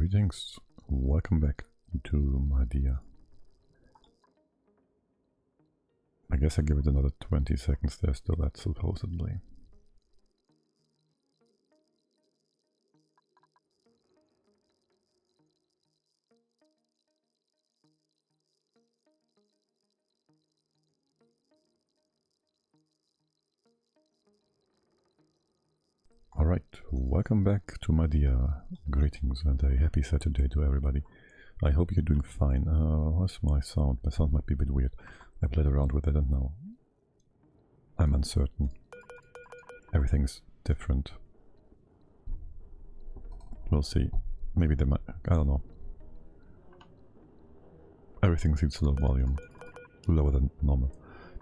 Greetings, welcome back to MaDiAA. I guess I give it another 20 seconds, they're still at supposedly. Alright, welcome back to MaDiAA. Greetings and a happy Saturday to everybody. I hope you're doing fine. What's my sound? My sound might be a bit weird. I played around with it and now I'm uncertain. Everything's different. We'll see. Maybe they might... I don't know. Everything seems low volume. Lower than normal.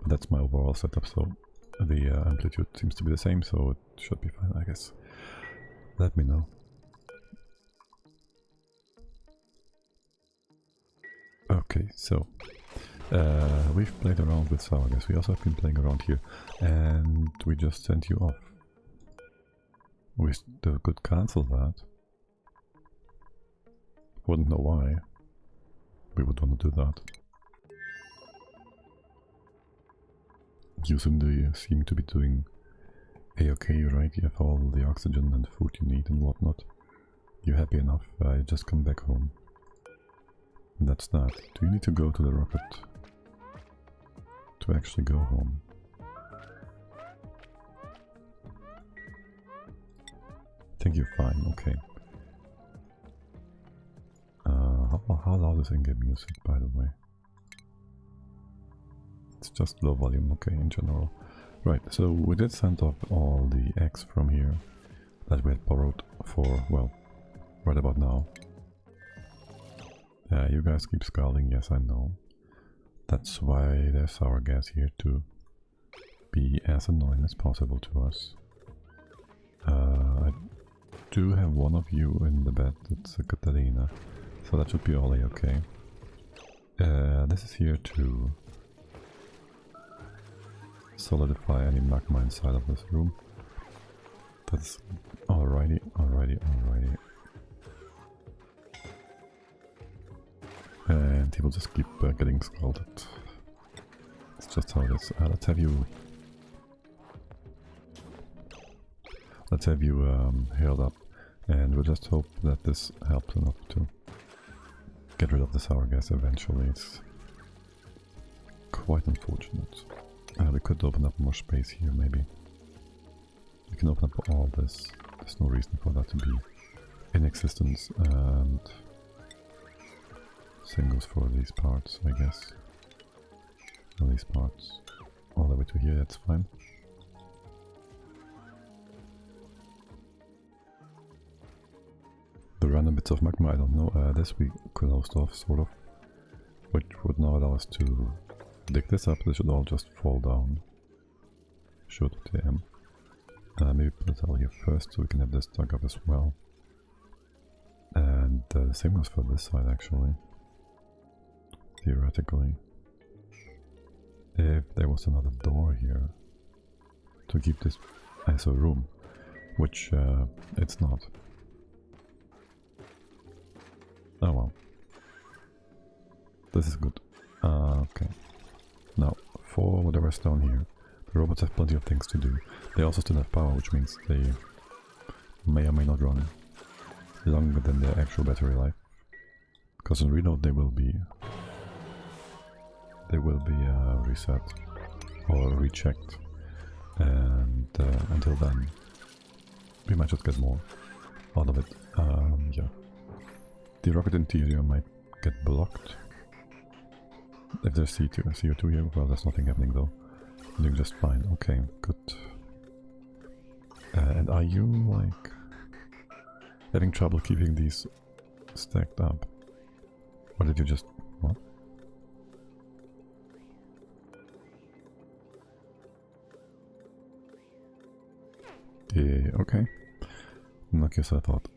But that's my overall setup, so the amplitude seems to be the same, so it should be fine, I guess. Let me know. Okay, so we've played around with sour gas. We also have been playing around here, and we just sent you off. We still could cancel that. Wouldn't know why we would want to do that. You seem to be doing a-okay, right? You have all the oxygen and food you need and whatnot. You're happy enough. Just come back home. And that's that. Do you need to go to the rocket to actually go home? I think you're fine, okay. How loud is in-game music, by the way? It's just low volume, okay, in general. Right, so we did send off all the eggs from here that we had borrowed for, well, right about now. You guys keep scowling, yes I know. That's why there's sour gas here to be as annoying as possible to us. I do have one of you in the bed, it's a Catalina, so that should be all a-okay. This is here to solidify any magma inside of this room. That's alrighty. And he will just keep getting scalded. It's just how it is. Let's have you healed up, and we'll just hope that this helps enough to get rid of the sour gas eventually. It's quite unfortunate. We could open up more space here, maybe. We can open up all this. There's no reason for that to be in existence, and same goes for these parts, I guess. All these parts. All the way to here, that's fine. The random bits of magma, I don't know. This we closed off, sort of. Which would now allow us to dig this up. This should all just fall down. Should TM. Maybe put it all here first so we can have this dug up as well. And the same goes for this side actually. Theoretically. If there was another door here to keep this as a room, which it's not. Oh well. This is good. Okay. Now, for whatever's down here, the robots have plenty of things to do. They also still have power, which means they may or may not run longer than their actual battery life. Because in reload they will be reset or rechecked, and until then we might just get more out of it. Yeah. The rocket interior might get blocked. If there's CO2 here, well, there's nothing happening though. Doing just fine. Okay, good. And are you, like, having trouble keeping these stacked up? Or did you just... what? Yeah, okay. Not as I thought.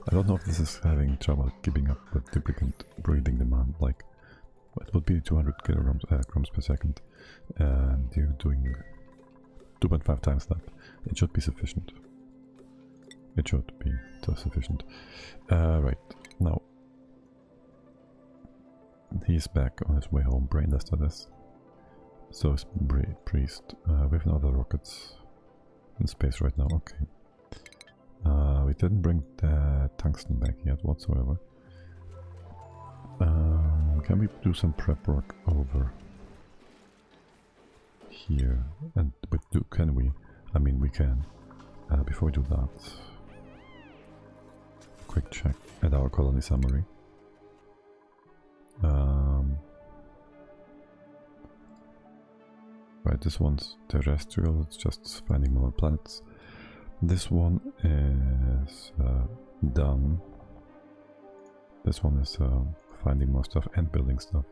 I don't know if this is having trouble keeping up with duplicate breeding demand, like it would be 200 grams per second, and you're doing 2.5 times that. It should be sufficient. It should be sufficient. Right, now. He's back on his way home, brainless to this. So is Priest. We have no other rockets in space right now, okay. We didn't bring the tungsten back yet whatsoever. Can we do some prep work over here? And but can we? I mean, we can. Before we do that, quick check at our colony summary. Right, this one's terrestrial, it's just finding more planets. This one is done. This one is finding more stuff and building stuff.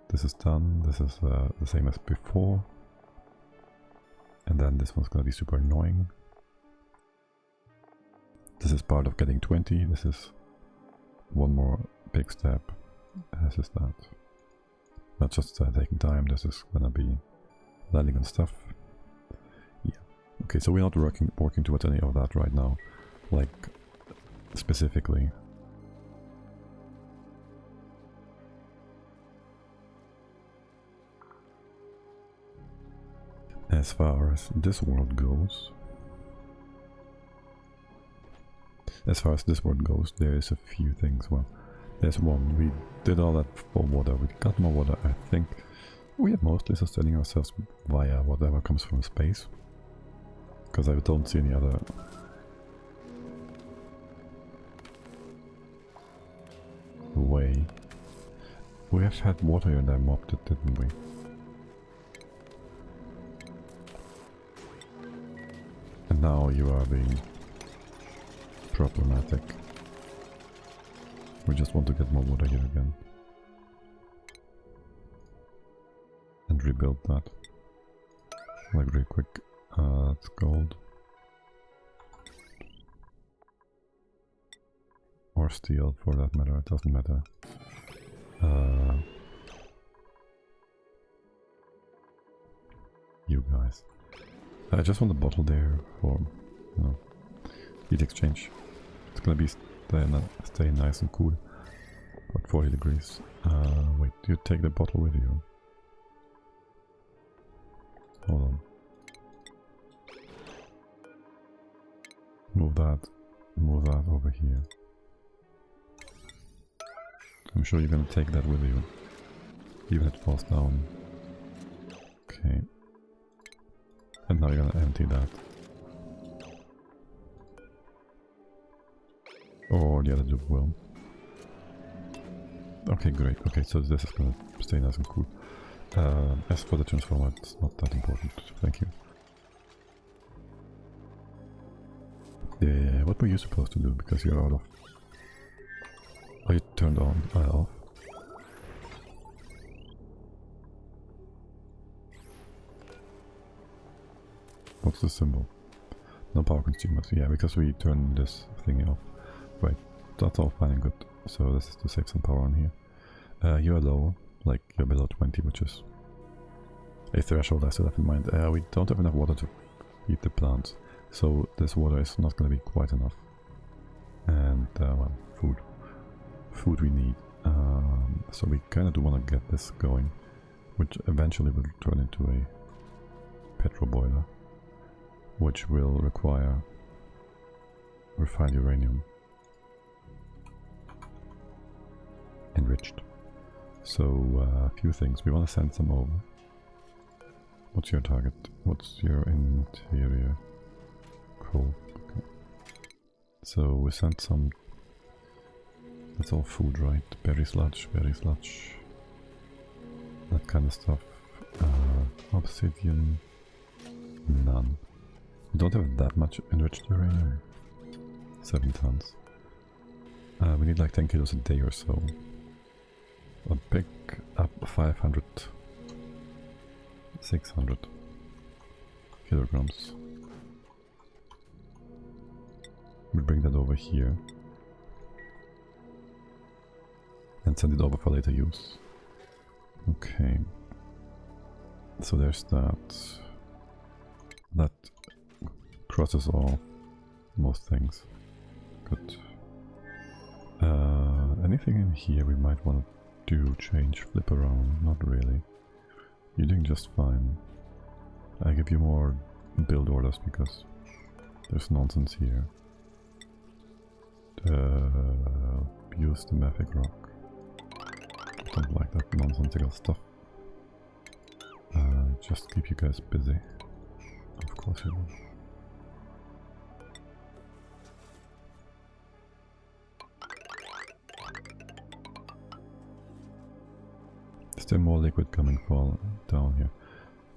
This is done, this is the same as before. And then this one's gonna be super annoying. This is part of getting 20, this is one more big step. This is that. Not just taking time, this is gonna be landing on stuff. Yeah. Okay, so we're not working towards any of that right now. Like, specifically. As far as this world goes, there is a few things. Well, there's one. We did all that for water. We got more water, I think. We are mostly sustaining ourselves via whatever comes from space. Because I don't see any other way. We have had water and I mopped it, didn't we? And now you are being problematic. We just want to get more water here again. And rebuild that. Like really quick. It's gold. Or steel for that matter, it doesn't matter. You guys. I just want a bottle there for, you know, heat exchange. It's gonna be stay nice and cool. About 40 degrees. Wait, do you take the bottle with you? Hold on. Move that over here. I'm sure you're gonna take that with you. Even if it falls down. Okay. And now you're gonna empty that. Or the other dude will. Okay, great. Okay, so this is gonna stay nice and cool. As for the transformer, it's not that important. Thank you. Yeah, what were you supposed to do? Because you're out of... Oh, you turned on, off. What's the symbol? No power consumers. Yeah, because we turned this thingy off. Right, that's all fine and good. So this is to save some power on here. You're low, like you're below 20, which is a threshold I still have in mind. We don't have enough water to feed the plants, so this water is not going to be quite enough. And, well, food. Food we need. So we kind of do want to get this going, which eventually will turn into a petrol boiler, which will require refined uranium. Enriched. So, a few things. We want to send some over. What's your target? What's your interior? Coal. Okay. So, we sent some... That's all food, right? Berry sludge, that kind of stuff. Obsidian... None. We don't have that much enriched uranium. 7 tons. We need like 10 kilos a day or so. I'll pick up 500, 600 kilograms. We bring that over here and send it over for later use. Okay, so there's that. That crosses off most things. Good. Anything in here we might want to do, change, flip around? Not really. You're doing just fine. I give you more build orders because there's nonsense here. Use the mafic rock. Don't like that nonsensical stuff. Just keep you guys busy. Of course you will. Is there more liquid coming down here?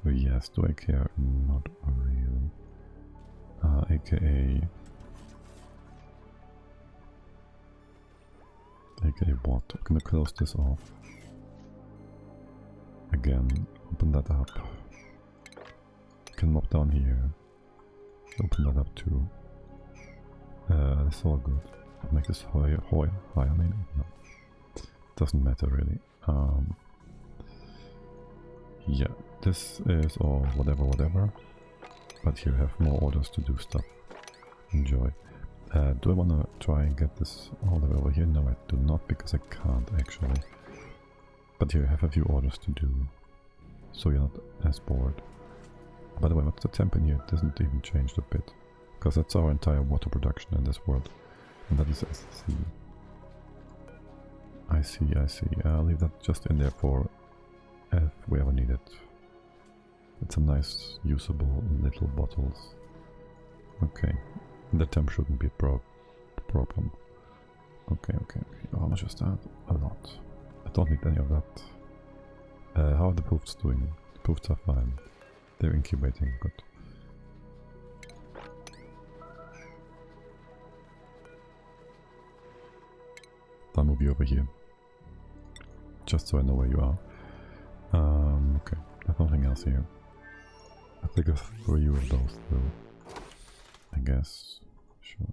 Oh, yes, do I care? Not really. AKA what? I'm gonna close this off. Again, open that up. Can mop down here. Open that up too. That's all good. I'll make this higher maybe? No. Doesn't matter really. Yeah, this is all whatever. But here have more orders to do stuff. Enjoy. Do I want to try and get this all the way over here? No, I do not, because I can't actually. But here I have a few orders to do, so you're not as bored. By the way, what's the temp in here? It doesn't even change a bit, because that's our entire water production in this world, and that is SC. I see. I'll leave that just in there for if we ever need it. It's some nice, usable little bottles. Okay. The temp shouldn't be a problem. Okay. How much is that? A lot. I don't need any of that. How are the poofs doing? The poofs are fine. They're incubating. Good. I'll move you over here. Just so I know where you are. Okay. There's nothing else here. I think of 3 of those though. I guess. Sure.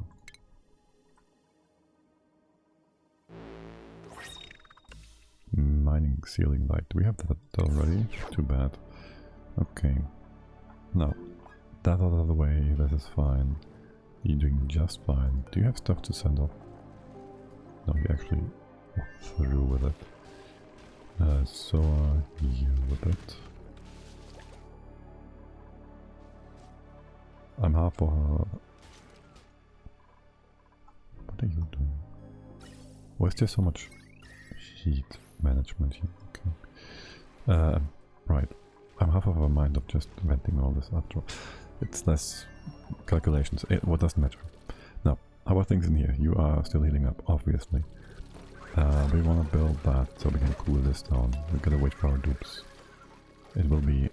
Mining ceiling light. Do we have that already? Too bad. Okay. Now, that out of the way. This is fine. You're doing just fine. Do you have stuff to send off? No, you actually through with it. So are you with it. I'm half for her. What are you doing? Why is there so much heat management here? Okay. Right. I'm half of a mind of just venting all this after all. It's less calculations. What doesn't matter. Now, how are things in here? You are still healing up, obviously. We want to build that so we can cool this down. We gotta wait for our dupes. They will be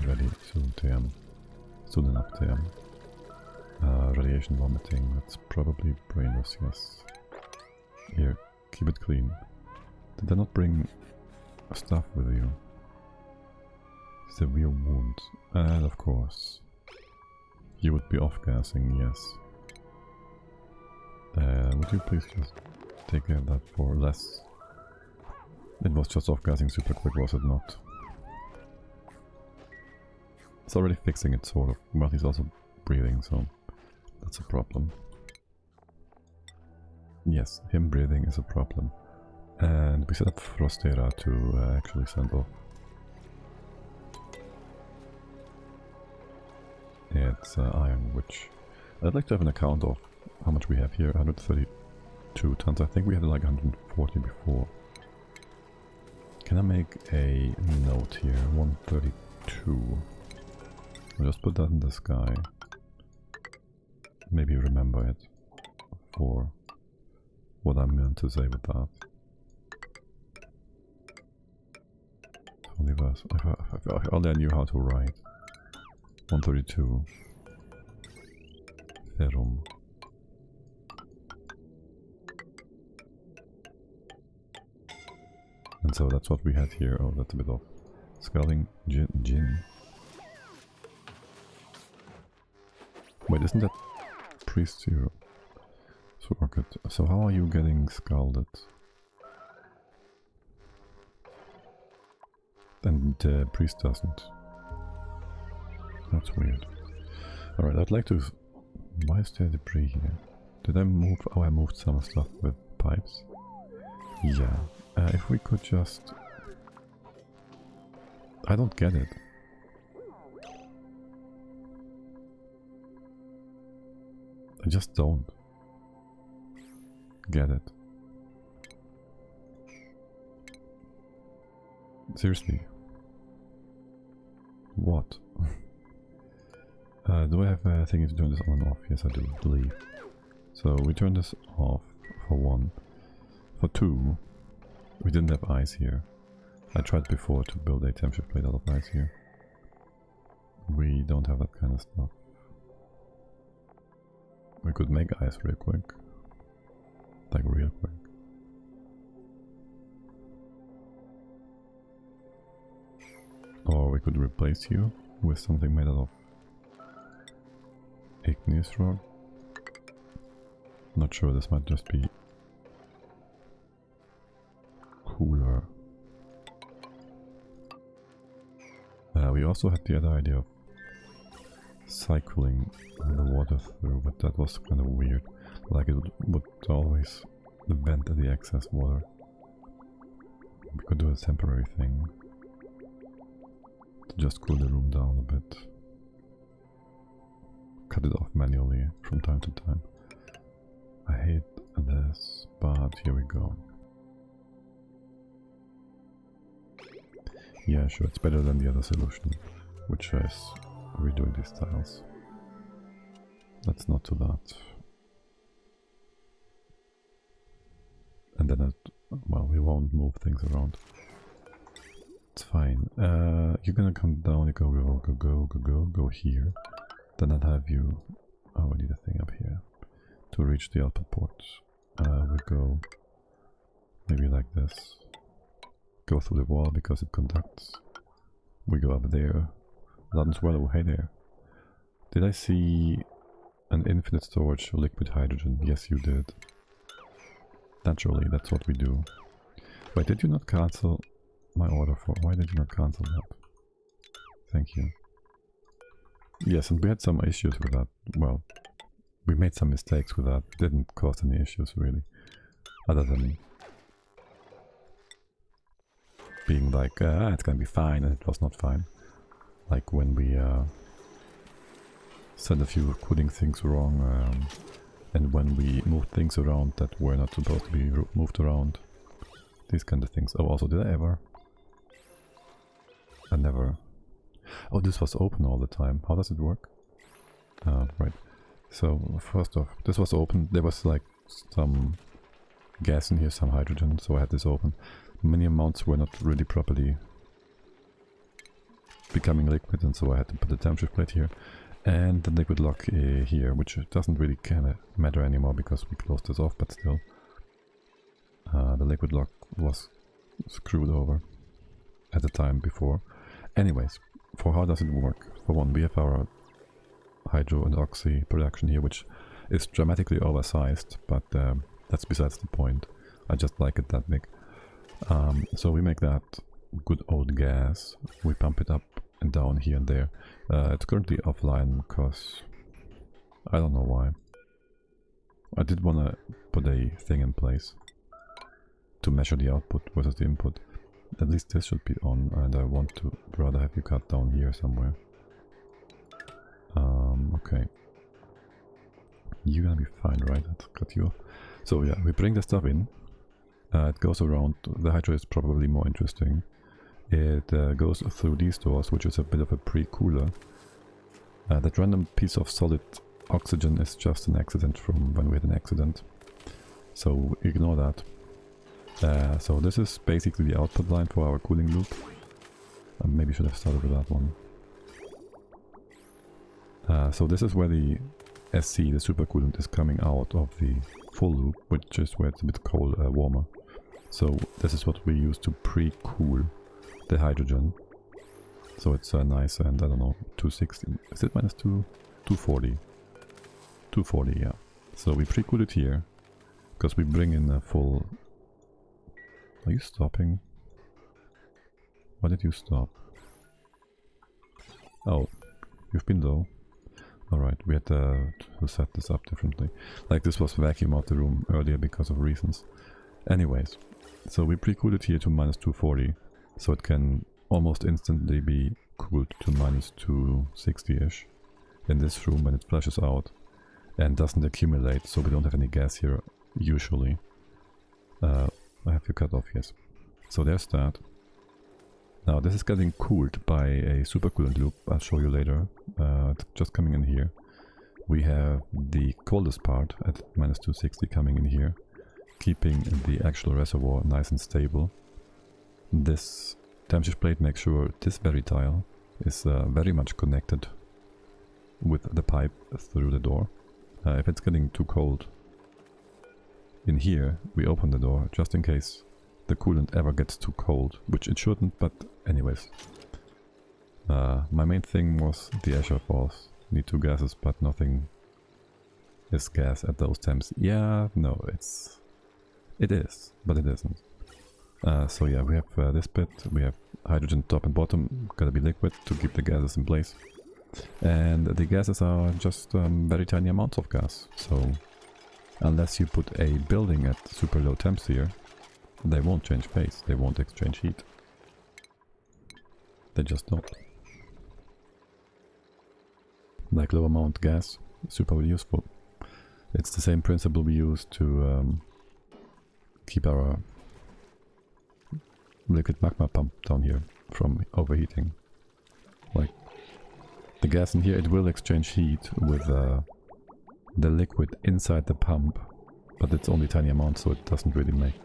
ready soon, TM. Soon enough, TM. Radiation vomiting, that's probably brainless, yes. Here, keep it clean. Did I not bring stuff with you? Severe wound, and of course. You would be off-gassing, yes. Would you please just take care of that for less? It was just off-gassing super quick, was it not? It's already fixing it, sort of. Well, he's also breathing, so that's a problem. Yes, him breathing is a problem. And we set up Frostera to actually send off. It's iron, which I'd like to have an account of how much we have here. 132 tons. I think we had like 140 before. Can I make a note here? 132. I'll just put that in the sky. Maybe remember it for what I meant to say with that. If only I knew how to write. 132. Ferrum. And so that's what we had here. Oh, that's a bit of scalding gin. Wait, isn't that priest zero? So, okay. So how are you getting scalded? And priest doesn't. That's weird. Alright, I'd like to Why is there debris here? Did I move? Oh, I moved some stuff with pipes. Yeah. If we could just... I don't get it. I just don't get it. Seriously. What? Do I have a thing to turn this on and off? Yes, I do, believe. So we turn this off for 1. For 2, we didn't have ice here. I tried before to build a temperature plate out of ice here. We don't have that kind of stuff. We could make ice real quick. Like real quick. Or we could replace you with something made out of igneous rock. Not sure, this might just be cooler. We also had the other idea of cycling the water through, but that was kind of weird. Like it would always vent at the excess water. We could do a temporary thing to just cool the room down a bit. Cut it off manually from time to time. I hate this, but here we go. Yeah, sure, it's better than the other solution, which is redoing these tiles. Let's not do that. And then, well, we won't move things around. It's fine. You're gonna come down, you go here. Then I'll have you... Oh, we need a thing up here to reach the output port. We go maybe like this. Go through the wall because it conducts. We go up there. That's well, oh, hey there. Did I see an infinite storage of liquid hydrogen? Yes, you did. Naturally, that's what we do. Wait, did you not cancel my order for... Why did you not cancel that? Thank you. Yes, and we had some issues with that. Well, we made some mistakes with that. It didn't cause any issues, really. Other than being like, it's gonna be fine, and it was not fine. Like when we said a few coding things wrong, and when we moved things around that were not supposed to be moved around. These kind of things. Oh, also, did I ever? I never. Oh, this was open all the time. How does it work? Right. So, first off, this was open. There was like some gas in here, some hydrogen, so I had this open. Many amounts were not really properly becoming liquid, and so I had to put the temperature plate here. And the liquid lock here, which doesn't really kind of matter anymore because we closed this off, but still. The liquid lock was screwed over at the time before. Anyways, for how does it work? For one, we have our hydro and oxy production here, which is dramatically oversized, but that's besides the point. I just like it that big. So we make that good old gas. We pump it up and down here and there. It's currently offline because I don't know why. I did want to put a thing in place to measure the output versus the input. At least this should be on, and I want to rather have you cut down here somewhere. Okay. You're gonna be fine, right? I'll cut you off. So yeah, we bring the stuff in. It goes around. The hydro is probably more interesting. It goes through these doors, which is a bit of a pre-cooler. That random piece of solid oxygen is just an accident from when we had an accident. So ignore that. So this is basically the output line for our cooling loop. Maybe should have started with that one. So this is where the SC, the supercoolant, is coming out of the full loop, which is where it's a bit cold, warmer. So this is what we use to pre-cool the hydrogen. So it's nice, and I don't know, 260, is it minus 2? 240. 240, yeah. So we pre-cool it here, because we bring in a full... Are you stopping? Why did you stop? Oh, you've been low. Alright, we had to set this up differently. Like this was vacuum out the room earlier because of reasons. Anyways, so we pre-cooled it here to minus 240, so it can almost instantly be cooled to minus 260-ish in this room when it flushes out and doesn't accumulate, so we don't have any gas here usually. I have you cut off, yes. So there's that. Now this is getting cooled by a supercoolant loop, I'll show you later. It's just coming in here. We have the coldest part at minus 260 coming in here, keeping the actual reservoir nice and stable. This temp shift plate makes sure this very tile is very much connected with the pipe through the door. If it's getting too cold in here, we open the door just in case the coolant ever gets too cold, which it shouldn't, but anyways. My main thing was the Azure Falls. Need 2 gases, but nothing is gas at those temps. Yeah, no, it is, but it isn't. So yeah, we have this bit, we have hydrogen top and bottom, gotta be liquid to keep the gases in place. And the gases are just very tiny amounts of gas, so unless you put a building at super low temps here, they won't change phase, they won't exchange heat. They just don't. Like low amount gas, super useful. It's the same principle we use to keep our liquid magma pump down here from overheating. Like the gas in here, it will exchange heat with the liquid inside the pump, but it's only tiny amounts, so it doesn't really make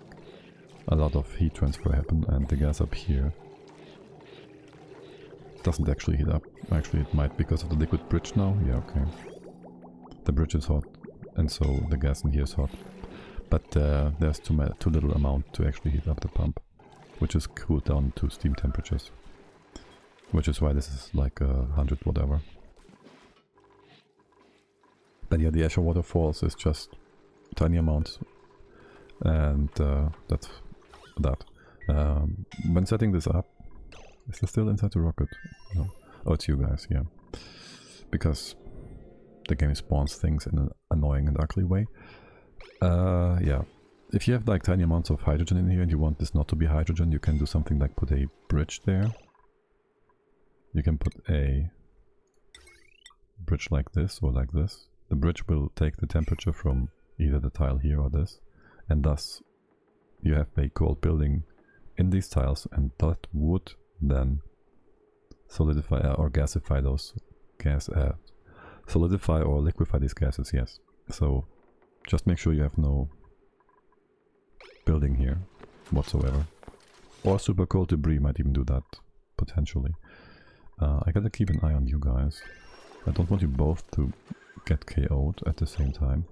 a lot of heat transfer happen. And the gas up here doesn't actually heat up. Actually it might because of the liquid bridge now. Yeah, okay. The bridge is hot and so the gas in here is hot. But there's too little amount to actually heat up the pump, which is cooled down to steam temperatures. Which is why this is like 100 whatever. But yeah, the Azure waterfalls is just tiny amounts. And that's that. When setting this up, is this still inside the rocket? No. Oh, it's you guys, yeah. Because the game spawns things in an annoying and ugly way. Yeah. If you have like tiny amounts of hydrogen in here and you want this not to be hydrogen, you can do something like put a bridge there. You can put a bridge like this or like this. The bridge will take the temperature from either the tile here or this, and thus you have a cold building in these tiles, and that would then solidify or gasify those solidify or liquefy these gases, yes. So just make sure you have no building here whatsoever. Or super cold debris might even do that, potentially. I gotta keep an eye on you guys. I don't want you both to get KO'd at the same time.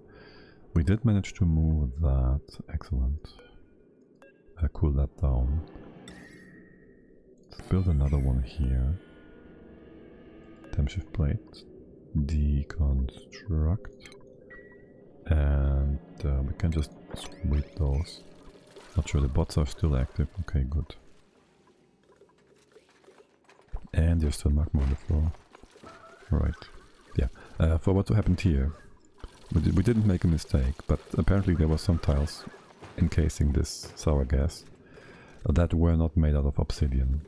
We did manage to move that. Excellent. Cool that down. Let's build another one here. Temp shift plate. Deconstruct. And we can just sweep those. Not sure the bots are still active. Okay, good. And there's still magma on the floor. Alright. Yeah. For what happened here, we didn't make a mistake, but apparently there were some tiles encasing this sour gas that were not made out of obsidian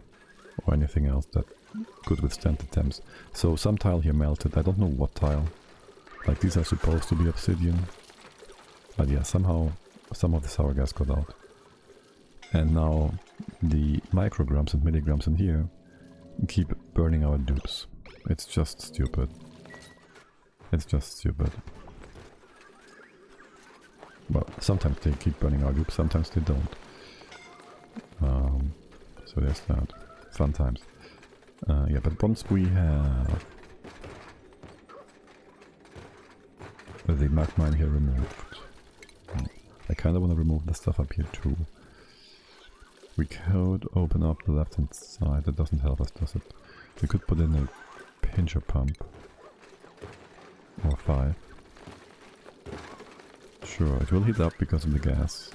or anything else that could withstand the temps. So some tile here melted. I don't know what tile. Like these are supposed to be obsidian. But yeah, somehow some of the sour gas got out. And now the micrograms and milligrams in here keep burning our dupes. It's just stupid. It's just stupid. Well, sometimes they keep burning our dupes, sometimes they don't. So there's that. Fun times. Yeah, but once we have the magma in here removed, I kind of want to remove the stuff up here too. We could open up the left hand side. That doesn't help us, does it? We could put in a pincher pump. Or 5. Sure, it will heat up because of the gas.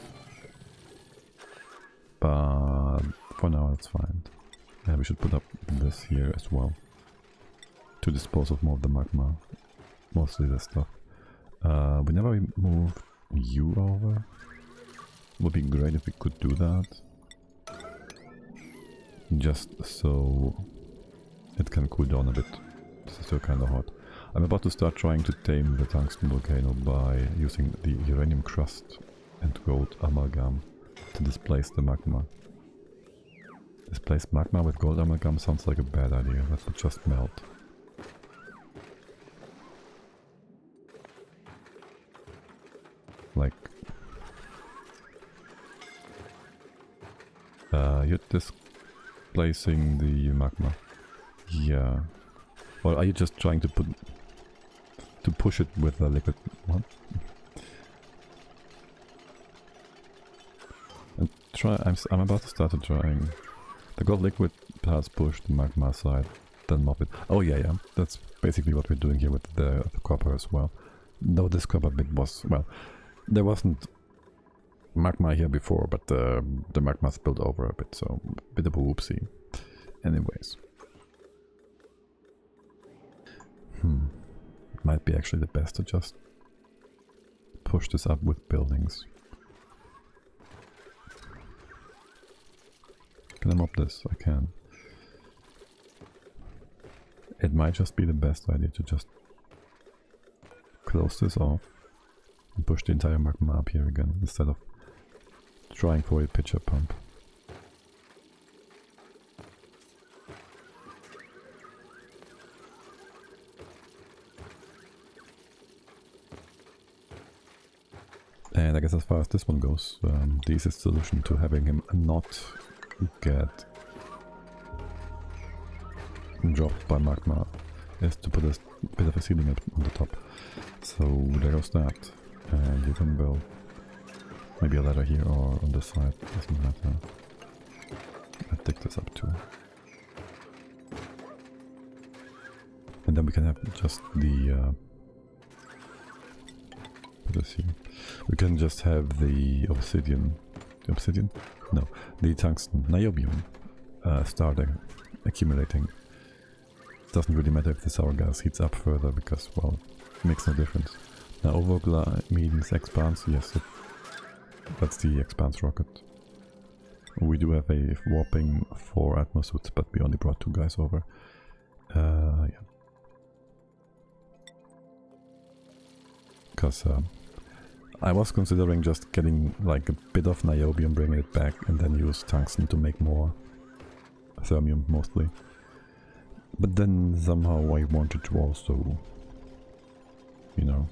But for now it's fine. Yeah, we should put up this here as well. To dispose of more of the magma. mostly this stuff. Whenever we move you over, would be great if we could do that. Just so it can cool down a bit. This is still kind of hot. I'm about to start trying to tame the tungsten volcano by using the uranium crust and gold amalgam to displace the magma. Displace magma with gold amalgam sounds like a bad idea. That would just melt. Like... you're displacing the magma. Yeah. Or are you just trying to push it with a liquid? What? And I'm about to start trying. The gold liquid has pushed the magma aside, then mop it. Oh yeah. That's basically what we're doing here with the copper as well. Though this copper bit was, well, there wasn't magma here before, but the magma spilled over a bit, so a bit of a whoopsie. Anyways. Might be actually the best to just push this up with buildings. Can I mop this? I can. It might just be the best idea to just close this off and push the entire magma up here again instead of trying for a pitcher pump. And I guess as far as this one goes, the easiest solution to having him not get dropped by magma is to put a bit of a ceiling on the top. So there goes that. And you can build maybe a ladder here or on this side, doesn't matter. I'll dig this up too. And then we can have just the... put this here. We can just have the obsidian... The obsidian? No, the tungsten niobium start accumulating. It doesn't really matter if the sour gas heats up further because, well, it makes no difference. Now overgla means expanse, yes, that's the expanse rocket. We do have a whopping 4 atmosuits, but we only brought 2 guys over. Yeah. Because I was considering just getting like a bit of niobium, bringing it back, and then use tungsten to make more thermium mostly. But then somehow I wanted to also, you know,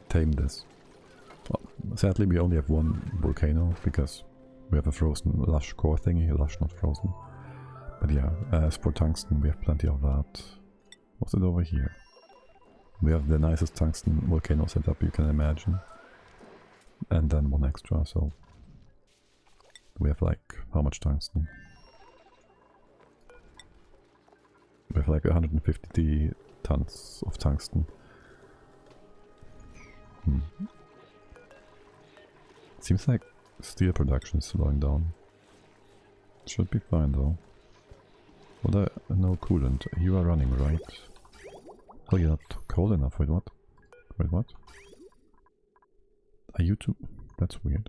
tame this. Well, sadly we only have one volcano because we have a frozen lush core thingy, lush not frozen. But yeah, as for tungsten we have plenty of that. What's it over here? We have the nicest tungsten volcano setup you can imagine. And then one extra, so we have like, how much tungsten? We have like 150 tons of tungsten. Seems like steel production is slowing down. Should be fine though. What no coolant. You are running, right? Oh, you're not cold enough. Wait, what? Wait, what? Are you too? That's weird.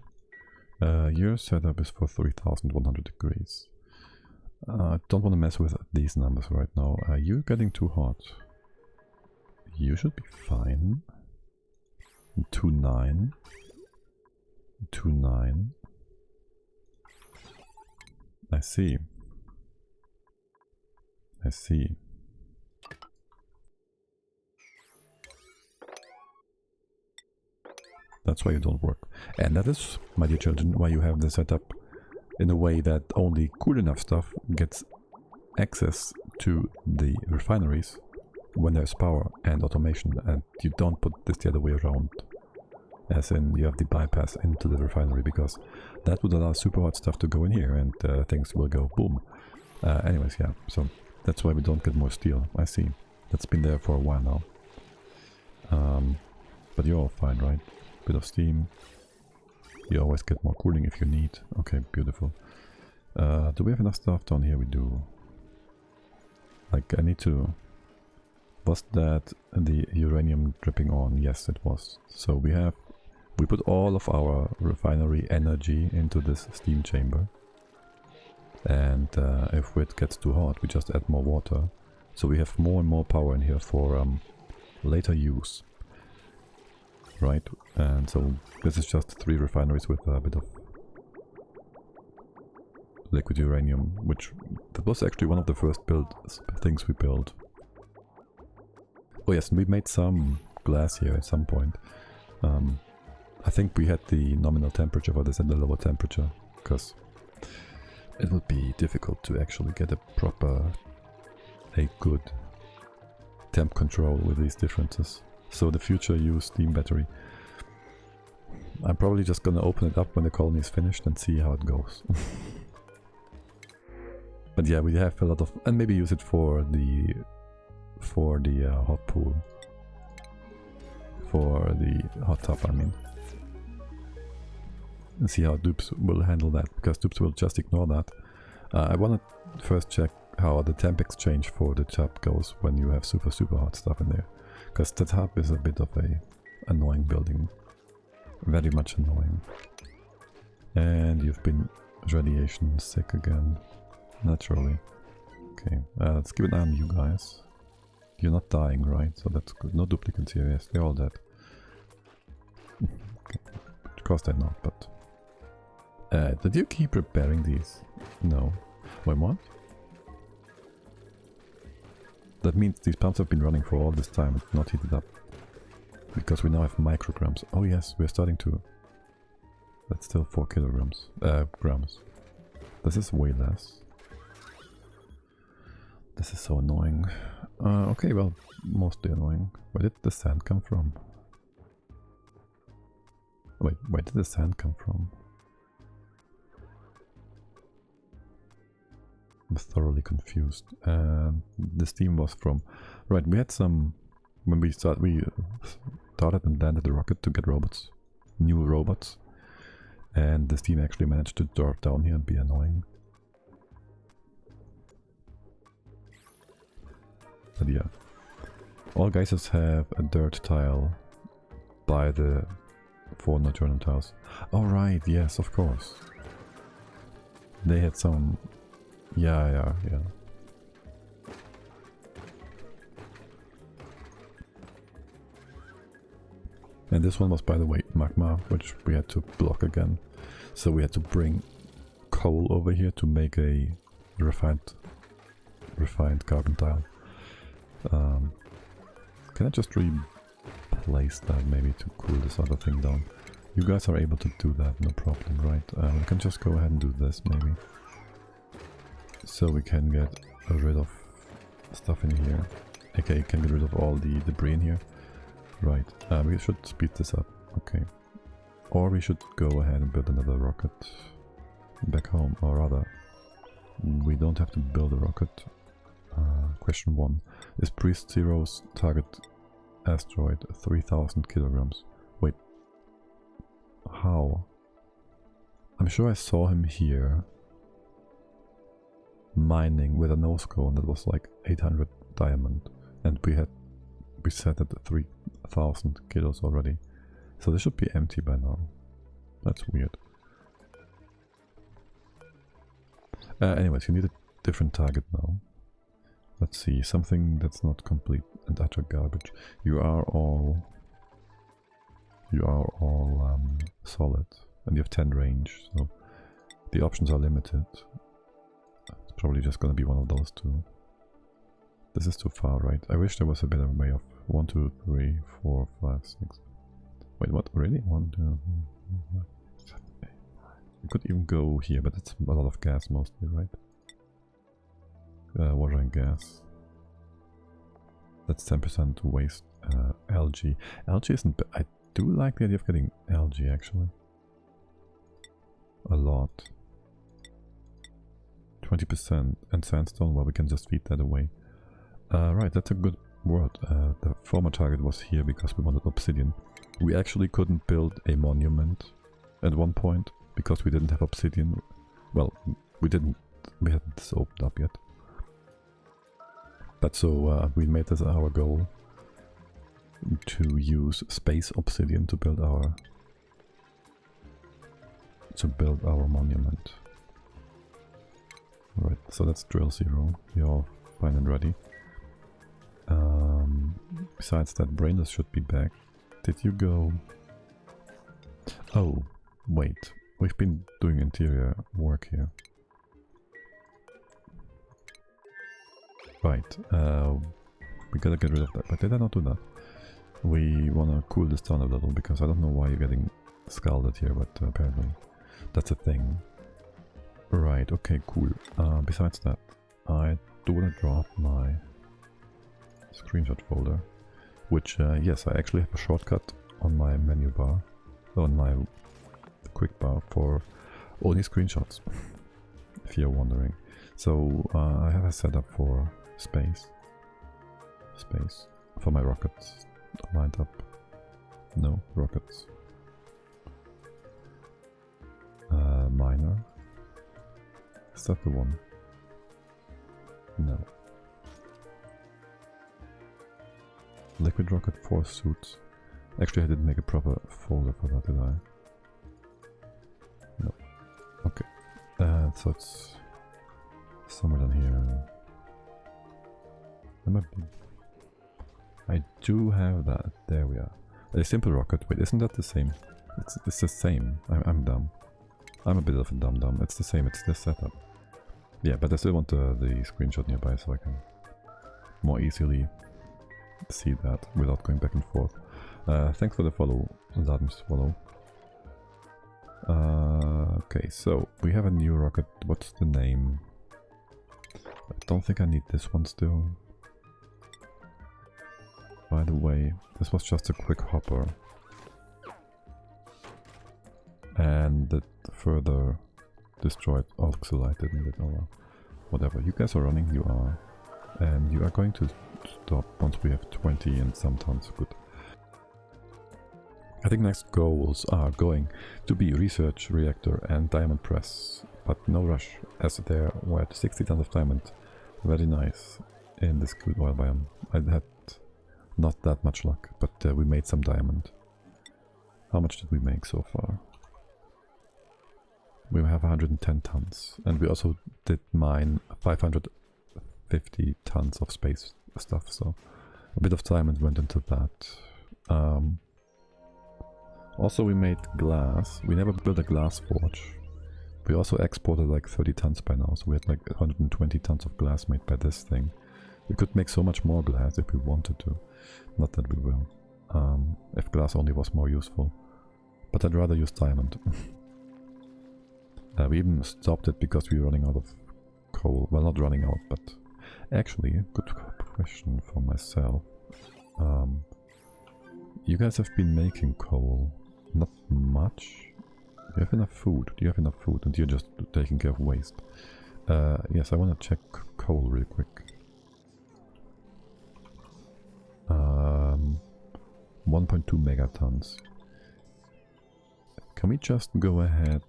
Your setup is for 3100 degrees. Don't want to mess with these numbers right now. You're getting too hot. You should be fine. 2.9. 2.9. I see. I see. That's why you don't work. And that is, my dear children, why you have the setup in a way that only cool enough stuff gets access to the refineries when there's power and automation, and you don't put this the other way around. As in, you have the bypass into the refinery, because that would allow super hot stuff to go in here and things will go boom. Anyways, yeah, so that's why we don't get more steel. I see. That's been there for a while now. But you're all fine, right? Bit of steam. You always get more cooling if you need. Okay, beautiful. Do we have enough stuff down here? We do. Like, I need to Was that the uranium dripping on? Yes, it was. So we put all of our refinery energy into this steam chamber. And if it gets too hot, we just add more water. So we have more and more power in here for later use. Right? And so this is just 3 refineries with a bit of liquid uranium, that was actually one of the first things we built. Oh yes, and we made some glass here at some point. I think we had the nominal temperature for this and the lower temperature, because it would be difficult to actually get a good temp control with these differences. So the future use steam battery. I'm probably just gonna open it up when the colony is finished and see how it goes. But yeah, we have a lot of, and maybe use it for the hot pool, for the hot tub, I mean. And see how dupes will handle that, because dupes will just ignore that. I want to first check how the temp exchange for the tub goes when you have super hot stuff in there, because the tub is a bit of a annoying building, very much annoying. And you've been radiation sick again, naturally. Okay, let's keep an eye on you guys. You're not dying, right? So that's good. No duplicates here. Yes, they're all dead. Okay. Of course they're not, but... did you keep repairing these? No. Wait, what? That means these pumps have been running for all this time and not heated up. Because we now have micrograms. Oh yes, we're starting to... That's still 4 kilograms. Grams. This is way less. This is so annoying. Okay, well, mostly annoying. Where did the sand come from? Wait, where did the sand come from? I'm thoroughly confused. The steam was from... Right, we had some... When we started and landed the rocket to get robots. New robots. And the steam actually managed to drop down here and be annoying. But yeah. All geysers have a dirt tile by the 4 Nocturnal tiles. Oh right, yes, of course. They had some... Yeah. And this one was, by the way, magma, which we had to block again. So we had to bring coal over here to make a refined carbon tile. Can I just replace that maybe to cool this other thing down? You guys are able to do that, no problem, right? We can just go ahead and do this maybe. So we can get rid of stuff in here. Okay, can get rid of all the debris in here. Right, we should speed this up, okay. Or we should go ahead and build another rocket back home, or rather, we don't have to build a rocket. Question 1. Is Priest Zero's target asteroid 3000 kilograms? Wait. How? I'm sure I saw him here mining with a nose cone that was like 800 diamond, and we set it at 3000 kilos already. So this should be empty by now. That's weird. Anyways, you need a different target now. Let's see, something that's not complete and utter garbage. You are all solid, and you have 10 range, so the options are limited. It's probably just gonna be one of those two. This is too far, right? I wish there was a better way of 1, 2, 3, 4, 5, 6. Wait, what? Really? 1, 2, 3, 4, 5, 8. You could even go here, but it's a lot of gas mostly, right? Water and gas. That's 10% waste. Algae. Algae isn't... I do like the idea of getting algae, actually. A lot. 20%. And sandstone, well, we can just feed that away. Right, that's a good word. The former target was here because we wanted obsidian. We actually couldn't build a monument at one point because we didn't have obsidian. Well, we hadn't this opened up yet. But so we made this our goal to use space obsidian to build our monument. Right, so that's drill 0. You're all fine and ready. Besides that, Brainless should be back. Did you go... Oh, wait. We've been doing interior work here. Right, we gotta get rid of that. But did I not do that? We wanna cool this down a little, because I don't know why you're getting scalded here, but apparently that's a thing. Right, okay, cool. Besides that, I do wanna drop my screenshot folder, which, yes, I actually have a shortcut on my menu bar, on my quick bar for only screenshots, if you're wondering. So, I have a setup for space for my rockets lined up. No, rockets. Miner. Is that the one? No. Liquid rocket, 4 suits. Actually, I didn't make a proper folder for that, did I? No. Okay. So it's somewhere down here. There might be. I do have that. There we are. A simple rocket. Wait, isn't that the same? It's the same. I'm dumb. I'm a bit of a dum-dum. It's the same. It's the setup. Yeah, but I still want the screenshot nearby so I can more easily see that without going back and forth. Thanks for the follow, Ladens follow. Okay, so we have a new rocket. What's the name? I don't think I need this one still. By the way, this was just a quick hopper. And it further destroyed oxalite, didn't it? Oh well. Whatever. You guys are running, you are. And you are going to stop once we have 20 and some tons. Good. I think next goals are going to be research reactor and diamond press. But no rush, as there were at 60 tons of diamond. Very nice in this crude oil biome. I had not that much luck, but we made some diamond. How much did we make so far? We have 110 tons, and we also did mine 550 tons of space stuff, so a bit of diamond went into that. Also we made glass. We never built a glass forge. We also exported like 30 tons by now, so we had like 120 tons of glass made by this thing. We could make so much more glass if we wanted to. Not that we will. If glass only was more useful. But I'd rather use diamond. We even stopped it because we were running out of coal. Well, not running out, but actually, good question for myself. You guys have been making coal. Not much. Do you have enough food? Do you have enough food? And you're just taking care of waste. Yes, I want to check coal real quick. 1.2 megatons. Can we just go ahead,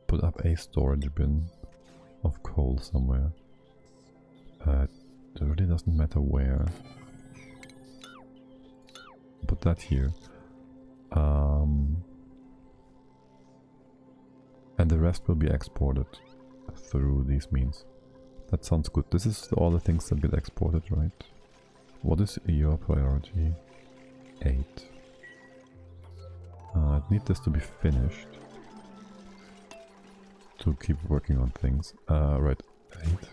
put up a storage bin of coal somewhere? It really doesn't matter where. Put that here. And the rest will be exported through these means. That sounds good. This is all the things that get exported, right? What is your priority? 8. I need this to be finished to keep working on things. Right, 8.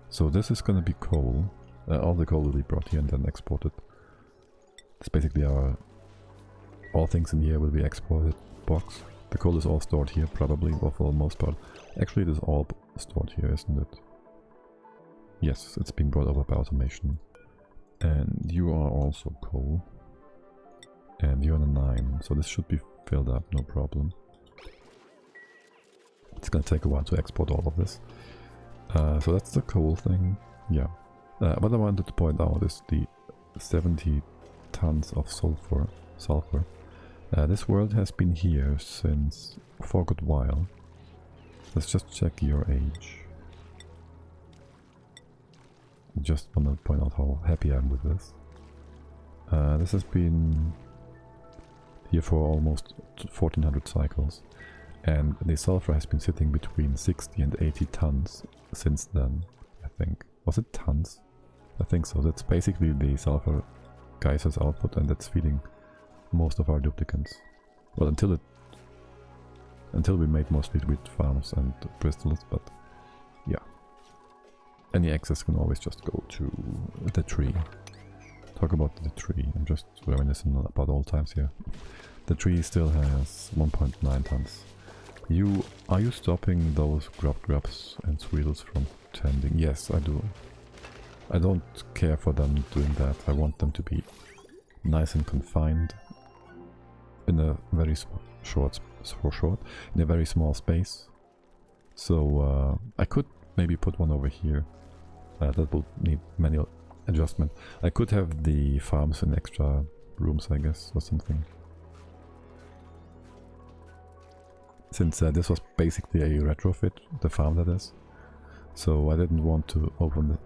So this is gonna be coal. All the coal will be brought here and then exported. It's basically all things in here will be exported box. The coal is all stored here, probably, or for the most part. Actually, it is all stored here, isn't it? Yes, it's being brought over by automation. And you are also coal. And you're on a 9, so this should be filled up, no problem. It's gonna take a while to export all of this. So that's the coal thing, yeah. What I wanted to point out is the 70 tons of sulfur. This world has been here since for a good while. Let's just check your age. Just want to point out how happy I am with this. This has been here for almost 1400 cycles, and the sulfur has been sitting between 60 and 80 tons since then, I think. Was it tons? I think so. That's basically the sulfur geyser's output, and that's feeding most of our duplicants. Well, until we made mostly with farms and crystals, but yeah. Any excess can always just go to the tree. Talk about the tree. I'm just reminiscing about old times here. The tree still has 1.9 tons. Are you stopping those grubs and squirrels from tending? Yes, I do. I don't care for them doing that. I want them to be nice and confined in a very in a very small space. So I could maybe put one over here. That will need manual adjustment. I could have the farms in extra rooms, I guess, or something. Since this was basically a retrofit, the farm that is. So I didn't want to open it.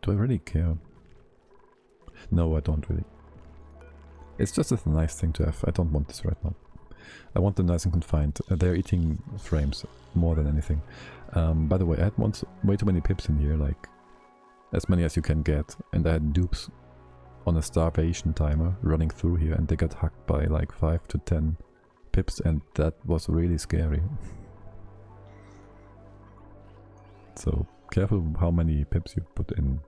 Do I really care? No, I don't really. It's just a nice thing to have. I don't want this right now. I want them nice and confined. They're eating frames more than anything. By the way, I had way too many pips in here, like as many as you can get, and I had dupes on a starvation timer running through here, and they got hacked by like 5 to 10 pips, and that was really scary. So careful how many pips you put in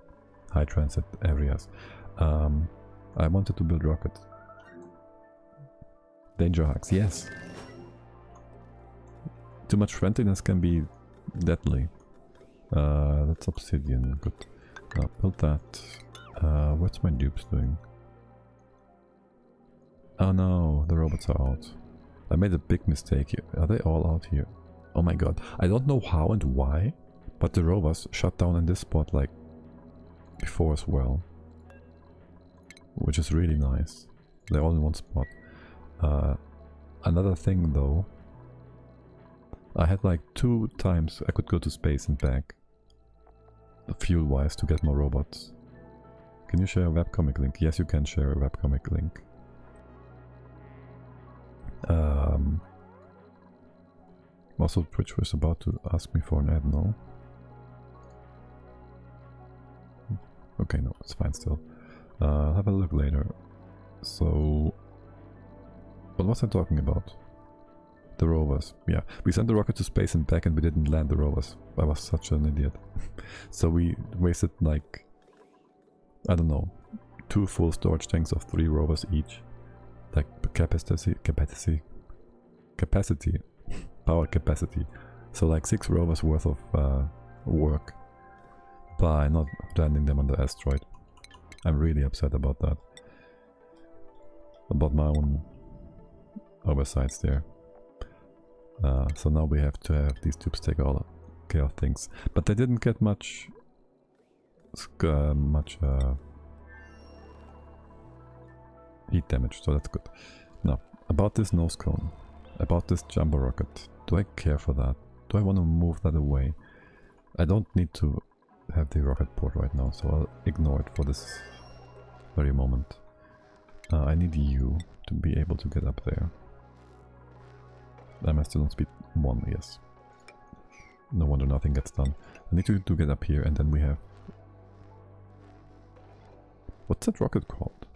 high transit areas. I wanted to build rockets. Danger hacks, yes. Too much friendliness can be deadly. That's obsidian, good. Now build that. What's my dupes doing? Oh no, the robots are out. I made a big mistake here. Are they all out here? Oh my god. I don't know how and why, but the robots shut down in this spot like before as well. Which is really nice. They're all in one spot. Another thing though, I had like 2 times I could go to space and back, fuel wise, to get more robots. Can you share a webcomic link? Yes, you can share a webcomic link. Also, Twitch was about to ask me for an ad, no? Okay, no, it's fine still. I'll have a look later. So, what was I talking about? The rovers. Yeah, we sent the rocket to space and back and we didn't land the rovers. I was such an idiot. So we wasted like, I don't know, 2 full storage tanks of 3 rovers each. Like power capacity. So like 6 rovers worth of work by not landing them on the asteroid. I'm really upset about that. About my own oversights there. So now we have to have these tubes take all care of things. But they didn't get much heat damage, so that's good. Now, about this nose cone, about this jumbo rocket, do I care for that? Do I want to move that away? I don't need to have the rocket port right now, so I'll ignore it for this very moment. I need you to be able to get up there. I'm still on speed 1, yes. No wonder nothing gets done. I need to get up here, and then we have... What's that rocket called?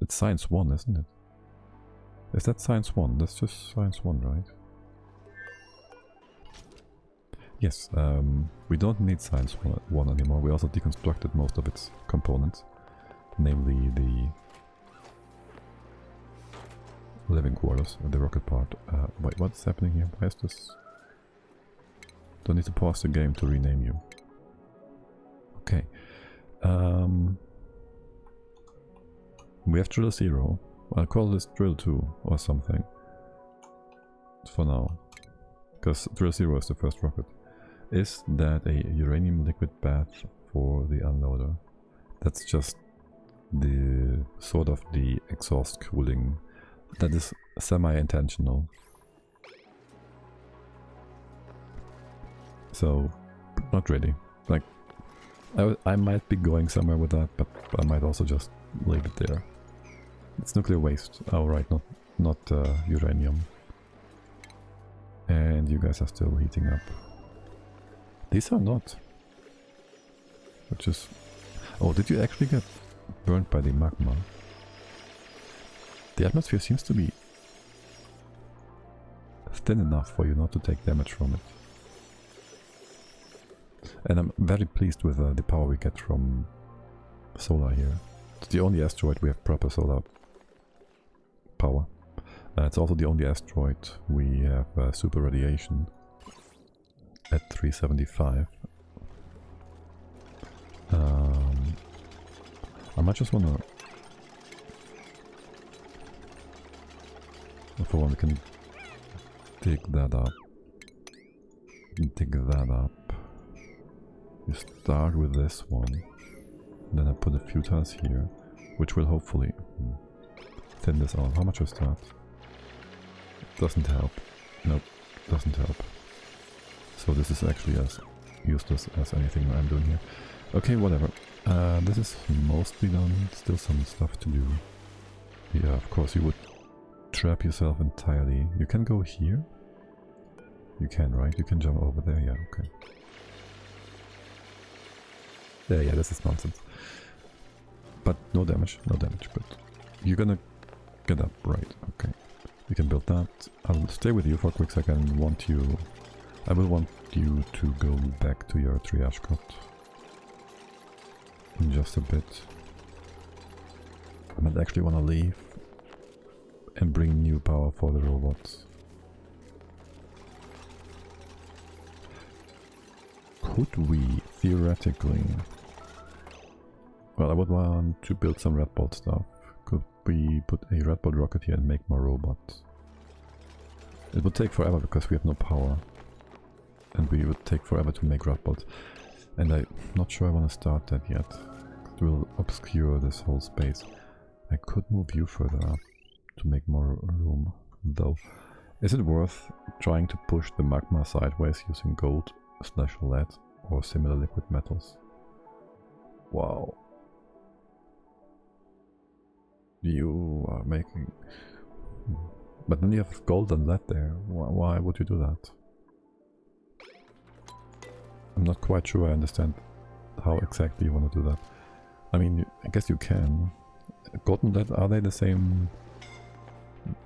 It's Science 1, isn't it? Is that Science 1? That's just Science 1, right? Yes, we don't need Science 1 anymore. We also deconstructed most of its components. Namely the living quarters and the rocket part. Wait, what's happening here? Why is this? Don't need to pause the game to rename you. Okay. We have drill 0. I'll call this drill 2 or something. For now. Because drill 0 is the first rocket. Is that a uranium liquid bath for the unloader? That's just the sort of the exhaust cooling. That is semi-intentional. So, not really. Like, I might be going somewhere with that, but I might also just leave it there. It's nuclear waste. Oh right, not uranium. And you guys are still heating up. These are not. Which is... Oh, did you actually get burned by the magma? The atmosphere seems to be thin enough for you not to take damage from it. And I'm very pleased with the power we get from solar here. It's the only asteroid we have proper solar power. It's also the only asteroid we have super radiation at 375. I might just wanna... For one, we can dig that up. Dig that up. You start with this one. Then I put a few tiles here, which will hopefully thin this out. How much was that? Doesn't help. Nope, doesn't help. So this is actually as useless as anything I'm doing here. Okay, whatever. This is mostly done. Still some stuff to do. Yeah, of course you would trap yourself entirely. You can go here. You can, right? You can jump over there. Yeah, okay. Yeah, this is nonsense. But no damage, no damage. But you're gonna get up, right? Okay. We can build that. I'll stay with you for a quick second. I will want you to go back to your triage cot in just a bit. I might actually want to leave and bring new power for the robots. Could we theoretically... Well, I would want to build some red bolt stuff. Could we put a red bolt rocket here and make more robots? It would take forever because we have no power. And we would take forever to make red bolts. And I'm not sure I want to start that yet. It will obscure this whole space. I could move you further up to make more room, though. Is it worth trying to push the magma sideways using gold/lead or similar liquid metals? Wow. You are making... But then you have gold and lead there. Why would you do that? I'm not quite sure I understand how exactly you want to do that. I mean, I guess you can. Gold and lead, are they the same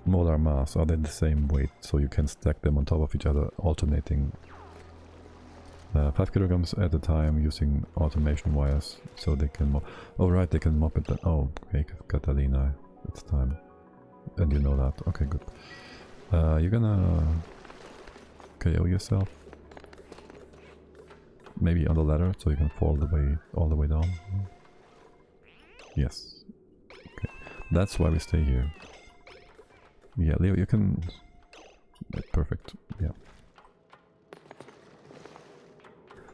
molar mass? Are they the same weight? So you can stack them on top of each other, alternating 5 kilograms at a time using automation wires, so they can mop. Oh right, they can mop it then. Oh, okay, Catalina, it's time. And you know that. Okay, good. You're gonna KO yourself. Maybe on the ladder, so you can fall all the way down. Yes. Okay. That's why we stay here. Yeah, Leo, you can... Perfect. Yeah.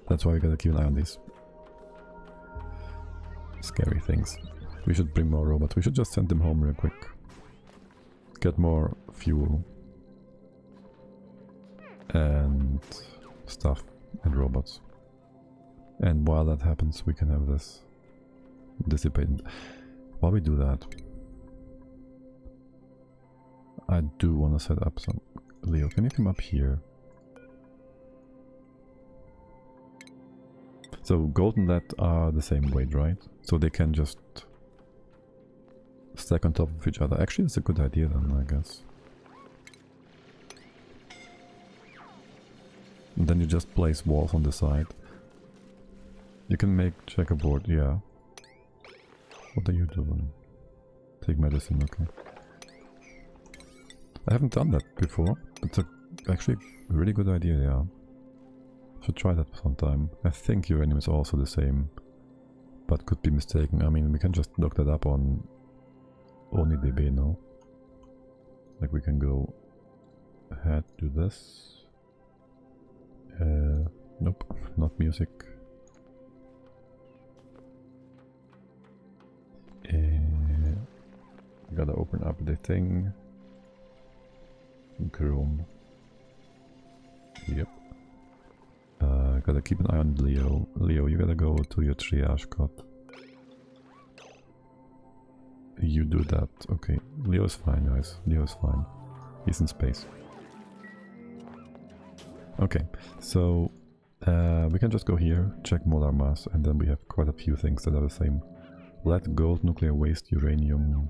That's why we gotta keep an eye on these scary things. We should bring more robots. We should just send them home real quick. Get more fuel. And stuff and robots. And while that happens, we can have this dissipated. While we do that, I do want to set up some... Leo, can you come up here? So gold and lead are the same weight, right? So they can just stack on top of each other. Actually, it's a good idea then, I guess. And then you just place walls on the side. You can make checkerboard, yeah. What are you doing? Take medicine, okay. I haven't done that before. It's actually a really good idea, yeah. Should try that sometime. I think uranium is also the same, but could be mistaken. I mean, we can just look that up on OniDB now. Like we can go ahead, do this. Nope, not music. Gotta open up the thing. Chrome. Yep. Gotta keep an eye on Leo. Leo, you gotta go to your triage cot. You do that. Okay. Leo's fine, guys. Leo's fine. He's in space. Okay, so we can just go here, check molar mass, and then we have quite a few things that are the same. Lead, gold, nuclear waste, uranium.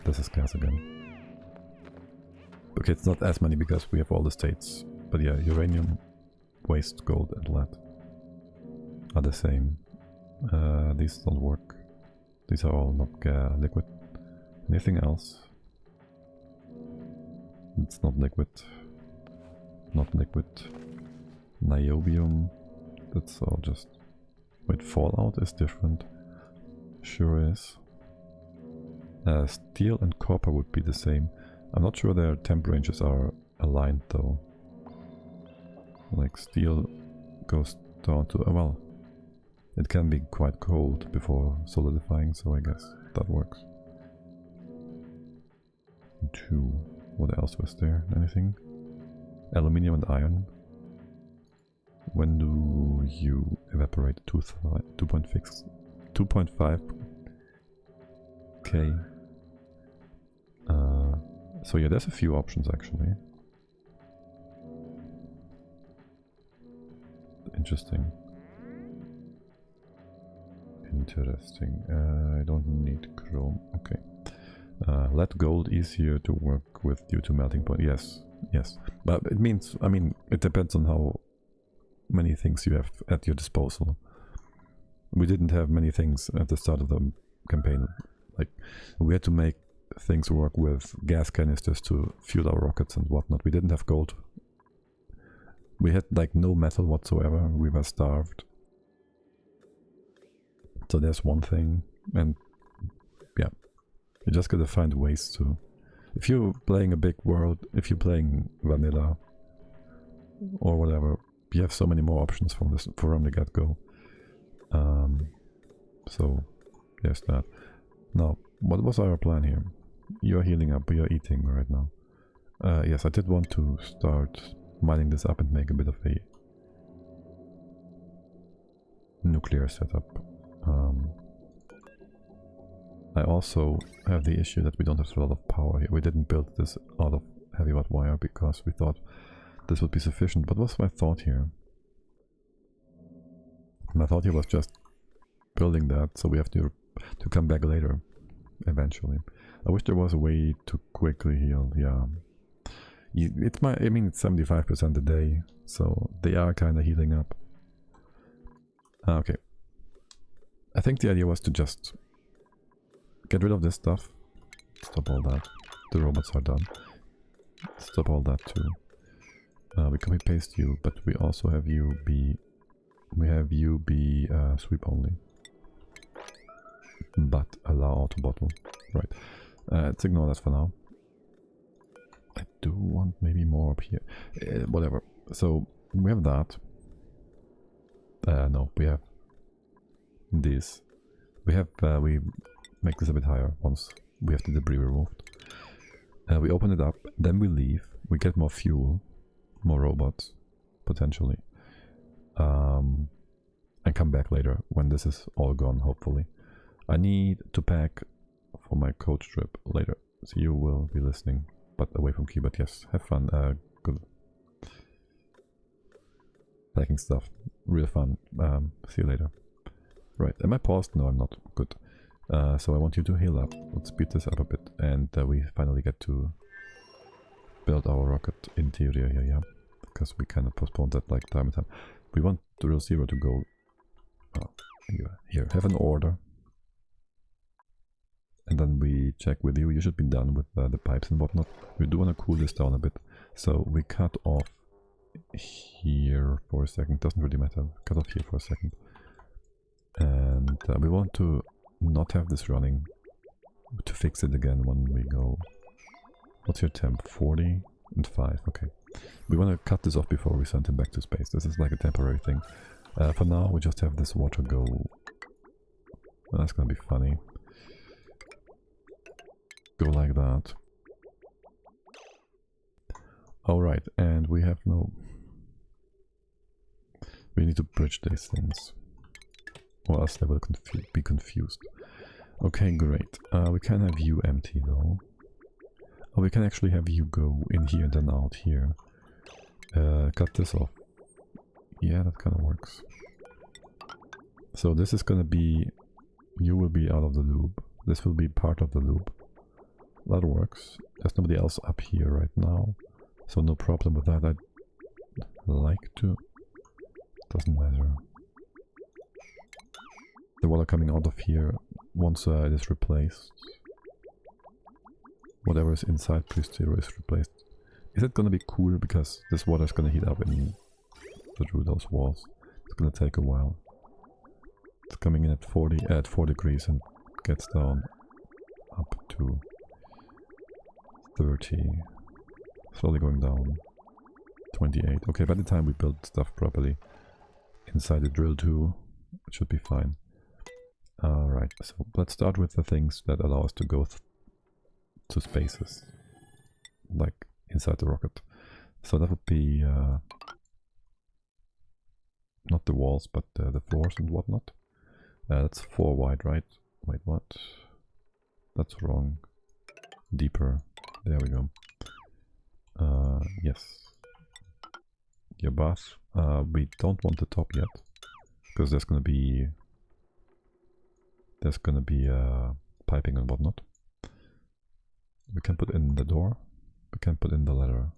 This is gas again. Okay, it's not as many because we have all the states. But yeah, uranium, waste, gold, and lead are the same. These don't work. These are all not liquid. Anything else? It's not liquid. Not liquid. Niobium. That's all just... Wait, fallout is different. Sure is. Steel and copper would be the same. I'm not sure their temp ranges are aligned though. Like steel goes down to... well, it can be quite cold before solidifying, so I guess that works. 2. What else was there? Anything? Aluminium and iron. When do you evaporate? 2.5 K. So yeah, there's a few options actually. Interesting. Interesting. I don't need chrome. Okay. Lead gold easier to work with due to melting point. Yes, yes. But it means, I mean, it depends on how many things you have at your disposal. We didn't have many things at the start of the campaign. Like, we had to make things work with gas canisters to fuel our rockets and whatnot. We didn't have gold. We had like no metal whatsoever. We were starved. So there's one thing, and yeah, you just gotta find ways to... If you're playing a big world, if you're playing vanilla or whatever, you have so many more options from the get-go. So there's that. Now, what was our plan here? You're healing up, but you're eating right now. Yes, I did want to start mining this up and make a bit of a nuclear setup. I also have the issue that we don't have a lot of power here. We didn't build this out of heavy watt wire because we thought this would be sufficient. But what's my thought here? My thought here was just building that, so we have to come back later, eventually. I wish there was a way to quickly heal. Yeah, it's I mean, it's 75% a day, so they are kind of healing up. Okay. I think the idea was to just get rid of this stuff. Stop all that. The robots are done. Stop all that too. We copy paste you, but we also have you be... We have you be sweep only. But allow auto bottle. Right. Let's ignore that for now. I do want maybe more up here. Whatever. So we have that. No, we have this. We have we make this a bit higher once we have the debris removed. We open it up, then we leave. We get more fuel, more robots, potentially, and come back later when this is all gone. Hopefully, I need to pack for my coach trip later, so you will be listening, but away from keyboard. Yes, have fun. Good packing stuff. Real fun. See you later. Right, am I paused? No, I'm not. Good. So I want you to heal up. Let's speed this up a bit, and we finally get to build our rocket interior here, yeah? Because we kind of postponed that like time and time. We want Drill Zero to go... here, have an order. And then we check with you. You should be done with the pipes and whatnot. We do want to cool this down a bit. So we cut off here for a second. Doesn't really matter. Cut off here for a second. And we want to not have this running to fix it again when we go... What's your temp? 40 and 5. Okay. We want to cut this off before we send him back to space. This is like a temporary thing. For now, we just have this water go... Well, that's gonna be funny. Go like that. Alright, and we have no... We need to bridge these things, or else they will be confused. Okay, great. We can have you empty though. Or we can actually have you go in here and then out here. Cut this off. Yeah, that kind of works. So this is gonna be... You will be out of the loop. This will be part of the loop. That works. There's nobody else up here right now. So no problem with that. I'd like to... Doesn't matter. The water coming out of here, once it is replaced, whatever is inside pre-zero is replaced. Is it gonna be cool because this water is gonna heat up through those walls? It's gonna take a while. It's coming in at 4 degrees and gets down up to 30. Slowly going down. 28. Okay, by the time we build stuff properly inside the drill too, it should be fine. Alright, so let's start with the things that allow us to go to spaces, like inside the rocket. So that would be not the walls, but the floors and whatnot. That's 4 wide, right? Wait, what? That's wrong. Deeper. There we go. Yes. Your bath. We don't want the top yet, because there's gonna be piping and whatnot. We can put in the door. We can put in the ladder.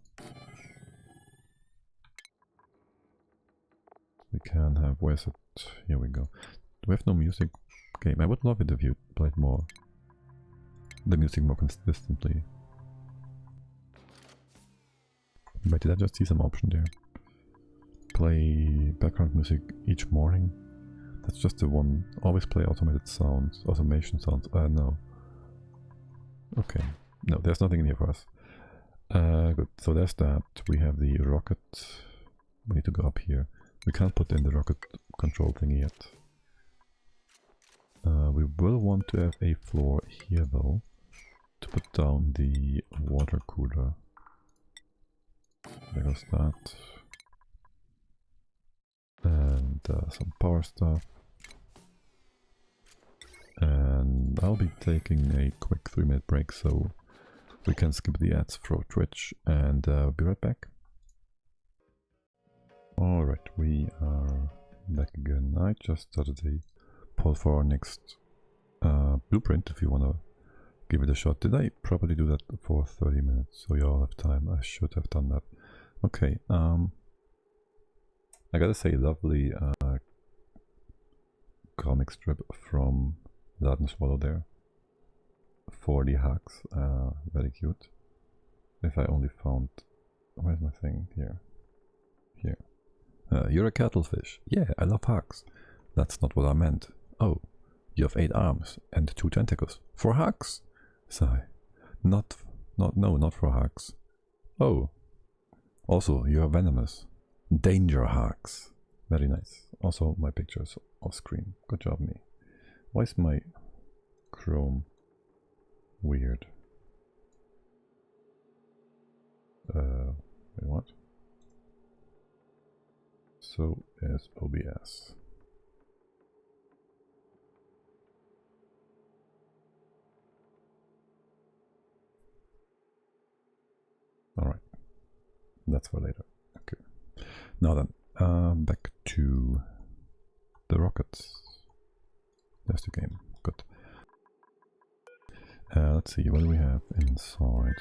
We can have... Where's it? Here we go. Do we have no music? Game. I would love it if you played more. The music more consistently. Wait, did I just see some option there? Play background music each morning. That's just the one. Always play automated sounds. Automation sounds. No. Okay. No, there's nothing in here for us. Good. So there's that. We have the rocket. We need to go up here. We can't put in the rocket control thing yet. We will want to have a floor here though, to put down the water cooler. There goes that. And some power stuff. And I'll be taking a quick 3-minute break so we can skip the ads for Twitch, and be right back. Alright, we are back again. I just started a poll for our next blueprint if you want to give it a shot. Did I probably do that for 30 minutes so you all have time? I should have done that. Okay, I gotta say, lovely comic strip from Loud and Swallow there. 40 hugs, very cute. If I only found... Where's my thing? Here. Here. You're a cuttlefish. Yeah, I love hugs. That's not what I meant. Oh, you have 8 arms and 2 tentacles. For hugs? Sigh. No, not for hugs. Oh. Also, you're venomous. Danger hugs. Very nice. Also, my pictures off screen. Good job, me. Why is my Chrome weird? Wait, what? So is OBS. Alright. That's for later. Okay. Now then, back to the rockets. There's the game. Good. Let's see, what do we have inside?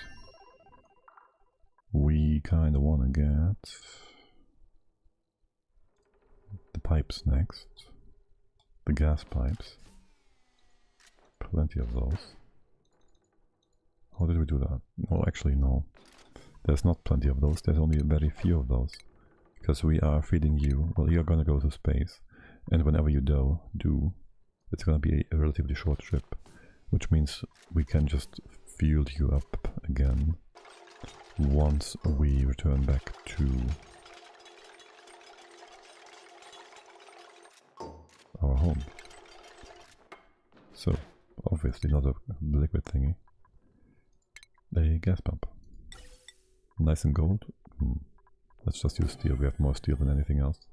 We kind of want to get the pipes next. The gas pipes. Plenty of those. How did we do that? Well, actually, no. There's not plenty of those. There's only very few of those. Because we are feeding you. Well, you're gonna go to space. And whenever you do, it's gonna be a relatively short trip. Which means we can just fuel you up again once we return back to our home. So, obviously not a liquid thingy. A gas pump. Nice and gold. Let's just use steel. We have more steel than anything else.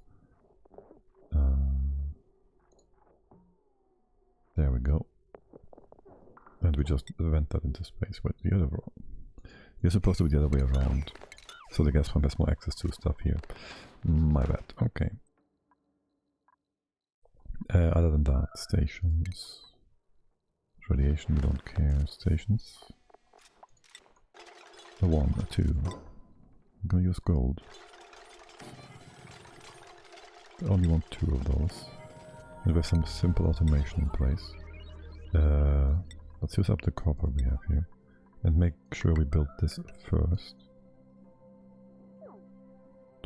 There we go. And we just vent that into space. But the other way. You're supposed to be the other way around. So the gas pump has more access to stuff here. My bad. Okay. Other than that, stations. Radiation, we don't care. Stations. A 1, a 2. I'm gonna use gold. I only want 2 of those. And we have some simple automation in place. Let's use up the copper we have here. And make sure we build this first.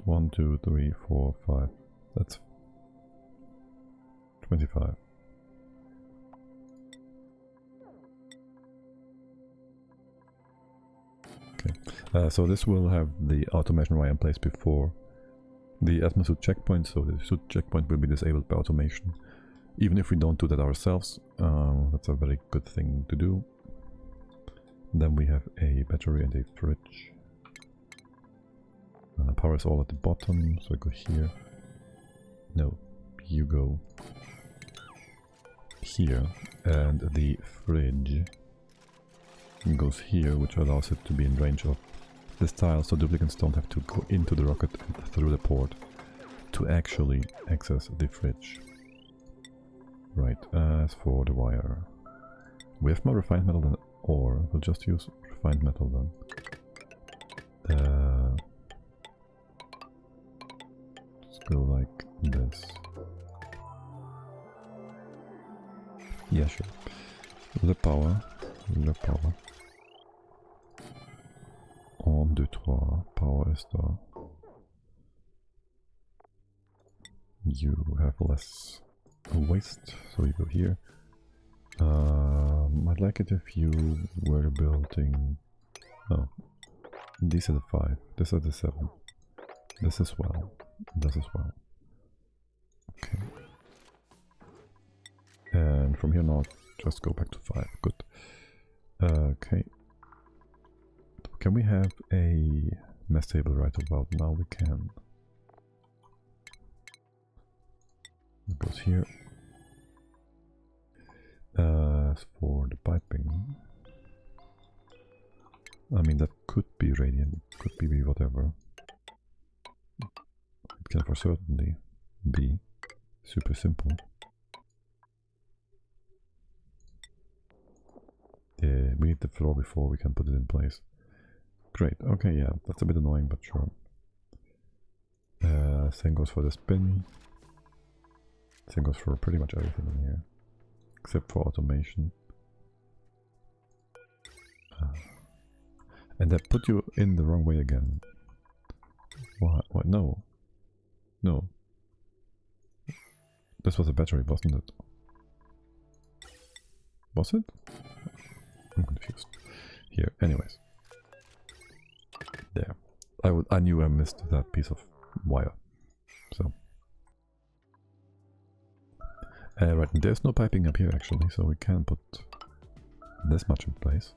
1, 2, 3, 4, 5. That's 25. Okay. So this will have the automation right in place before the atmosphere checkpoint. So the suit checkpoint will be disabled by automation. Even if we don't do that ourselves, that's a very good thing to do. Then we have a battery and a fridge. Power is all at the bottom, so I go here. No, you go here, and the fridge goes here, which allows it to be in range of this tile, so duplicants don't have to go into the rocket and through the port to actually access the fridge. Right, as for the wire, we have more refined metal than ore. We'll just use refined metal then. Let's go like this. Yeah, sure. Le power. 1, 2, 3. Power is the... You have less waste, so you go here. I'd like it if you were building... Oh, these are the 5, this is the 7, this as well, this as well. Okay. And from here now, just go back to 5, good. Okay. Can we have a mess table right about now? We can. It goes here. As for the piping, I mean that could be radiant, could be whatever. It can for certainly be super simple. Yeah, we need the floor before we can put it in place. Great, okay, yeah, that's a bit annoying, but sure. Same goes for the spin. Same goes for pretty much everything in here. Except for automation. And that put you in the wrong way again. What? No. No. This was a battery, wasn't it? Was it? I'm confused. Here, anyways. There. I knew I missed that piece of wire. So. Right, there's no piping up here actually, so we can put this much in place.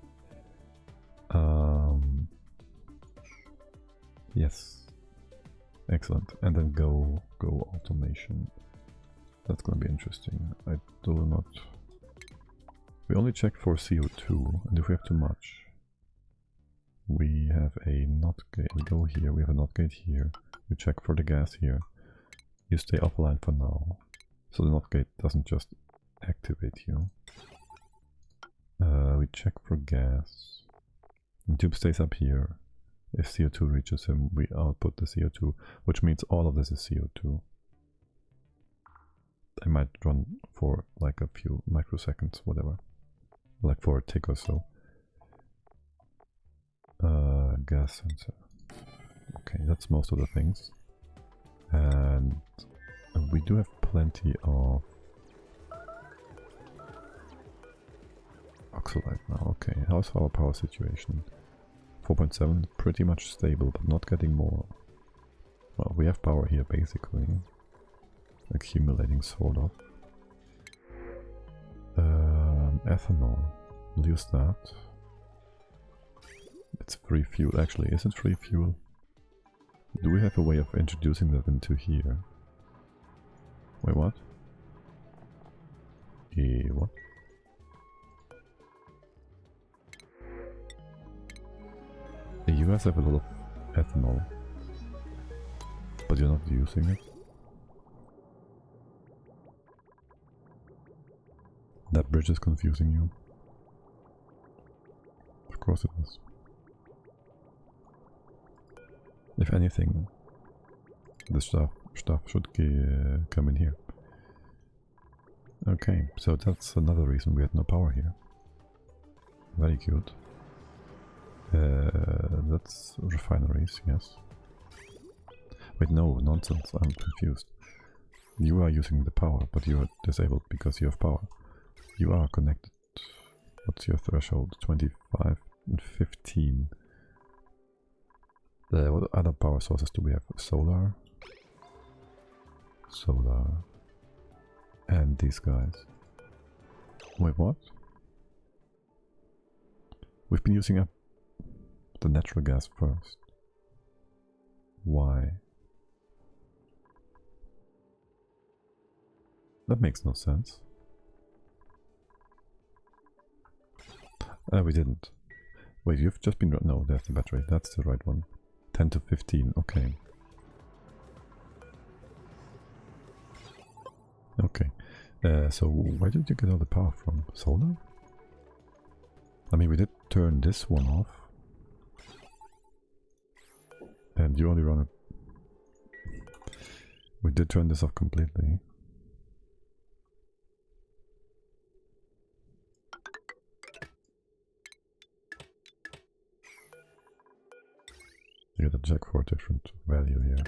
Yes. Excellent. And then go automation. That's gonna be interesting. I do not... We only check for CO2, and if we have too much, we have a NOT gate. We go here, we have a NOT gate here. We check for the gas here. You stay offline for now, so the NOT gate doesn't just activate you. We check for gas. The tube stays up here. If CO2 reaches him, we output the CO2, which means all of this is CO2. I might run for like a few microseconds, whatever. Like for a tick or so. Gas sensor. Okay, that's most of the things. And we do have plenty of oxalite now. Okay, how's our power situation? 4.7, pretty much stable, but not getting more. Well, we have power here basically. Accumulating sort of. Ethanol. We'll use that. It's free fuel. Actually, is it free fuel? Do we have a way of introducing that into here? Wait, what? What? You guys have a lot of ethanol, but you're not using it? That bridge is confusing you? Of course it is. If anything, the stuff should come in here. Okay, so that's another reason we had no power here. Very cute. That's refineries, yes. Wait, no, nonsense, I'm confused. You are using the power, but you are disabled because you have power. You are connected. What's your threshold? 25 and 15. What other power sources do we have? Solar. Solar. And these guys. Wait, what? We've been using up the natural gas first. Why? That makes no sense. We didn't. Wait, you've just been... No, there's the battery. That's the right one. 10 to 15, okay. Okay. So where did you get all the power from? Solar? I mean, we did turn this one off. And you only run it... We did turn this off completely. You gotta check for a different value here.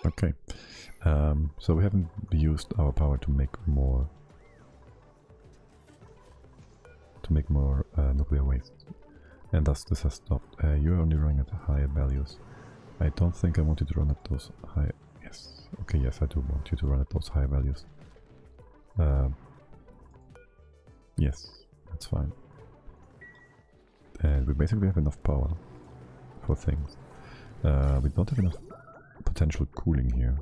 Okay, so we haven't used our power to make more nuclear waste, and thus this has stopped. You're only running at higher values. I don't think I want you to run at those high. Yes, okay, yes, I do want you to run at those higher values. Yes, that's fine. And we basically have enough power for things. We don't have enough potential cooling here.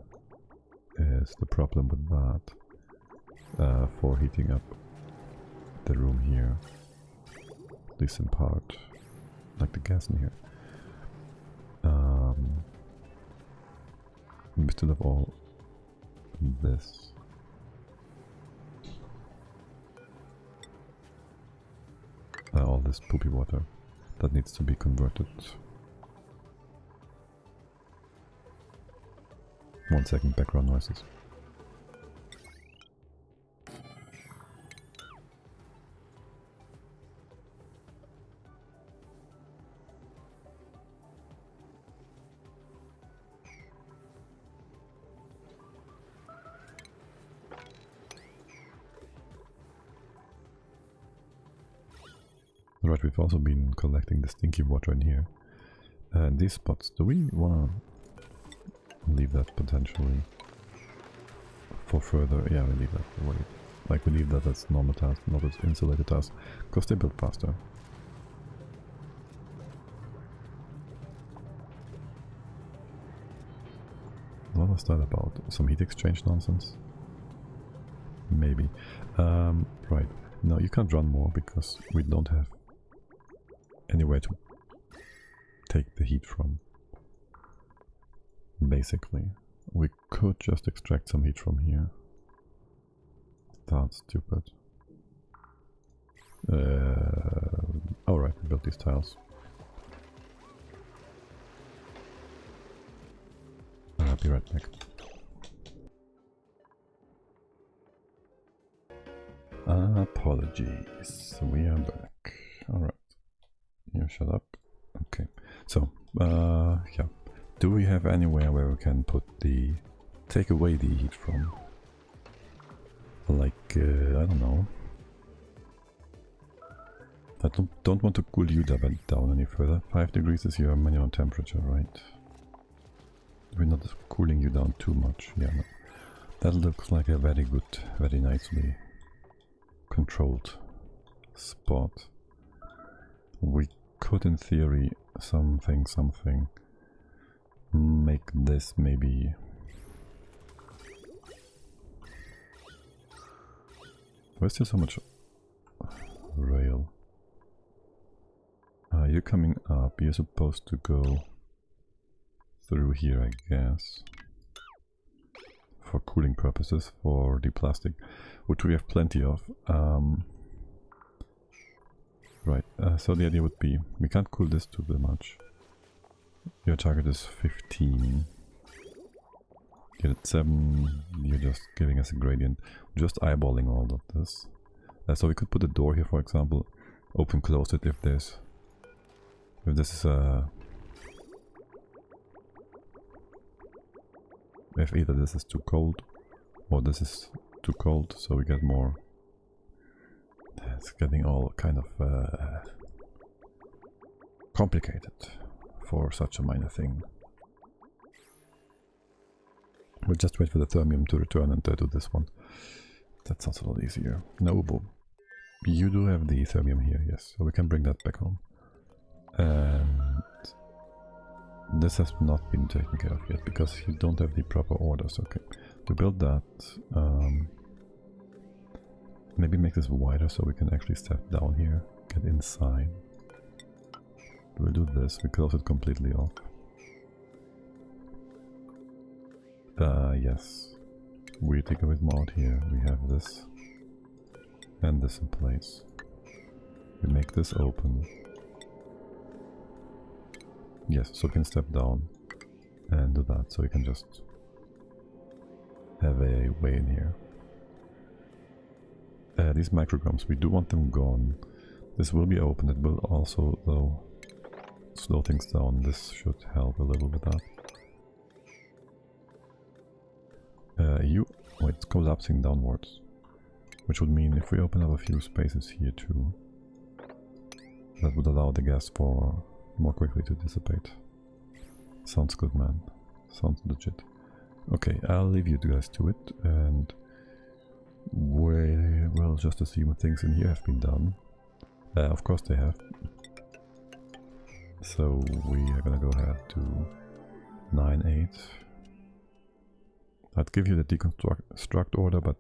Is the problem with that. For heating up the room here. At least in part. Like the gas in here. We still have all this. All this poopy water that needs to be converted. 1 second, background noises. Right, we've also been collecting the stinky water in here. And these spots, do we want to leave that potentially for further? Yeah, we leave that. Wait, like we leave that as normal task, not as insulated task, because they build faster. What was that about? Some heat exchange nonsense? Maybe. Right. No, you can't run more because we don't have anywhere to take the heat from. Basically. We could just extract some heat from here. That's stupid. Alright, we built these tiles. I'll be right back. Apologies, we are back. Alright. You shut up. Okay. So, yeah. Do we have anywhere where we can take away the heat from? Like, I don't know. I don't want to cool you down any further. 5 degrees is your minimum temperature, right? We're not cooling you down too much. Yeah, no. That looks like a very good, very nicely controlled spot. We could, in theory, something. Make this maybe... Where's still so much rail? You're coming up. You're supposed to go through here, I guess. For cooling purposes, for the plastic, which we have plenty of. Right, so the idea would be, we can't cool this too much. Your target is 15. You're at 7, you're just giving us a gradient. Just eyeballing all of this. So we could put a door here, for example. Open, close it if there's... If this is a... If either this is too cold, or this is too cold, so we get more... It's getting all kind of complicated for such a minor thing. We'll just wait for the thermium to return and do this one. That sounds a lot easier. No, boom. You do have the thermium here, yes, so we can bring that back home. And this has not been taken care of yet because you don't have the proper orders. Okay, to build that, maybe make this wider so we can actually step down here, get inside. We'll do this, we close it completely off. Yes, we take a bit more out here. We have this and this in place. We make this open. Yes, so we can step down and do that, so we can just have a way in here. These micrograms, we do want them gone. This will be open, it will also, though, slow things down. This should help a little with that. It's collapsing downwards, which would mean if we open up a few spaces here too, that would allow the gas for more quickly to dissipate. Sounds good, man. Sounds legit. Okay, I'll leave you guys to it, and we will just assume things in here have been done. Of course they have. So we are gonna go ahead to 9-8. I'd give you the deconstruct order, but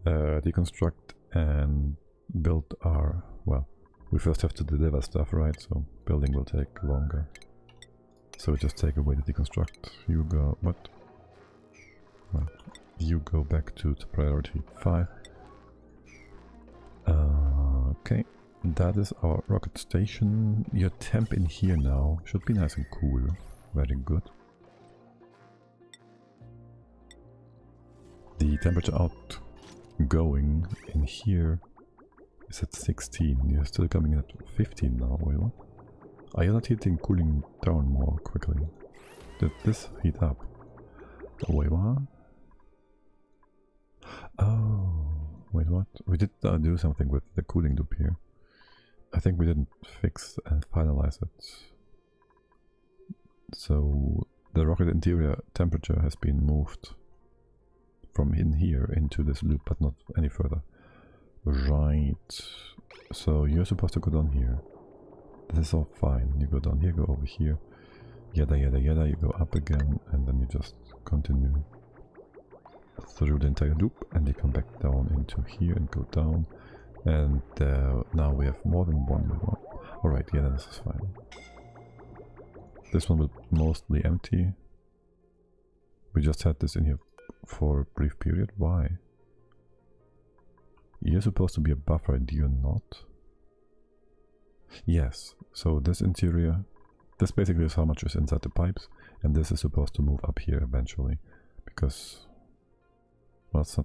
deconstruct and build our, well, we first have to deliver stuff, right? So building will take longer. So we just take away the deconstruct. You go, what? Well, you go back to priority 5. Okay, that is our rocket station. Your temp in here now should be nice and cool. Very good. The temperature outgoing in here is at 16. You're still coming in at 15 now. Wait, what? Are you not heating, cooling down more quickly? Did this heat up? Wait, what? Oh, wait, what? We did do something with the cooling loop here. I think we didn't fix and finalize it. So the rocket interior temperature has been moved from in here into this loop, but not any further. Right. So you're supposed to go down here. This is all fine. You go down here, go over here. Yada yada yada. You go up again, and then you just continue through the entire loop, and you come back down into here and go down. And now we have more than one. Alright, yeah, this is fine. This one will mostly empty. We just had this in here for a brief period. Why? You're supposed to be a buffer, do you not? Yes, so this interior, this basically is how much is inside the pipes, and this is supposed to move up here eventually, because, well, it's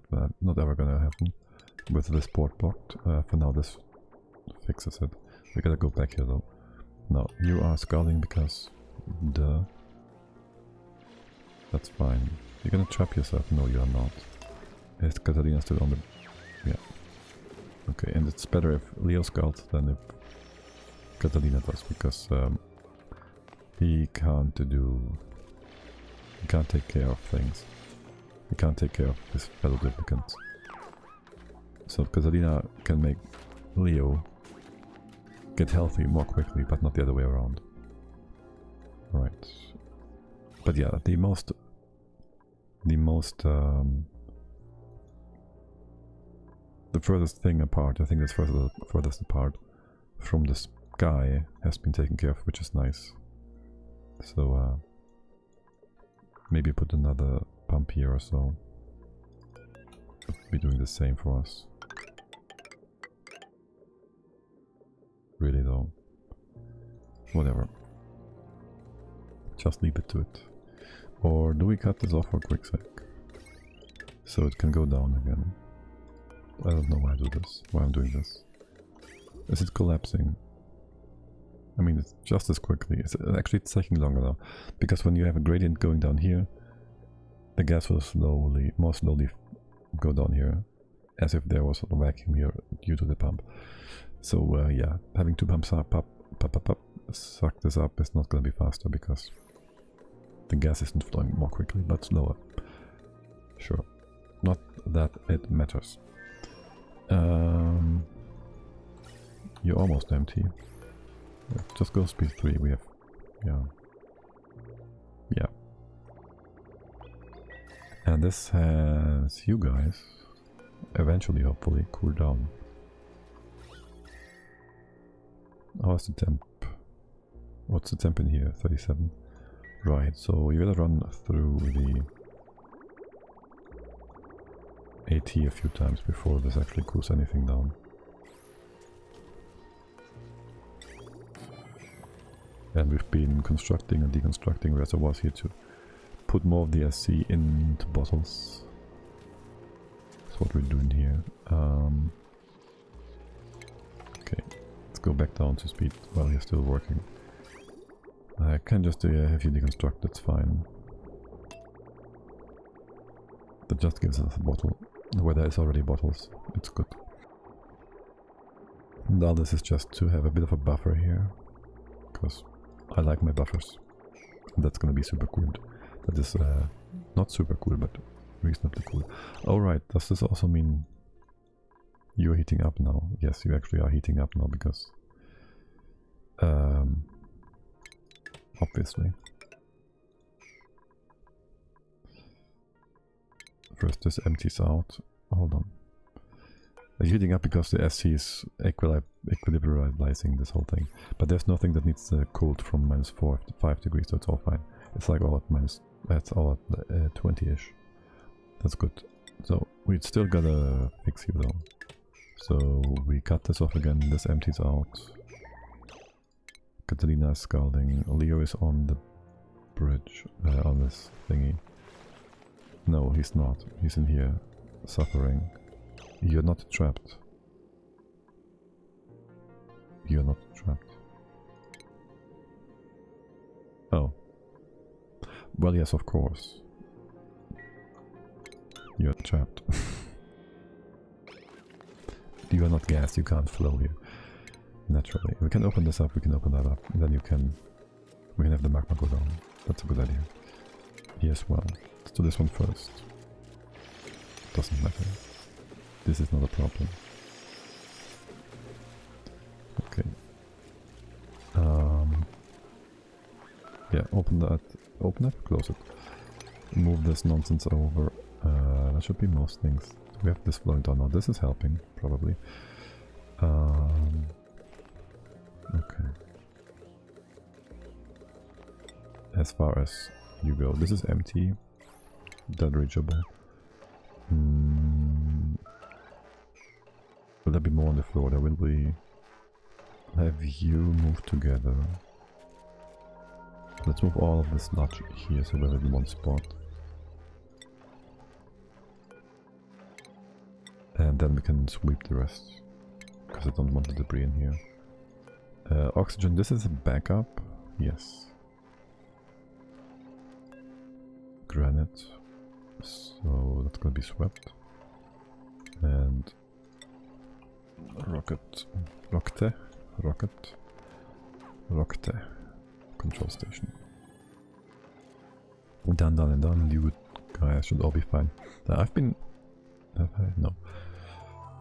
not ever gonna happen with this port blocked. For now this fixes it. We gotta go back here though. Now, you are scalding because, duh. That's fine. You're gonna trap yourself. No, you are not. Is Catalina still on the... yeah. Okay, and it's better if Leo scalds than if Catalina does, because he can't take care of things. He can't take care of his fellow duplicants. So Catalina can make Leo get healthy more quickly, but not the other way around. Right. But yeah, the furthest thing apart, I think that's furthest apart from the sky has been taken care of, which is nice. So maybe put another pump here or so. Be doing the same for us. Really though. Whatever. Just leave it to it. Or do we cut this off for a quick sec? So it can go down again. I don't know why I do this. Why I'm doing this. Is it collapsing? I mean, it's just as quickly. Actually, it's taking longer now. Because when you have a gradient going down here, the gas will more slowly go down here. As if there was a vacuum here due to the pump. So yeah, having two pumps up, suck this up is not going to be faster because the gas isn't flowing more quickly, but slower. Sure. Not that it matters. You're almost empty. Yeah, just go speed 3. We have... Yeah. And this has you guys eventually, hopefully, cool down. How's the temp? What's the temp in here? 37. Right, so you gotta run through the AT a few times before this actually cools anything down. And we've been constructing and deconstructing reservoirs here to put more of the SC into bottles. That's what we're doing here. Okay, let's go back down to speed while you're still working. I can just have you deconstruct, that's fine. That just gives us a bottle. Where there is already bottles, it's good. Now this is just to have a bit of a buffer here. Because I like my buffers. And that's gonna be super cool. That is not super cool, but reasonably cool. Alright, does this also mean you're heating up now? Yes, you actually are heating up now because... obviously. First this empties out. Hold on. You're heating up because the SC is equilibrializing this whole thing. But there's nothing that needs the cold from -4 to 5 degrees, so it's all fine. It's like all at that's all at 20-ish. That's good. So we still gotta fix you though. So we cut this off again, this empties out. Catalina is scalding. Leo is on the bridge, on this thingy. No, he's not. He's in here, suffering. You're not trapped. You're not trapped. Oh. Well, yes, of course. You're trapped. You are not gas, you can't flow here. Naturally. We can open this up, we can open that up, and then we can have the magma go down. That's a good idea. Yes, well, let's do this one first. Doesn't matter. This is not a problem. Okay. Yeah, open that. Open it, close it. Move this nonsense over. That should be most things. We have this flowing down now. This is helping, probably. Okay. As far as you go, this is empty. That reachable. Will there be more on the floor? There will be. Have you move together? Let's move all of this sludge here so we're in one spot. And then we can sweep the rest. Because I don't want the debris in here. Oxygen, this is a backup. Yes. Granite. So that's gonna be swept. And rocket. Control station. Done and done. You guys should all be fine. I've been... no.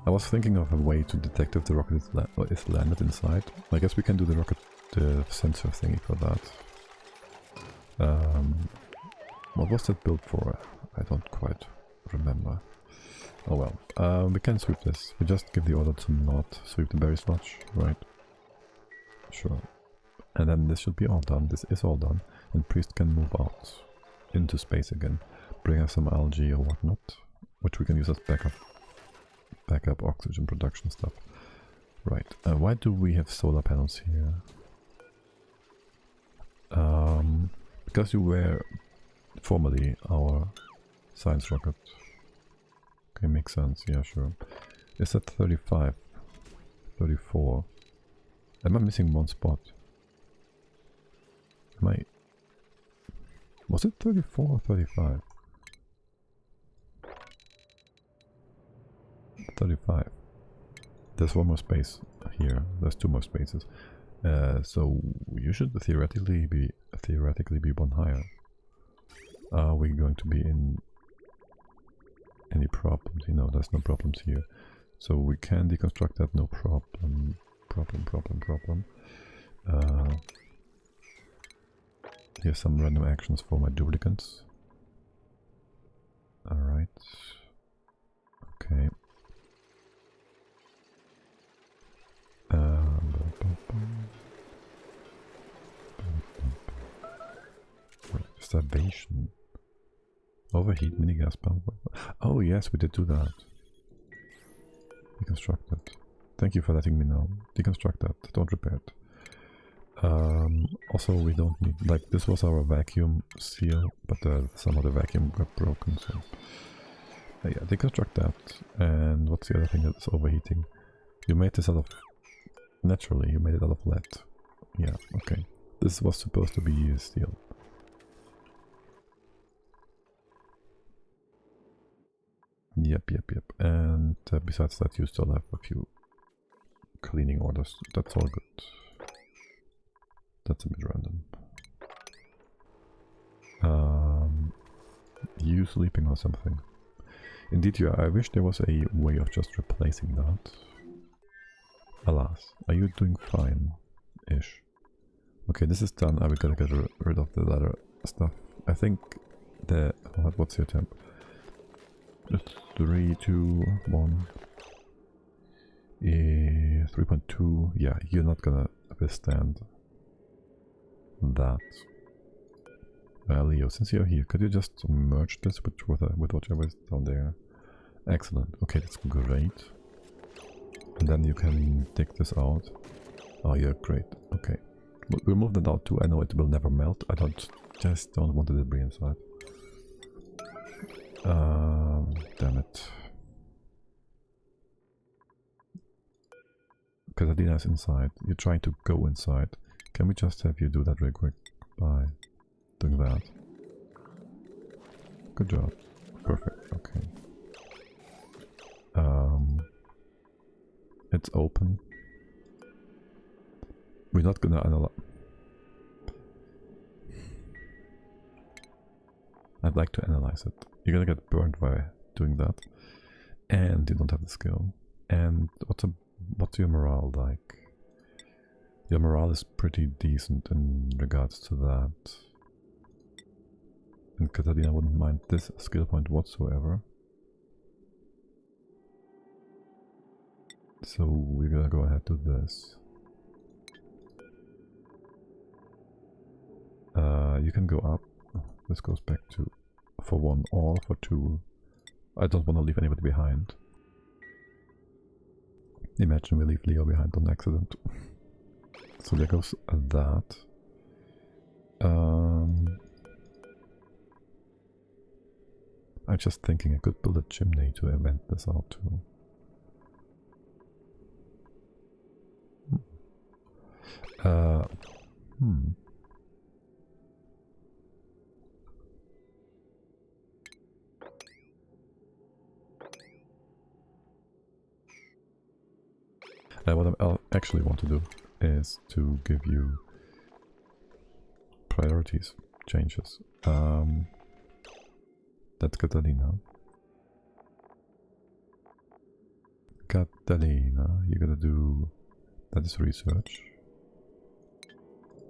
I was thinking of a way to detect if the rocket is landed inside. I guess we can do the rocket sensor thingy for that. What was that built for? I don't quite remember. Oh well, we can sweep this. We just give the order to not sweep the berry sludge, right? Sure. And then this should be all done. This is all done. And Priest can move out into space again. Bring us some algae or whatnot, which we can use as backup oxygen production stuff. Right. Why do we have solar panels here? Because you were formerly our science rocket. Okay, makes sense. Yeah, sure. Is that 35? 34? Am I missing one spot? Am I... Was it 34 or 35? 35. There's one more space here. There's two more spaces. So you should theoretically be one higher. Are we going to be in any problems? You know, there's no problems here. So we can deconstruct that, no problem. Here's some random actions for my duplicates. Alright. Okay. Starvation. Overheat mini-gas pump. Oh yes, we did do that. Deconstruct it. Thank you for letting me know. Deconstruct that. Don't repair it. Also, we don't need... Like, this was our vacuum seal, but some of the vacuum got broken, so... yeah, deconstruct that. And what's the other thing that's overheating? You made this out of... Naturally, you made it out of lead. Yeah, okay. This was supposed to be steel. Yep. And besides that, you still have a few cleaning orders. That's all good. That's a bit random. You sleeping or something? Indeed, yeah, I wish there was a way of just replacing that. Alas, are you doing fine-ish? Okay, this is done. We gotta get rid of the ladder stuff. I think the... What's your temp? 3, 2, 1. 3.2. Yeah, you're not gonna withstand that. Leo, since you're here, could you just merge this with whatever is down there? Excellent. Okay, that's great. And then you can take this out. Oh, you're great. Okay. We'll move that out too. I know it will never melt. I just don't want the debris inside. Damn it. Casadina's inside. You're trying to go inside. Can we just have you do that real quick by doing that? Good job. Perfect. Okay. It's open. We're not gonna analyze. I'd like to analyze it. You're gonna get burned by doing that, and you don't have the skill. And what's your morale like? Your morale is pretty decent in regards to that. And Katarina wouldn't mind this skill point whatsoever. So we're gonna go ahead to this. You can go up. This goes back to for 1 or for 2. I don't want to leave anybody behind. Imagine we leave Leo behind on accident. So there goes that. I'm just thinking I could build a chimney to event this out too. What I actually want to do is to give you priorities changes. That's Catalina. Catalina, you're gonna do... That is research.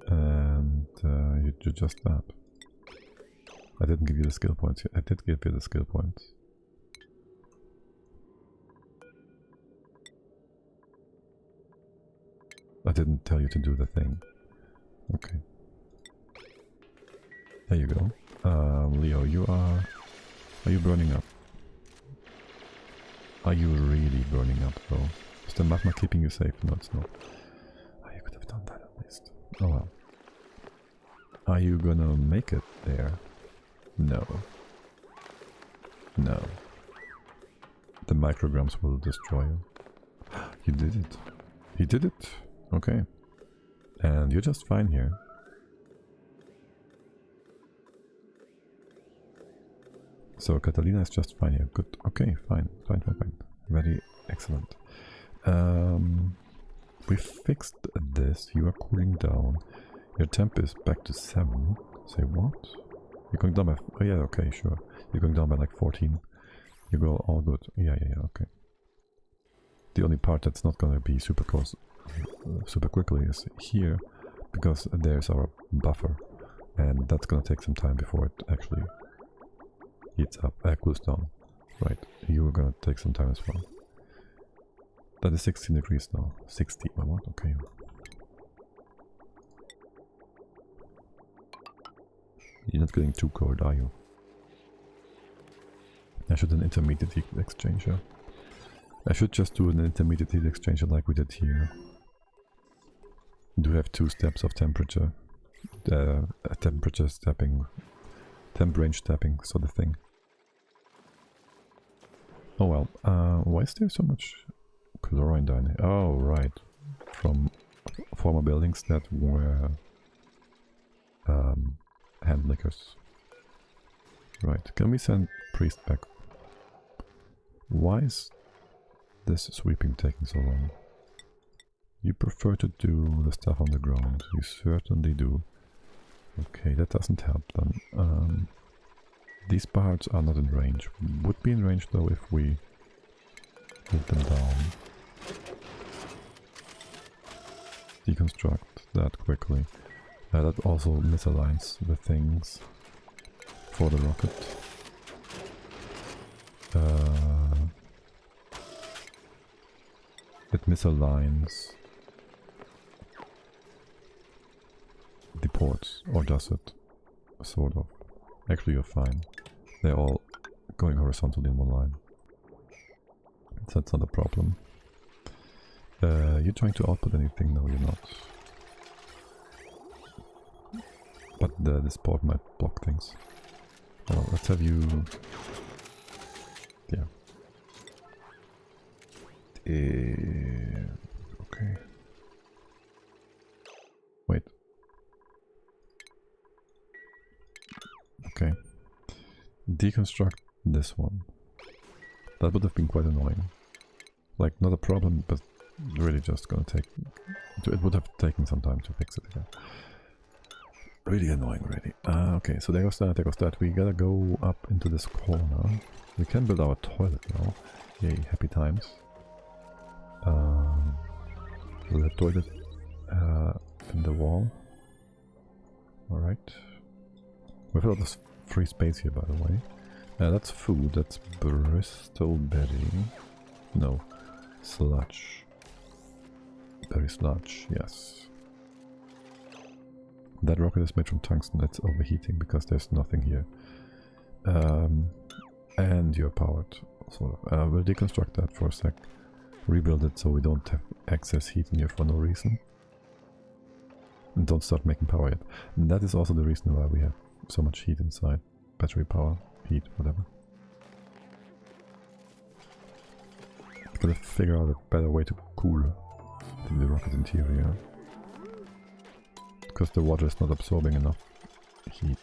And you do just that. I didn't give you the skill points yet. I did give you the skill points. I didn't tell you to do the thing. Okay. There you go. Leo, are you burning up? Are you really burning up though? Is the magma keeping you safe? No, it's not. Oh, you could have done that at least. Oh well. Are you gonna make it there? No. No. The micrograms will destroy you. You did it. You did it. Okay. And you're just fine here. So Catalina is just fine here. Good. Okay, fine. Fine, fine, fine. Very excellent. We fixed this. You are cooling down. Your temp is back to 7. Say what? You're going down by... Oh yeah, okay, sure. You're going down by like 14. You go all good. Yeah, okay. The only part that's not gonna be super close, super quickly is here, because there's our buffer. And that's gonna take some time before it actually heats up, cools down. Right, you're gonna take some time as well. That is 16 degrees now. 60, oh what? Okay. You're not getting too cold, are you? I should do an intermediate heat exchanger. I should just do an intermediate heat exchanger like we did here. Do have 2 steps of temperature. Temperature stepping. Temp range stepping, sort of thing. Oh well, why is there so much chlorine down here? Oh, right. From former buildings that were hand lickers. Right, can we send Priest back? Why is this sweeping taking so long? You prefer to do the stuff on the ground. You certainly do. Okay, that doesn't help then. These parts are not in range. Would be in range though if we hit them down. Deconstruct that quickly. That also misaligns the things for the rocket. It misaligns the ports, or does it? Sort of. Actually, you're fine. They're all going horizontally in one line. So that's not a problem. You're trying to output anything? No, you're not. But this port might block things. Well, let's have you... Yeah. Okay. Wait. Okay. Deconstruct this one. That would have been quite annoying. Like, not a problem, but really just gonna take... It would have taken some time to fix it again. Really annoying, really. Okay, so there goes that, there goes that. We gotta go up into this corner. We can build our toilet now. Yay, happy times. The toilet in the wall. Alright. We've got this free space here, by the way. That's food, that's Bristol berry. No, sludge. Berry sludge, yes. That rocket is made from tungsten, that's overheating because there's nothing here. And you're powered, sort of. We'll deconstruct that for a sec. Rebuild it so we don't have excess heat in here for no reason. And don't start making power yet. And that is also the reason why we have so much heat inside. Battery power, heat, whatever. Gotta figure out a better way to cool the rocket interior. Because the water is not absorbing enough heat.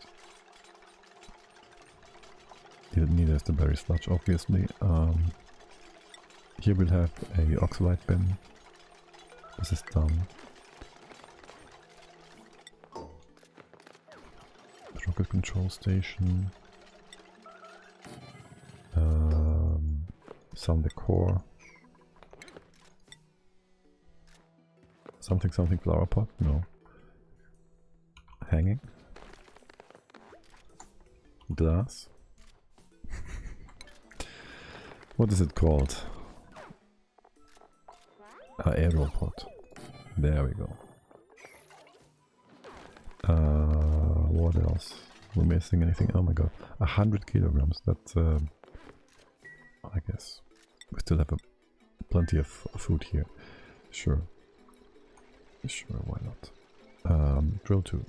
Neither is the berry sludge, obviously. Here we'll have a oxalite bin. This is done. Rocket control station. Sound decor. Something flower pot? No. Hanging. Glass. What is it called? Aeropod. There we go. What else? We're missing anything? Oh my god. 100 kilograms. That's, I guess. We still have plenty of food here. Sure. Sure, why not? Drill 2.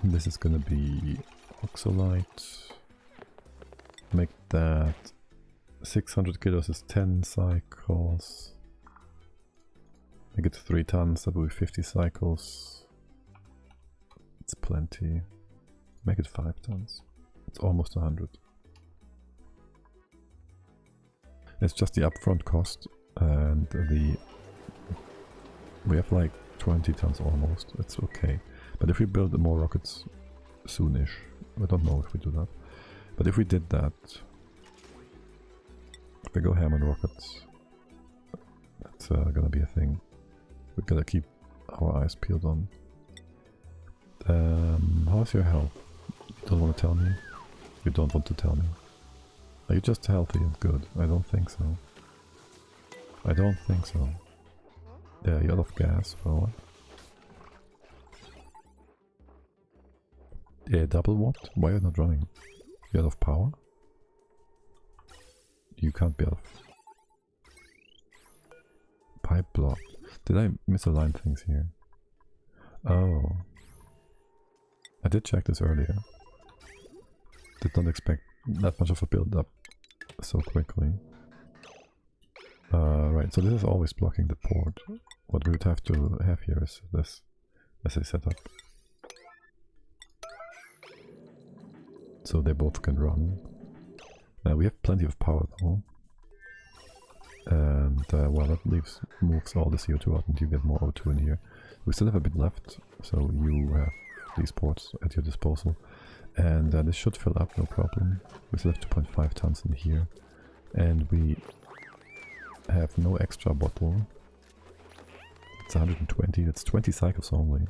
This is gonna be oxalite. Make that 600 kilos is 10 cycles. Make it 3 tons, that will be 50 cycles. It's plenty. Make it 5 tons. It's almost 100. It's just the upfront cost, and we have like 20 tons almost. It's okay. But if we build more rockets soonish, I don't know if we do that. But if we did that, if we go ham on rockets, that's gonna be a thing. We gotta keep our eyes peeled on. How's your health? You don't want to tell me? You don't want to tell me? Are you just healthy and good? I don't think so. I don't think so. Yeah, you're out of gas for what? Yeah, double what? Why are you not running? You're out of power? You can't be out of... Pipe blocked. Did I misalign things here? Oh. I did check this earlier. Did not expect that much of a build up so quickly. Right, so this is always blocking the port. What we would have to have here is this as a setup. So they both can run. We have plenty of power though. And well, that moves all the CO2 out and you get more O2 in here. We still have a bit left, so you have these ports at your disposal. And this should fill up, no problem. We still have 2.5 tons in here. And we have no extra bottle. It's 120, that's 20 cycles only.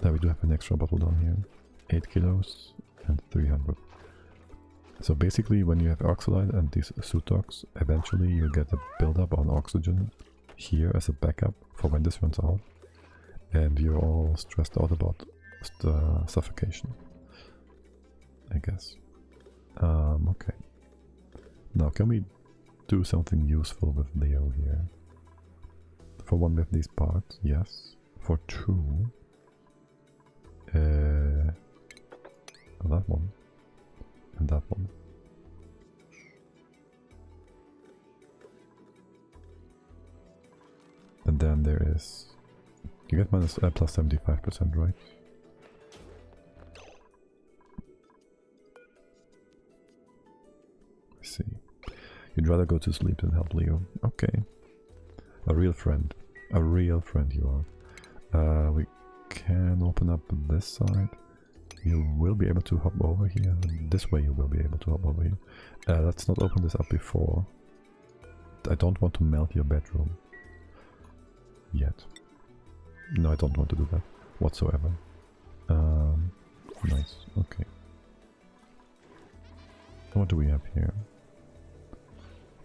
Now we do have an extra bottle down here. 8 kilos and 300. So basically when you have oxalite and these soot dogs, eventually you get a buildup on oxygen here as a backup for when this runs out. And you're all stressed out about the suffocation, I guess. Okay. Now can we do something useful with Leo here? For one with these parts, yes. For two, that one and that one. And then there is, you get minus plus 75%, right? I see. You'd rather go to sleep than help Leo. Okay. A real friend. A real friend you are. We can open up this side. You will be able to hop over here. This way you will be able to hop over here. Let's not open this up before. I don't want to melt your bedroom. Yet. No, I don't want to do that whatsoever. Nice. Okay. What do we have here?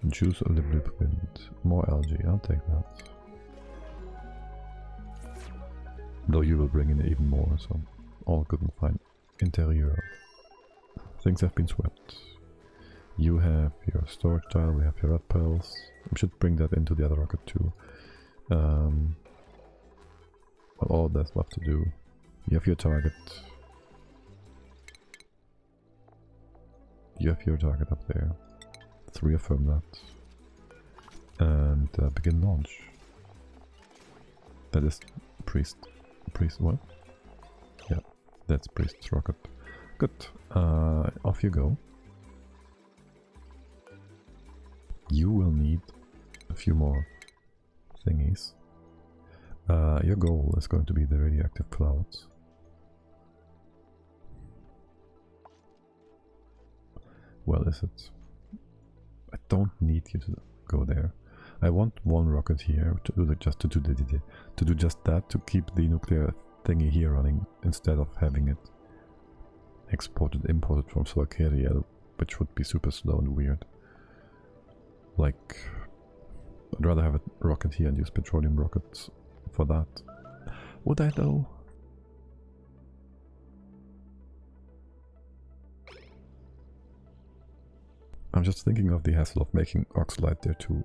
Juice of the blueprint. More algae. I'll take that. Though you will bring in even more, so all good and fine. Interior. Things have been swept. You have your storage tile, we have your red pearls. We should bring that into the other rocket too. Well, all that's left to do. You have your target. You have your target up there. Let's reaffirm that. And begin launch. That is priest. Priest what? Yeah, that's priest's rocket. Good. Off you go. You will need a few more thingies. Your goal is going to be the radioactive clouds. Well, is it? I don't need you to go there. I want one rocket here to do just to do just that, to keep the nuclear thingy here running instead of having it exported, imported from Volcano, which would be super slow and weird. Like, I'd rather have a rocket here and use petroleum rockets for that. Would I though? I'm just thinking of the hassle of making oxalate there too.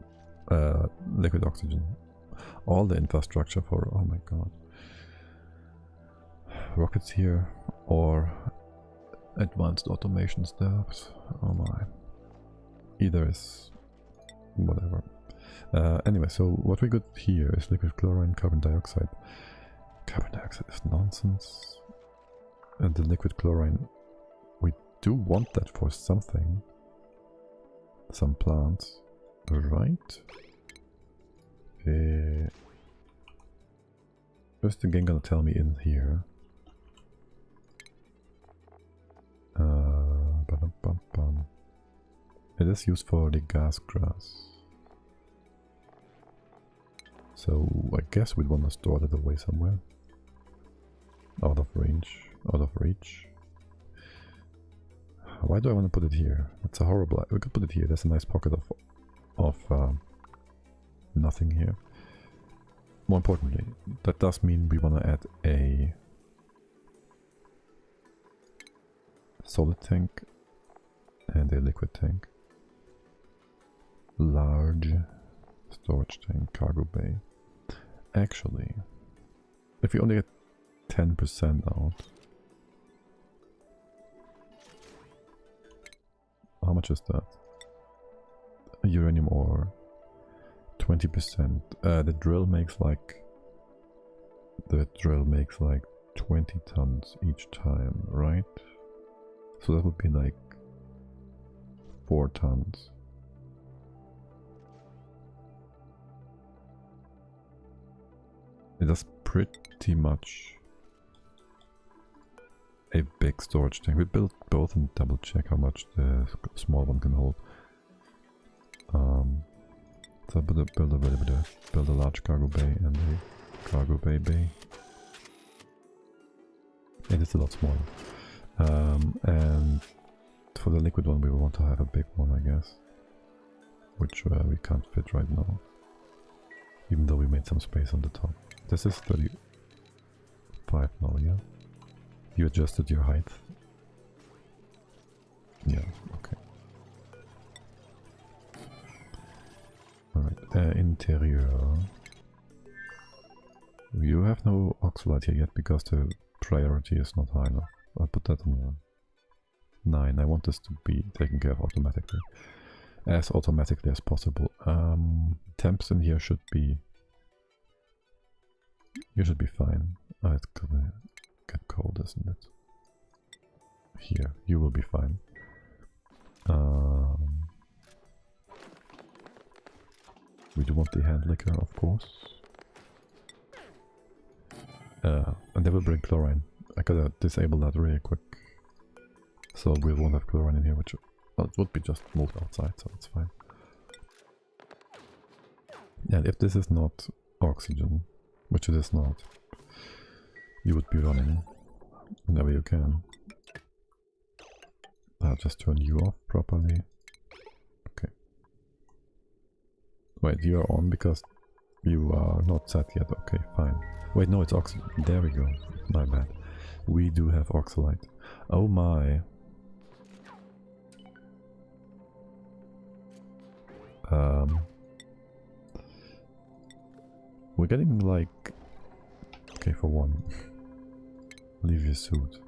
Liquid oxygen. All the infrastructure for, oh my god. Rockets here, or advanced automation steps. Oh my. Either is whatever. Anyway, so what we got here is liquid chlorine, carbon dioxide. Carbon dioxide is nonsense. And the liquid chlorine, we do want that for something. Some plants, right? What's the game gonna tell me in here? It is used for the gas grass. So I guess we'd want to store that away somewhere. Out of range, out of reach. Why do I want to put it here? It's a horrible... We could put it here. There's a nice pocket of nothing here. More importantly, that does mean we want to add a solid tank and a liquid tank. Large storage tank, cargo bay. Actually, if we only get 10% out, how much is that? A uranium ore, 20%. The drill makes like 20 tons each time, right? So that would be like 4 tons. It is pretty much a big storage tank. We built both and double check how much the small one can hold. So build a large cargo bay and a cargo bay. It is a lot smaller. And for the liquid one we will want to have a big one, I guess. Which we can't fit right now. Even though we made some space on the top. This is 35 now, yeah? You adjusted your height? Yeah, okay. Alright, interior. You have no oxalate here yet because the priority is not high enough. I'll put that on 9. I want this to be taken care of automatically. As automatically as possible. Temps in here should be... You should be fine. It's gonna get cold, isn't it? Here, you will be fine. We do want the hand liquor, of course. And they will bring chlorine. I gotta disable that really quick. So we won't have chlorine in here, which it would be just moved outside, so it's fine. And if this is not oxygen, which it is not, you would be running whenever you can. I'll just turn you off properly. Okay. Wait, you are on because you are not set yet. Okay, fine. Wait, no, it's oxygen. There we go. My bad. We do have oxalate. Oh my. We're getting like... Okay, for one. Leave your suit.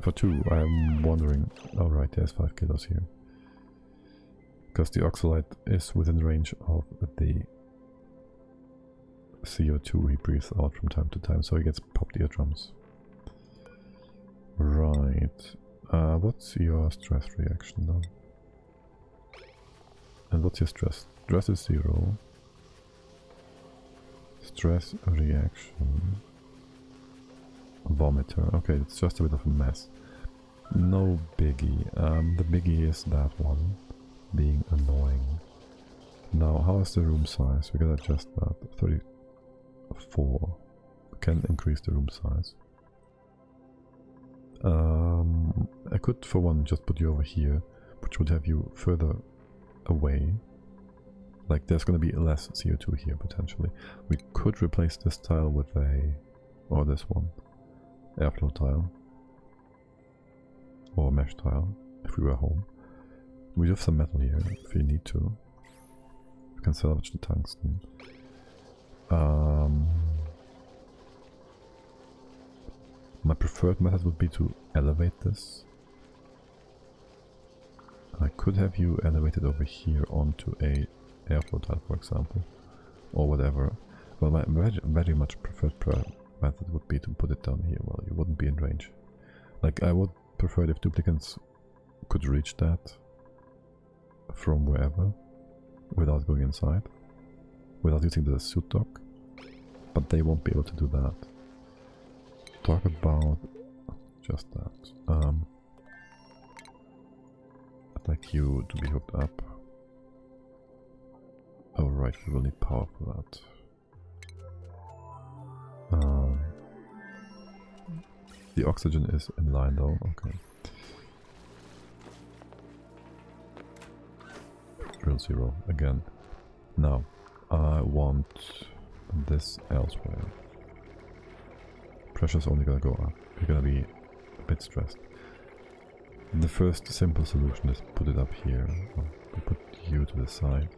For 2, I'm wondering... Oh right, there's 5 kilos here. Because the oxalate is within range of the CO2 he breathes out from time to time, so he gets popped eardrums. Right. What's your stress reaction though? And what's your stress? Stress is 0. Stress reaction. Vomiter. Okay, it's just a bit of a mess. No biggie. The biggie is that one being annoying. Now, how is the room size? We gotta adjust that. 34. We can increase the room size. I could, for one, just put you over here, which would have you further away. Like, there's gonna be less CO2 here, potentially. We could replace this tile with a... or this one. Airflow tile. Or mesh tile, if we were home. We have some metal here, if you need to. We can salvage the tungsten. My preferred method would be to elevate this. I could have you elevated over here onto a airflow tile, for example, or whatever. Well, my very much preferred method would be to put it down here. Well, you wouldn't be in range. Like, I would prefer it if duplicants could reach that from wherever without going inside, without using the suit dock, but they won't be able to do that. Talk about just that. I'd like you to be hooked up. Oh right, we will need power for that. The oxygen is in line though, okay. Drill 0 again. Now, I want this elsewhere. Pressure's only gonna go up. You're gonna be a bit stressed. The first simple solution is put it up here. We put you to the side.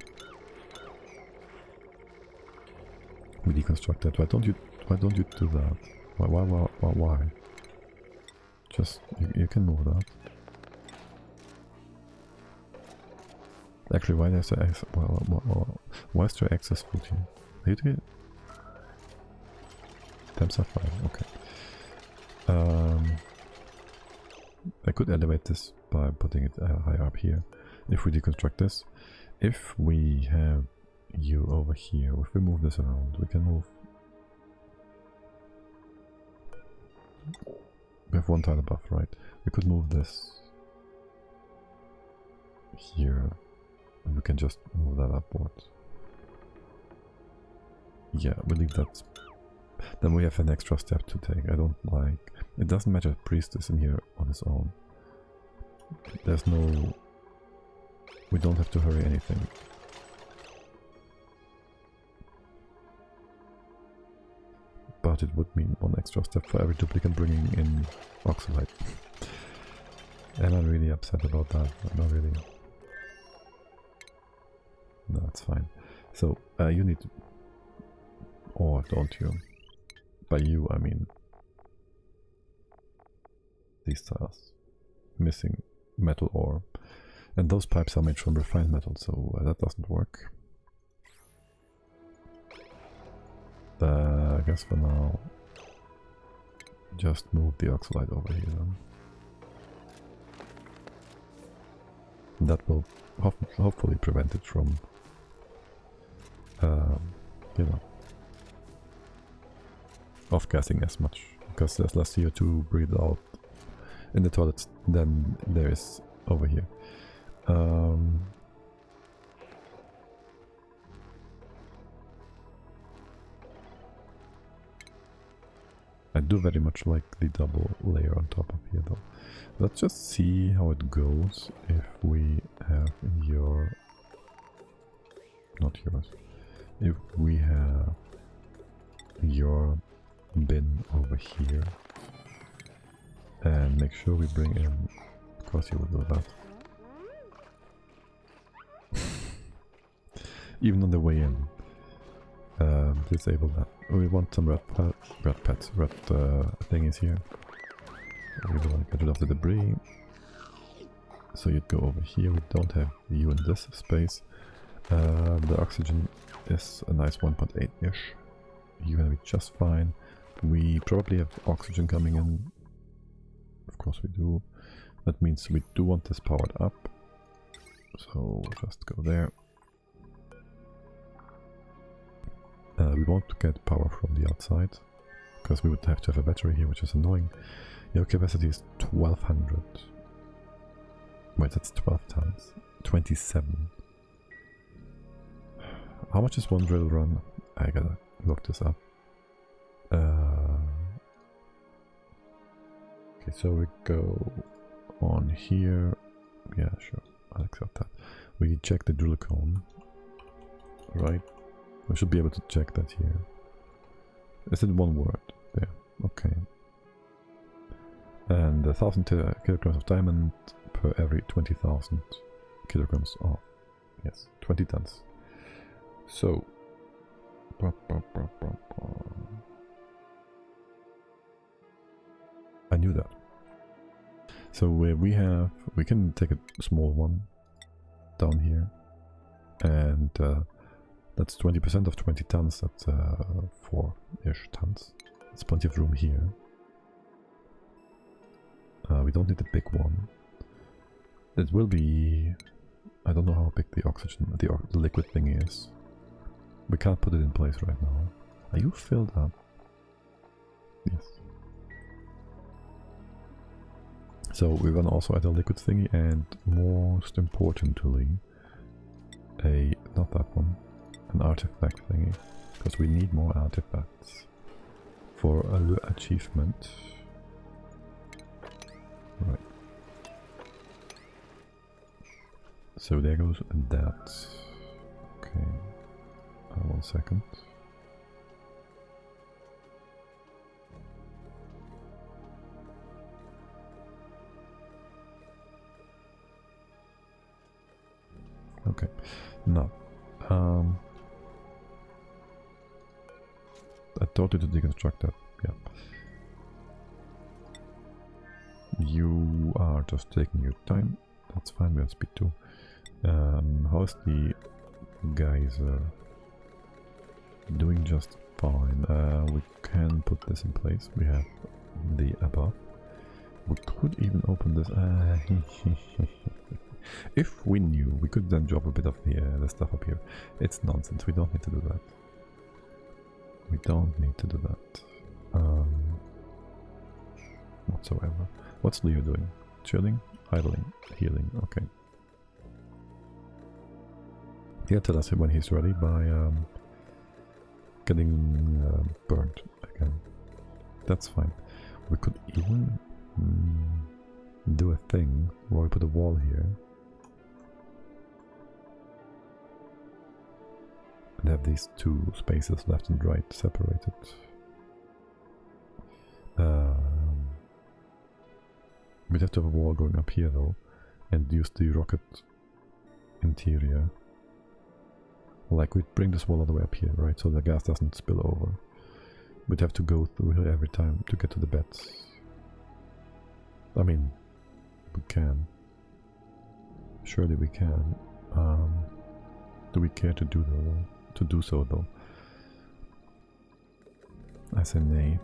We deconstruct that. Why don't you do that? Why? Just you can move that. Actually, why is there why is there excess food here? Are you doing it? Temps are fine. Okay. I could elevate this by putting it higher up here. If we deconstruct this, if we have you over here, if we move this around, we can move. We have one tile above, right? We could move this here, and we can just move that upwards. Yeah, we leave that. Then we have an extra step to take. I don't like... It doesn't matter if Priest is in here on his own. There's no... We don't have to hurry anything. But it would mean one extra step for every duplicate bringing in oxalate. Am I really upset about that? Not really. No, it's fine. So, you need... Or don't you? By you, I mean... these tiles. Missing metal ore. And those pipes are made from refined metal, so that doesn't work. I guess for now, just move the oxalate over here then. That will hopefully prevent it from, you know, off-gassing as much, because there's less CO2 breathed out in the toilets than there is over here. I do very much like the double layer on top of here though. Let's just see how it goes if we have your... not yours. If we have your bin over here. And make sure we bring in... Of course you will do that. Even on the way in. Disable that. We want some red thingies here. We will get rid of the debris. So you'd go over here. We don't have you in this space. The oxygen is a nice 1.8-ish. You're gonna be just fine. We probably have oxygen coming in. Of course we do. That means we do want this powered up. So just go there. We won't get power from the outside, because we would have to have a battery here, which is annoying. Your capacity is 1200. Wait, that's 12 tons. 27. How much is one drill run? I gotta look this up. Okay, so we go on here. Yeah, sure, I'll accept that. We check the drill cone, right? We should be able to check that here. Is it one word? There, okay. And 1,000 kilograms of diamond per every 20,000 kilograms of, yes, 20 tons. So, I knew that. So we can take a small one down here, and that's 20% of 20 tons, that's 4-ish tons. There's plenty of room here. We don't need a big one. It will be... I don't know how big the oxygen, the liquid thing is. We can't put it in place right now. Are you filled up? Yes. So we run also at a liquid thingy, and most importantly, not that one, an artifact thingy, because we need more artifacts for an achievement. Right. So there goes that. Okay. 1 second. Okay. Now, I told you to deconstruct that. Yeah. You are just taking your time. That's fine. We're at speed 2. How's the geyser? Doing just fine. We can put this in place. We have the above. We could even open this. If we knew, we could then drop a bit of the stuff up here. It's nonsense. We don't need to do that. We don't need to do that. Whatsoever. What's Leo doing? Chilling? Idling? Healing? Okay. He'll tell us when he's ready by getting burnt again. That's fine. We could even do a thing where we put a wall here and have these two spaces left and right separated. We'd have to have a wall going up here though, and use the rocket interior. Like we'd bring this wall all the way up here, right, so the gas doesn't spill over. We'd have to go through here every time to get to the beds. I mean, we can. Surely we can. Do we care to do so though? I say nay.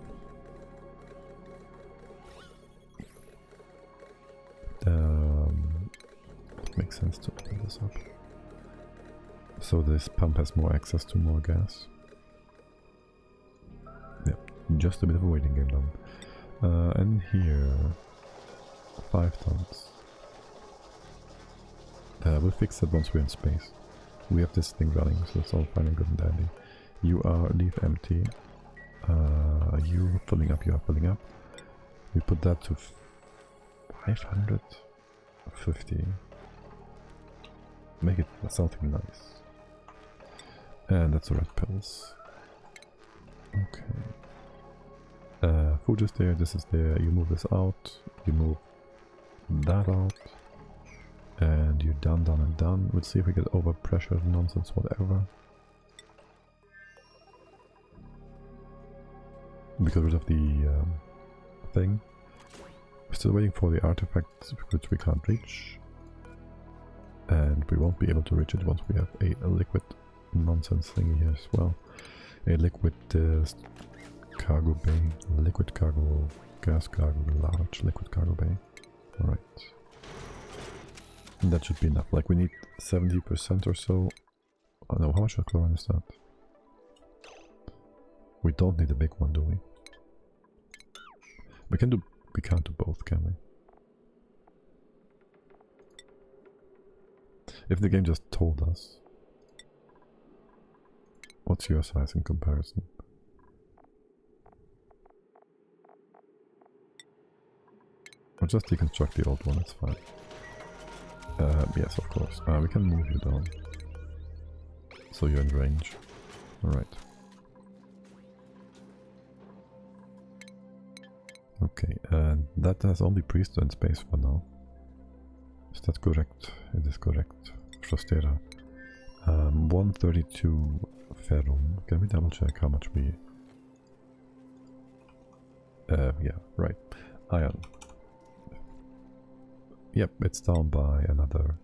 It makes sense to open this up. So this pump has more access to more gas. Yeah, just a bit of a waiting game done. And here, 5 tons. We'll fix that once we're in space. We have this thing running, so it's all fine and good and dandy. You are leave empty. You filling up, you are filling up. We put that to 550. Make it something nice. And that's the red pills. Okay. Food is there, this is there. You move this out, you move that out. And you're done, done, and done. We'll see if we get overpressured, nonsense, whatever. We got rid of the thing. We're still waiting for the artifact, which we can't reach. And we won't be able to reach it once we have a liquid nonsense thingy here as well. A liquid cargo bay, liquid cargo, gas cargo, large liquid cargo bay. Alright. And that should be enough. Like we need 70% or so. Oh no, how much chlorine is that? We don't need a big one, do we? We can't do both, can we? If the game just told us. What's your size in comparison? Or just deconstruct the old one, it's fine. Yes, of course. We can move you down. So you're in range. Alright. Okay, and that has only priest in space for now. Is that correct? It is correct. Frostera. 132 ferrum. Can we double check how much we... yeah, right. Iron. Yep, it's down by another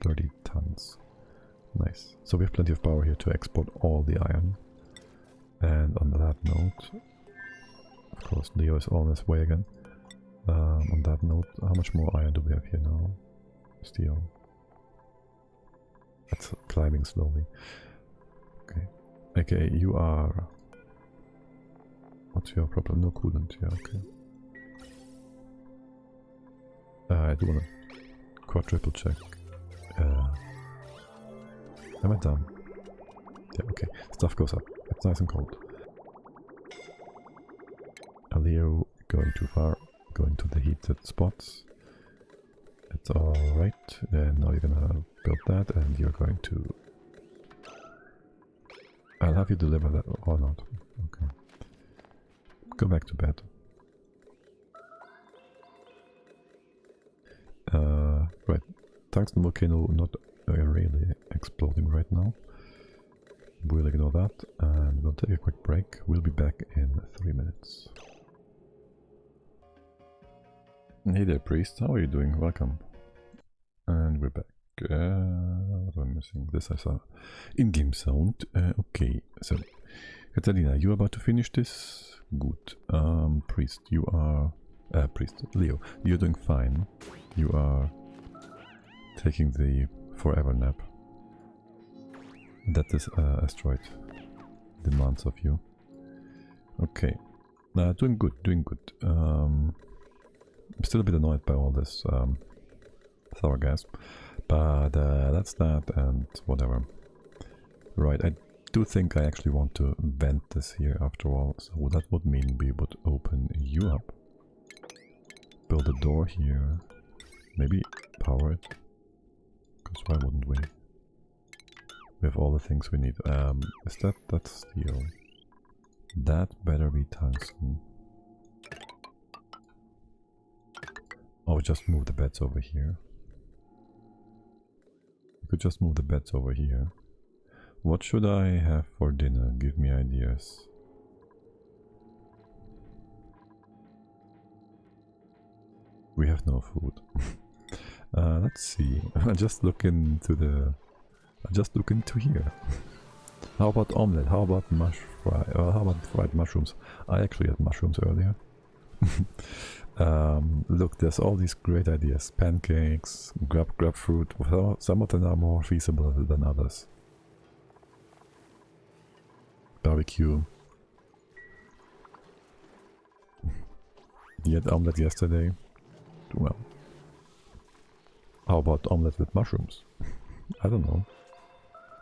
30 tons. Nice. So we have plenty of power here to export all the iron. And on that note, of course, Leo is on his way again. On that note, how much more iron do we have here now? Steel. That's climbing slowly. Okay. Okay, you are... What's your problem? No coolant. Yeah, okay. I do want to quadruple check. Am I done? Yeah, okay. Stuff goes up. It's nice and cold. Leo going too far. Going to the heated spots. It's alright. And now you're gonna build that and you're going to... I'll have you deliver that or not. Okay. Go back to bed. Right. Tungsten volcano not really exploding right now. We'll ignore that and we'll take a quick break. We'll be back in 3 minutes. Hey there, priest. How are you doing? Welcome. And we're back. What am I missing? This I saw. In-game sound. Okay, so Katarina, you are about to finish this? Good. Priest, you are... priest, Leo, you're doing fine. You are taking the forever nap that this asteroid demands of you. Okay. Doing good, doing good. I'm still a bit annoyed by all this sour gas, but that's that and whatever. Right, I do think I actually want to vent this here after all, so that would mean we would open you up, build a door here, maybe power it, because why wouldn't we? We have all the things we need. Is that's steel? That better be tungsten. Oh, just move the beds over here. We could just move the beds over here. What should I have for dinner? Give me ideas. We have no food. Let's see. I just look into here. How about omelette? How about how about fried mushrooms? I actually had mushrooms earlier. Look, there's all these great ideas. Pancakes, grab fruit. Well, some of them are more feasible than others. Barbecue. You had omelette yesterday. Well, how about omelette with mushrooms? I don't know.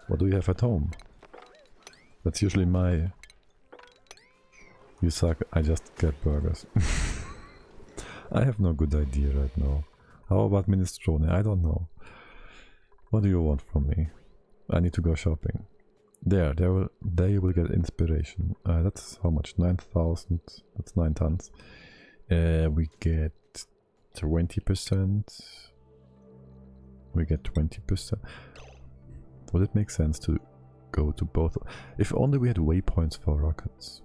What do you have at home? That's usually my... You suck, I just get burgers. I have no good idea right now. How about minestrone? I don't know. What do you want from me? I need to go shopping. There you will get inspiration. That's how much? 9,000. That's 9 tons. We get 20%. We get 20%. Would it make sense to go to both? If only we had waypoints for rockets.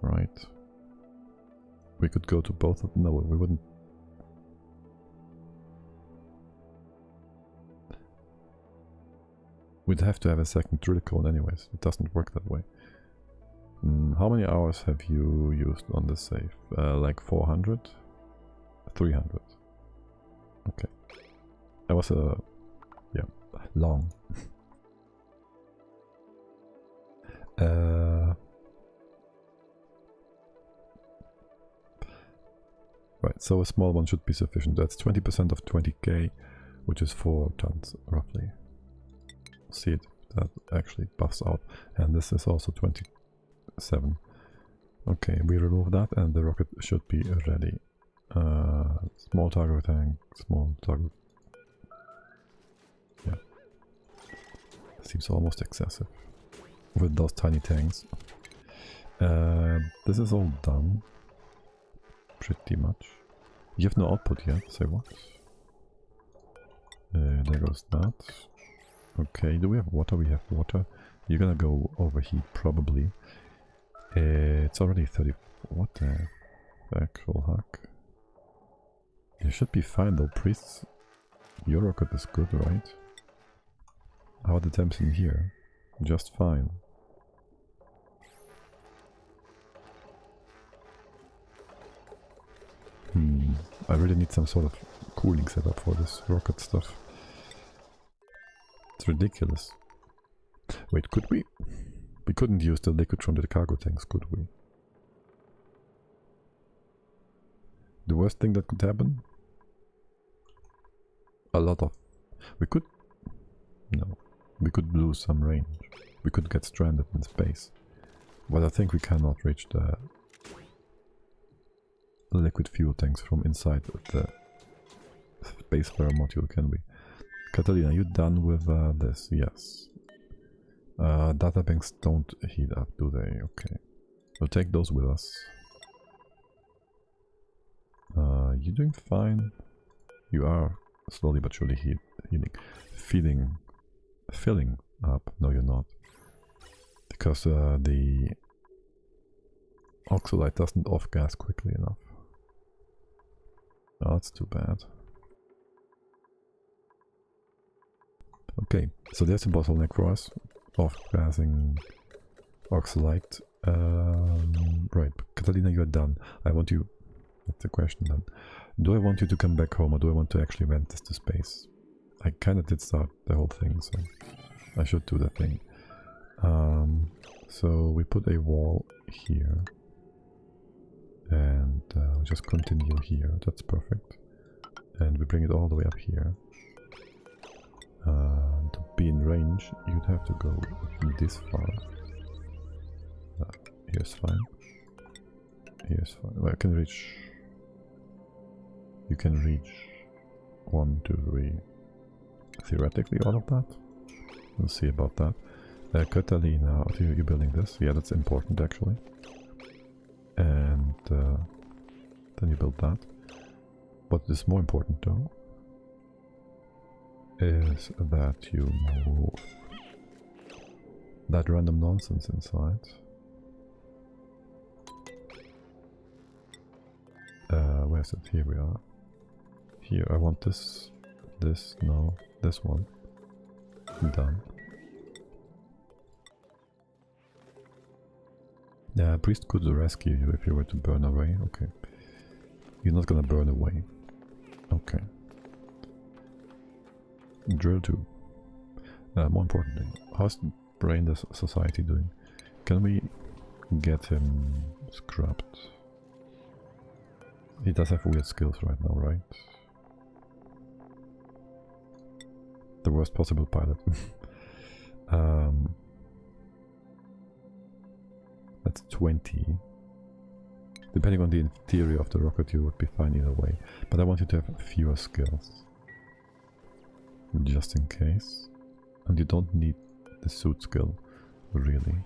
Right. We could go to both of them. No, we wouldn't. We'd have to have a second drill cone anyways. It doesn't work that way. How many hours have you used on the save? Like 400? 300. Okay. That was yeah, long. Right, so a small one should be sufficient. That's 20% of 20k, which is 4 tons roughly. See it that actually buffs out. And this is also 27. Okay, we remove that and the rocket should be ready. Small target tank, small target. Yeah. Seems almost excessive with those tiny tanks. This is all done. Pretty much. You have no output yet, say what? There goes that. Okay, do we have water? We have water. You're gonna go overheat probably. It's already 30. What the actual heck? You should be fine though, priests. Your rocket is good, right? How are the temps in here? Just fine. I really need some sort of cooling setup for this rocket stuff. It's ridiculous. Wait, could we? We couldn't use the liquid from the cargo tanks, could we? The worst thing that could happen? A lot of... We could... No. We could lose some range. We could get stranded in space. But I think we cannot reach the liquid fuel tanks from inside the spacefare module, can we? Catalina, you done with this? Yes. Data banks don't heat up, do they? Okay. We'll take those with us. You're doing fine. You are slowly but surely healing. Filling up. No, you're not. Because the oxalite doesn't off-gas quickly enough. Oh, that's too bad. Okay, so there's a bottleneck for us. Off-gassing oxalite. Right, Catalina, you are done. I want you... That's the question then. Do I want you to come back home or do I want to actually rent this to space? I kinda did start the whole thing, so I should do that thing. So we put a wall here. And just continue here, that's perfect. And we bring it all the way up here. To be in range, you'd have to go this far. Here's fine. Here's fine. Well, I can reach... You can reach 1, 2, 3. Theoretically, all of that. We'll see about that. Catalina, are you building this? Yeah, that's important actually. And then you build that. What is more important though is that you move that random nonsense inside. Where's it? Here we are. Here, I want this, no, this one. Done. Yeah, priest could rescue you if you were to burn away. Okay. You're not gonna burn away. Okay. Drill 2. More importantly, how's the Brainless Society doing? Can we get him scrapped? He does have weird skills right now, right? The worst possible pilot. That's 20. Depending on the interior of the rocket, you would be fine either way. But I want you to have fewer skills. Just in case. And you don't need the suit skill, really.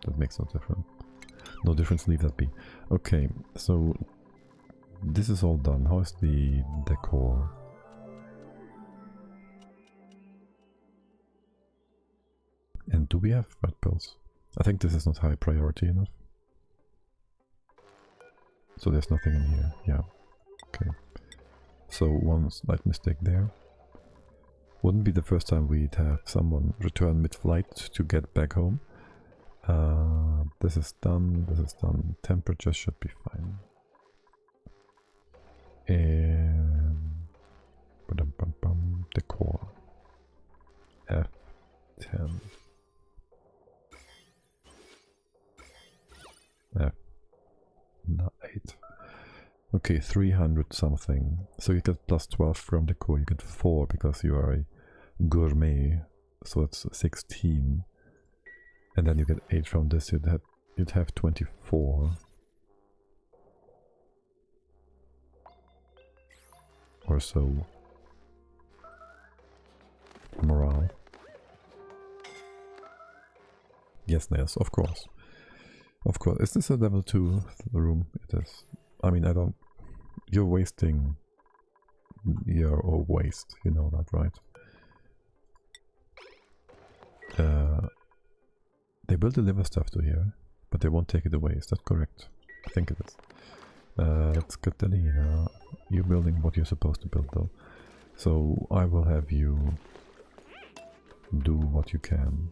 That makes no difference. No difference, leave that be. Okay, so this is all done. How is the decor? And do we have red pills? I think this is not high priority enough. So there's nothing in here. Yeah. Okay. So one slight mistake there. Wouldn't be the first time we'd have someone return mid-flight to get back home. This is done. This is done. Temperature should be fine. And decor F10. F8. Okay, 300 something. So you get plus 12 from the core. You get 4 because you are a gourmet. So it's 16. And then you get 8 from this. You'd have 24. Or so. Morale. Yes, Nails, of course. Of course. Is this a level 2 room? It is. I mean, I don't... You're wasting your waste, you know that, right? They will deliver stuff to here, but they won't take it away. Is that correct? I think it is. Let's get Delina. You're building what you're supposed to build, though. So I will have you do what you can,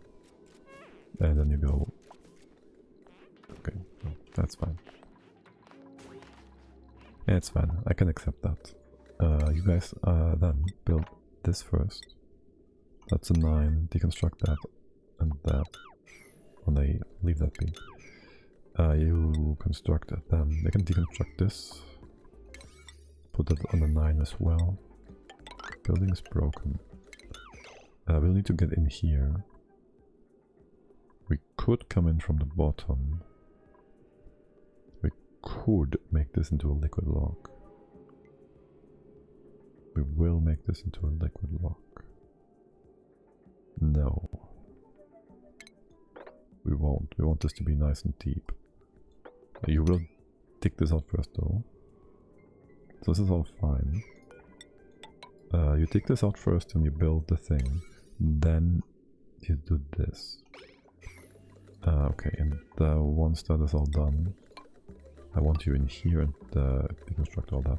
and then you go. Okay, that's fine. Yeah, it's fine. I can accept that. You guys then build this first. That's a 9. Deconstruct that and that. And they leave that be. You construct it. Then they can deconstruct this. Put that on the 9 as well. Building is broken. We'll need to get in here. We could come in from the bottom. We could make this into a liquid lock. We will make this into a liquid lock. No. We won't. We want this to be nice and deep. You will dig this out first though. So this is all fine. You dig this out first and you build the thing. Then you do this. Okay, and once that is all done, I want you in here and deconstruct all that.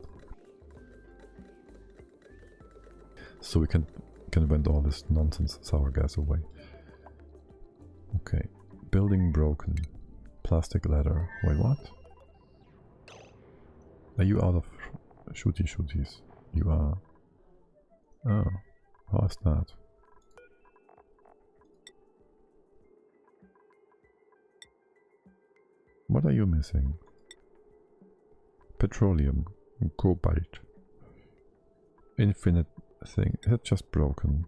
So we can vent all this nonsense sour gas away. Okay, building broken. Plastic ladder. Wait, what? Are you out of shooties? You are. Oh, how is that? What are you missing? Petroleum, cobalt, infinite thing. Is it just broken?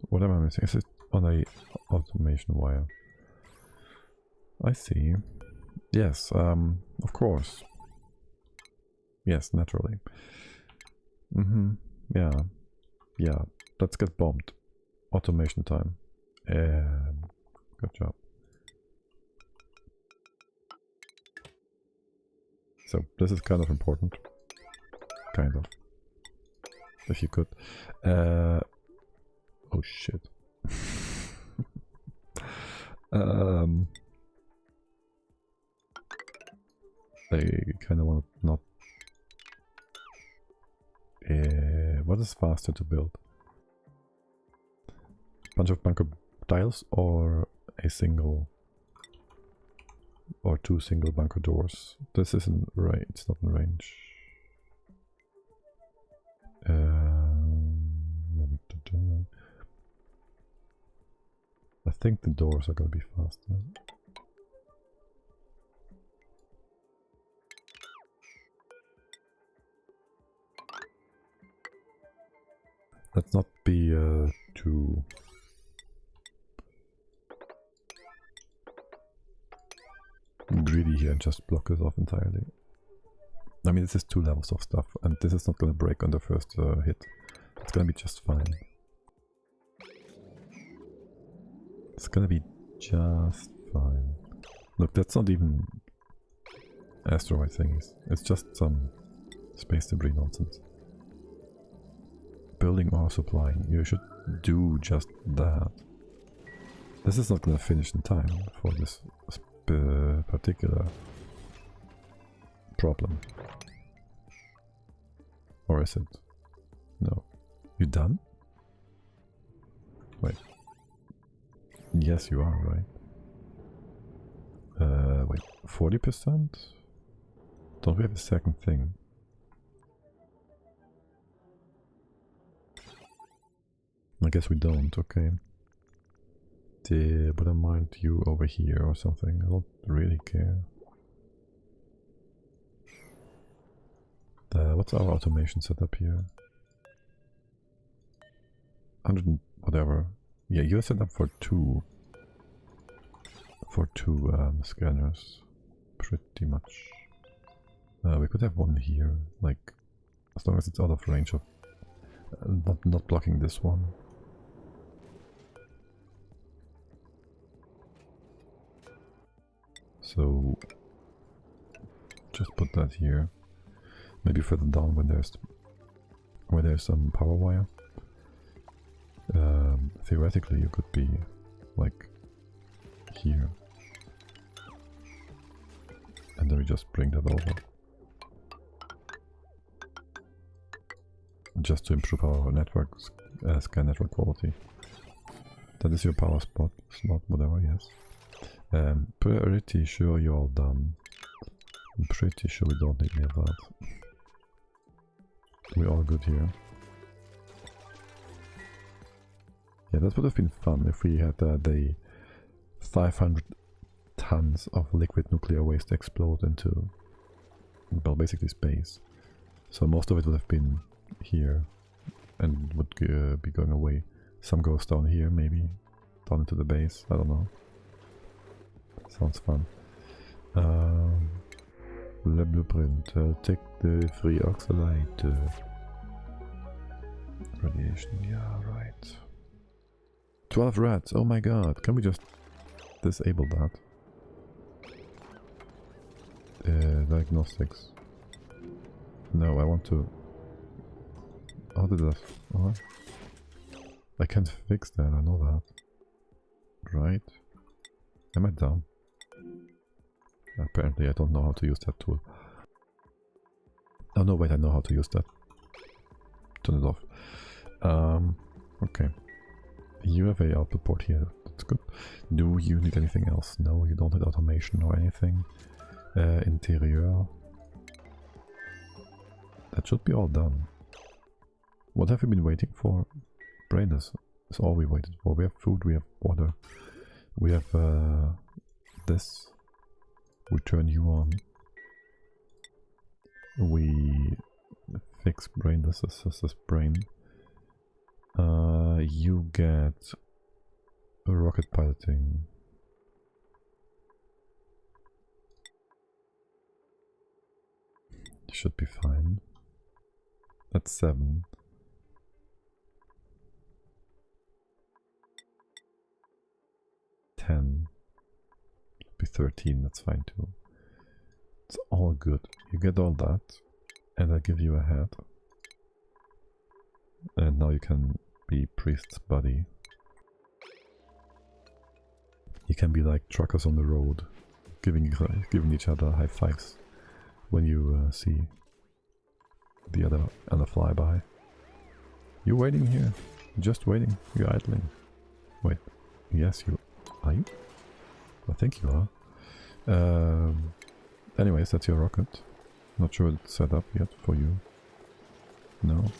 What am I missing? Is it on a automation wire? I see. Yes, of course. Yes, naturally. Yeah. Yeah, let's get bombed. Automation time. Good job. So, this is kind of important. Kind of. If you could. Oh shit. I kind of want to not... what is faster to build? Bunch of bunker tiles or a single... or 2 single bunker doors? This isn't right, it's not in range. I think the doors are gonna be faster. Let's not be too... greedy here and just block this off entirely. I mean, this is 2 levels of stuff, and this is not gonna break on the first hit. It's gonna be just fine. It's gonna be just fine. Look, that's not even asteroid things. It's just some space debris nonsense. Building or supplying. You should do just that. This is not gonna finish in time for this particular problem. Or is it? No. You done? Wait. Yes, you are, right? Wait, 40%? Don't we have a second thing? I guess we don't, okay. But I mind you over here or something. I don't really care. What's our automation setup here? 100 and whatever. Yeah, you're set up for two scanners, pretty much. We could have one here, like, as long as it's out of range of not blocking this one. So just put that here. Maybe further down when there's some power wire. Theoretically, you could be like here, and then we just bring that over, just to improve our network scan network quality. That is your power slot, whatever. Yes. Pretty sure you're all done. I'm pretty sure we don't need any of that. We're all good here. Yeah, that would have been fun if we had the 500 tons of liquid nuclear waste explode into, well, basically space. So most of it would have been here and would be going away. Some goes down here, maybe down into the base. I don't know. Sounds fun. Le blueprint. Take the free oxalate. Radiation. Yeah, right. 12 rats. Oh my god. Can we just disable that? Diagnostics. No, I want to... How did that... I can't fix that, I know that. Right? Am I dumb? Apparently I don't know how to use that tool. Oh no, wait, I know how to use that. Turn it off. Okay. You have a output port here, that's good. Do you need anything else? No, you don't need automation or anything. Interior. That should be all done. What have we been waiting for? Brainless is all we waited for. We have food, we have water, we have this. We turn you on. We fix brainless as brain. You get rocket piloting. Should be fine. That's 7. 10. Be 13, that's fine too. It's all good. You get all that, and I give you a head. And now you can be priest's buddy. You can be like truckers on the road, giving each other high fives when you see the other on a flyby. You're waiting here, just waiting. You're idling. Wait, yes, you are you? I think you are. Anyways, that's your rocket. Not sure it's set up yet for you. No,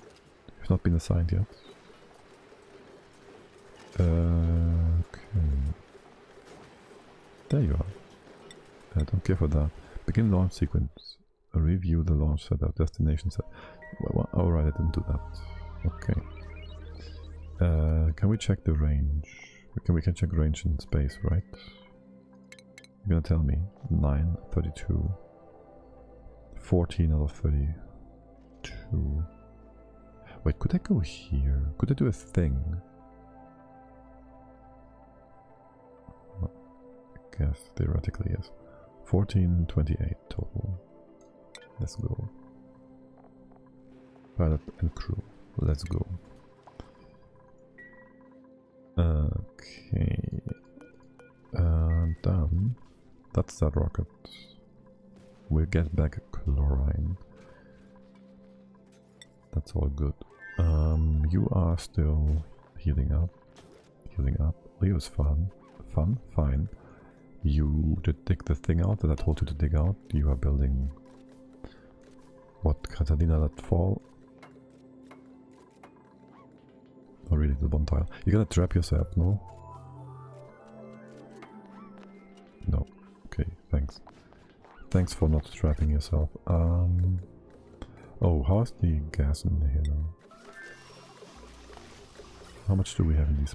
you've not been assigned yet. Okay. There you are. I don't care for that. Begin launch sequence. Review the launch setup. Destination set. Well, alright, I didn't do that. Okay. Can we check the range? We can check range in space, right? You're gonna tell me 9, 32, 14 out of 32. Wait, could I go here? Could I do a thing? No, I guess theoretically yes. 14, 28 total. Let's go. Pilot and crew. Let's go. Okay. Done. That's that rocket. We'll get back chlorine. That's all good. You are still healing up. Healing up. Leo's fun. Fine. You did dig the thing out that I told you to dig out. You are building... What, Catalina let fall? Oh really, the one tile. You're gonna trap yourself, no? No. Okay, thanks. Thanks for not trapping yourself. Oh, how's the gas in here now? How much do we have in these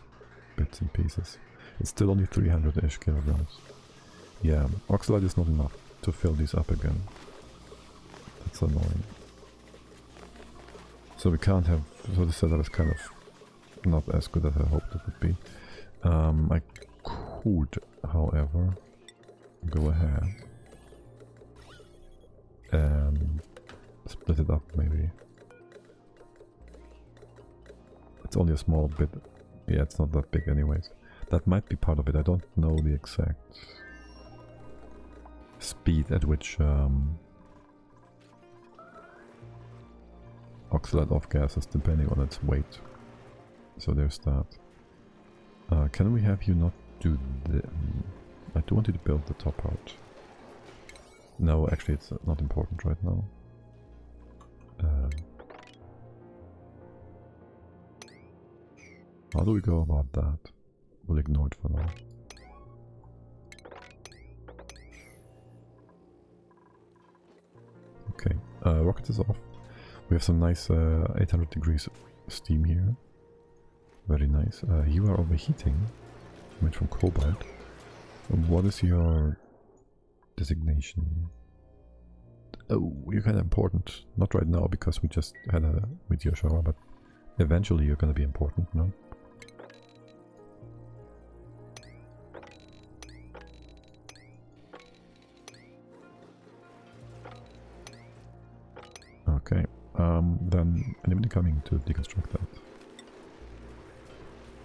bits and pieces? It's still only 300-ish kilograms. Yeah, oxalate is not enough to fill these up again. That's annoying. So we can't have... So the setup is kind of not as good as I hoped it would be. I could, however, go ahead and split it up maybe. It's only a small bit. Yeah, it's not that big anyways. That might be part of it. I don't know the exact speed at which oxalate off gases depending on its weight. So there's that. Can we have you not do the... I do want you to build the top out. No, actually it's not important right now. How do we go about that? We'll ignore it for now. Okay, rocket is off. We have some nice 800 degrees steam here. Very nice. You are overheating. Made from cobalt. What is your designation? Oh, you're kind of important. Not right now because we just had a meteor shower, but eventually you're going to be important, no? Okay, then anybody coming to deconstruct that?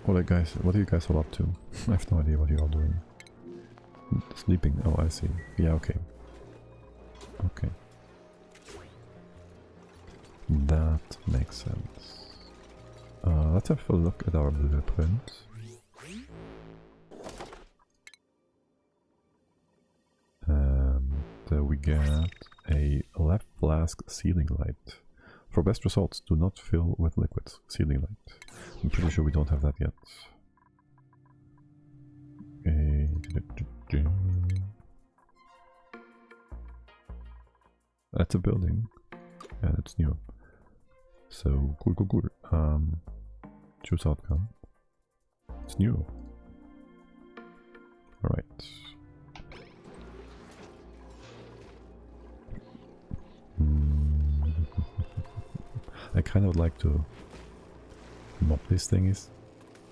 What are you guys all up to? I have no idea what you're all doing. Sleeping, oh I see. Yeah, okay. Okay. That makes sense. Let's have a look at our blueprint. And we get a left flask ceiling light. For best results, do not fill with liquids. Ceiling light. I'm pretty sure we don't have that yet. Okay. That's a building. And it's new. So, cool. Choose outcome. It's new. Alright. I kind of like to mop these thingies,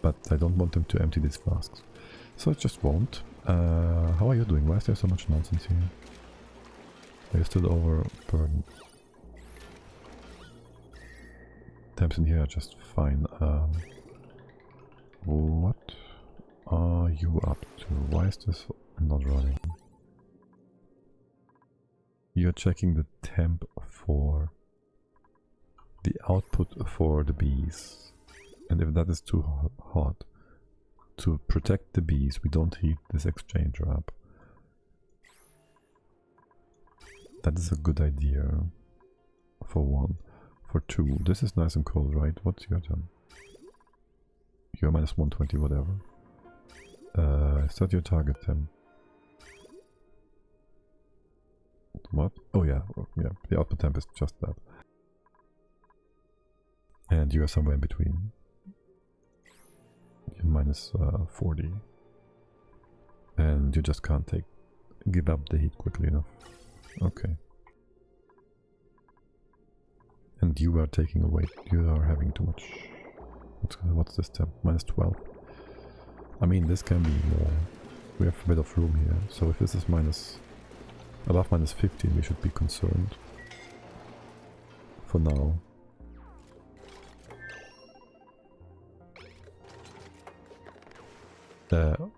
but I don't want them to empty these flasks. So I just won't. How are you doing? Why is there so much nonsense here? Are you still overburdened? Temps in here are just fine. What are you up to? Why is this not running? You're checking the temp for the output for the bees. And if that is too hot, to protect the bees, we don't heat this exchanger up. That is a good idea, for one. For two, this is nice and cold, right? What's your turn? You're minus 120, whatever. Is that your target temp? What? Oh yeah, the output temp is just that. And you are somewhere in between. You're minus 40. And you just can't give up the heat quickly enough. Okay. And you are taking away, you are having too much. What's this temp? Minus 12. I mean, this can be more. We have a bit of room here. So if this is above minus 15, we should be concerned. For now.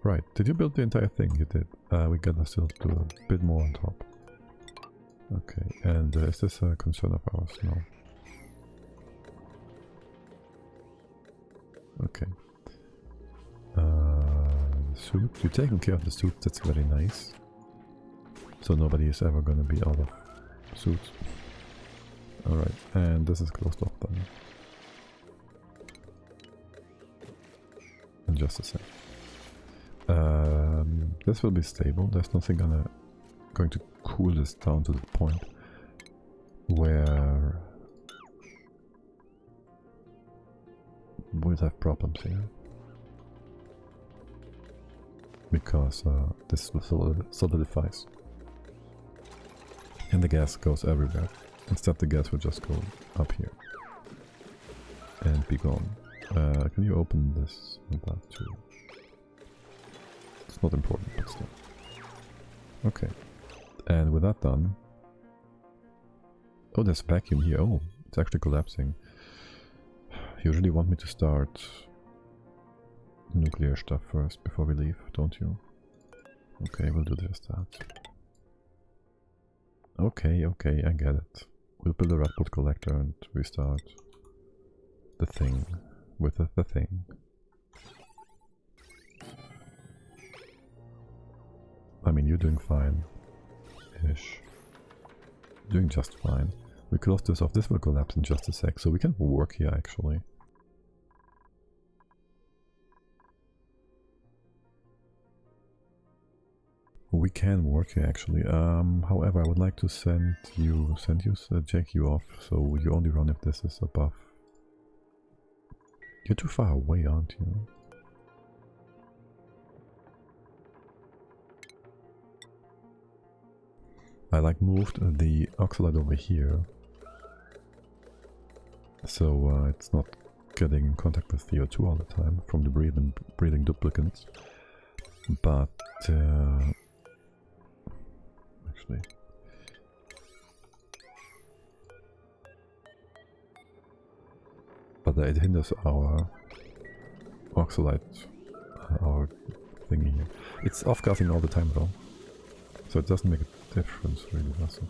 Right, did you build the entire thing? You did. We gotta still do a bit more on top. Okay, and is this a concern of ours? No. Okay. Suit. You're taking care of the suit, that's very nice. So nobody is ever gonna be out of suits. Alright, and this is closed off then. In just a sec. This will be stable. There's nothing going to cool this down to the point where we'll have problems here. Because this solidifies. And the gas goes everywhere. Instead the gas will just go up here. And be gone. Can you open this and that too? It's not important, but still. Okay. And with that done... Oh, there's vacuum here. Oh, it's actually collapsing. You usually want me to start nuclear stuff first before we leave, don't you? Okay, we'll do just that. Okay, okay, I get it. We'll build a red bolt collector and restart the thing with the thing. I mean, you're doing fine-ish. Doing just fine. We close this off. This will collapse in just a sec, so we can work here actually. We can work here actually. However, I would like to check you off, so you only run if this is above. You're too far away, aren't you? I like moved the oxalate over here, so it's not getting in contact with CO2 all the time from the breathing duplicants. But actually, but it hinders our oxalate, our thingy here. It's off-gassing all the time though, so it doesn't make a difference really, does it?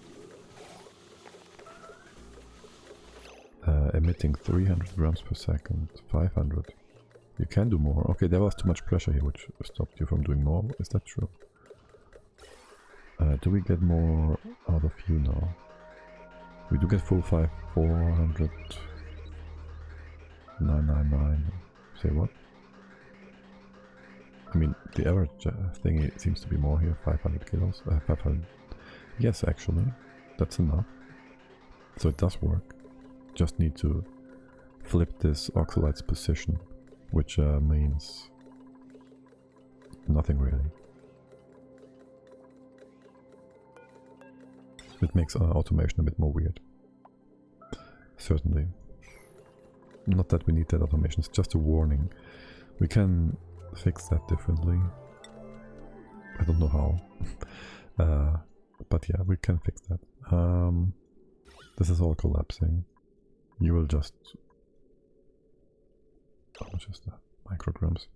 Emitting 300 grams per second, 500. You can do more. Okay, there was too much pressure here which stopped you from doing more. Is that true? Do we get more out of you now? We do get full 400. 999. Say what? I mean, the average thingy seems to be more here. 500 kilos. 500. Yes, actually, that's enough. So it does work. Just need to flip this oxalate's position, which means nothing really. It makes automation a bit more weird. Certainly. Not that we need that automation, it's just a warning. We can fix that differently. I don't know how. But yeah, we can fix that. This is all collapsing. You will just... How much is that? Micrograms.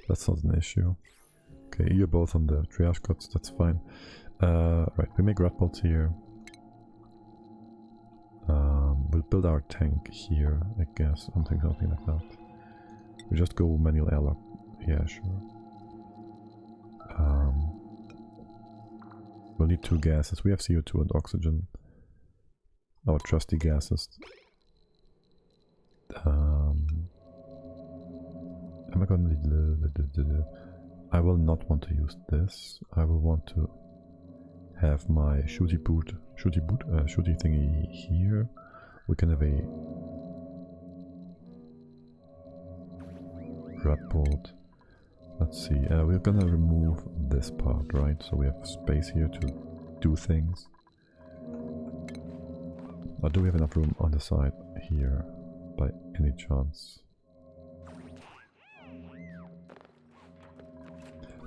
That's not an issue. Okay, you're both on the triage cuts, that's fine. Right, we make red bolts here. We'll build our tank here, I guess, something like that. We just go manual airlock. Yeah, sure. We'll need two gases. We have CO2 and oxygen. Our trusty gases. Am I gonna need I will not want to use this. I will want to have my shooty thingy here. We can have a red bolt. Let's see, we're gonna remove this part, right? So we have space here to do things. Or do we have enough room on the side here, by any chance?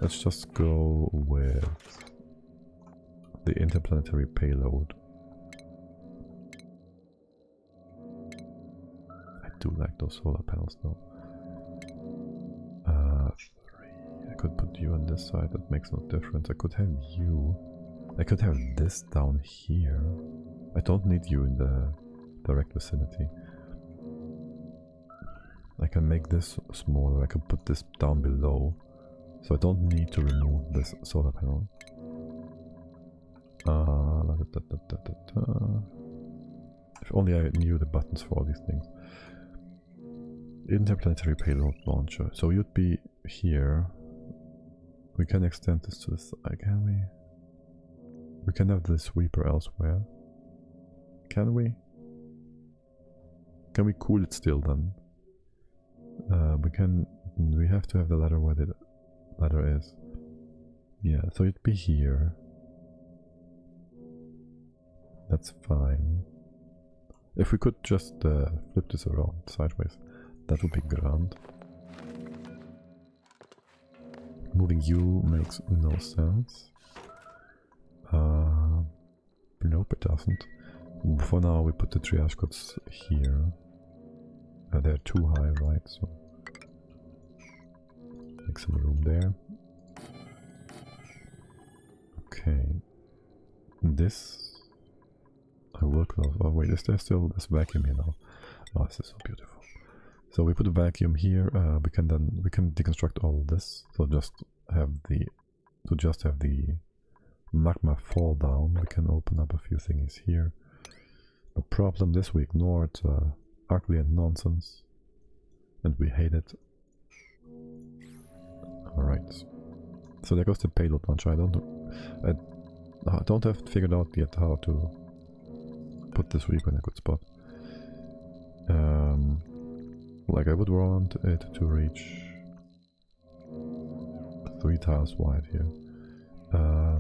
Let's just go with the interplanetary payload. I do like those solar panels though. 3. I could put you on this side, that makes no difference. I could have you. I could have this down here. I don't need you in the direct vicinity. I can make this smaller, I can put this down below. So I don't need to remove this solar panel. If only I knew the buttons for all these things. Interplanetary payload launcher. So you'd be here. We can extend this to the side, can we? We can have the sweeper elsewhere. Can we? Can we cool it still then? We have to have the ladder where the ladder is. Yeah, so it'd be here. That's fine. If we could just flip this around sideways, that would be grand. Moving you makes no sense. Nope, it doesn't. For now, we put the triage codes here. They're too high, right? So make some room there. Okay. This I will close. Oh wait, is there still this vacuum here now? Oh, this is so beautiful. So we put a vacuum here. We can deconstruct all of this. So just have the magma fall down. We can open up a few things here. No problem. This we ignore it. Ugly and nonsense, and we hate it. All right. So there goes the payload launcher. I don't have figured out yet how to put this Reaper in a good spot. Like I would want it to reach 3 tiles wide here. A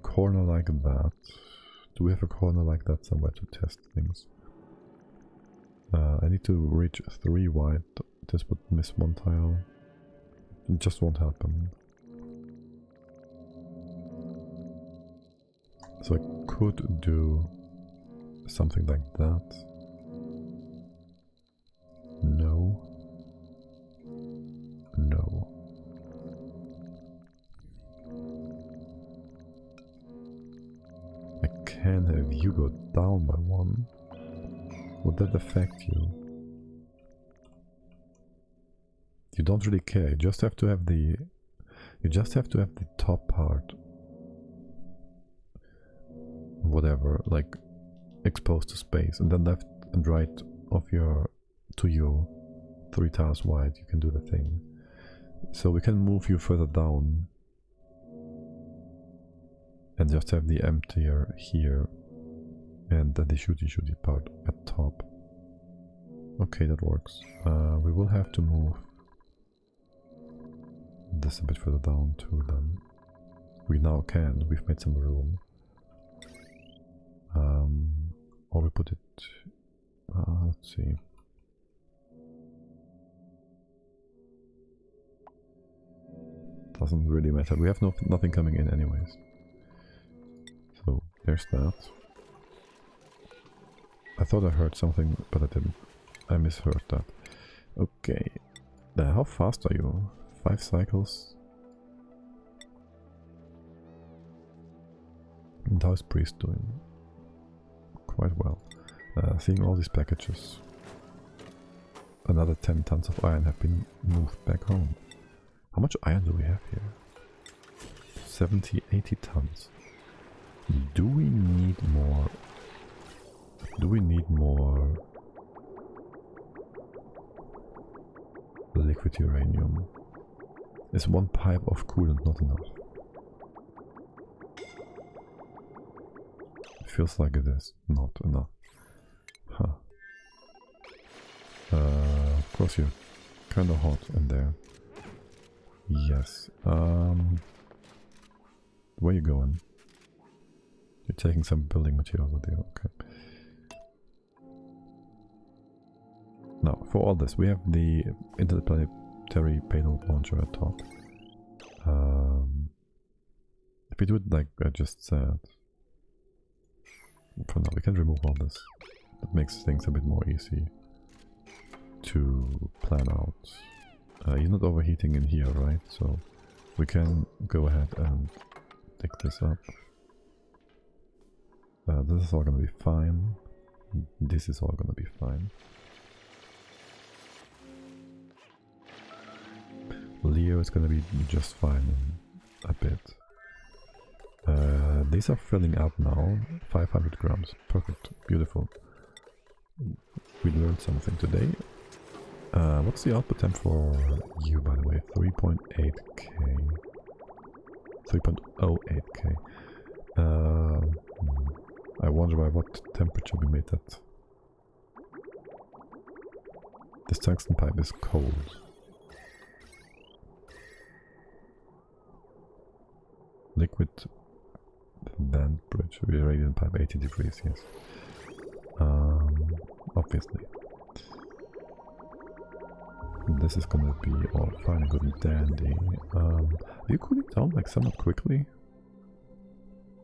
corner like that. Do we have a corner like that somewhere to test things? I need to reach 3 wide. This would miss 1 tile. It just won't happen. So I could do something like that. No. No. I can have you go down by 1. Would that affect you? You don't really care. You just have to have the top part, whatever, like exposed to space, and then left and right of your 3 tiles wide. You can do the thing. So we can move you further down and just have the emptier here and the shooty part at top. Okay, that works. We will have to move this a bit further down too then. We now can. We've made some room. Or we put it... let's see. Doesn't really matter. We have nothing coming in anyways. So there's that. I thought I heard something, but I didn't. I misheard that. Okay. How fast are you? 5 cycles? And how's Priest doing? Quite well. Seeing all these packages. Another 10 tons of iron have been moved back home. How much iron do we have here? 70, 80 tons. Do we need more? Do we need more liquid uranium? Is 1 pipe of coolant not enough? It feels like it is not enough. Huh. Of course you're kind of hot in there. Yes. Where are you going? You're taking some building material with you, okay. Now, for all this, we have the interplanetary payload launcher at top. If we do it like I just said, for now we can remove all this. That makes things a bit more easy to plan out. You're not overheating in here, right? So we can go ahead and pick this up. This is all gonna be fine. This is all gonna be fine. Leo is gonna be just fine in a bit. These are filling up now. 500 grams. Perfect. Beautiful. We learned something today. What's the output temp for you, by the way? 3.8k. 3.08k. I wonder by what temperature we made that. This tungsten pipe is cold. Liquid vent bridge, radiant pipe 80 degrees, yes. Obviously. This is gonna be all fine and good and dandy. Are you cooling down like somewhat quickly?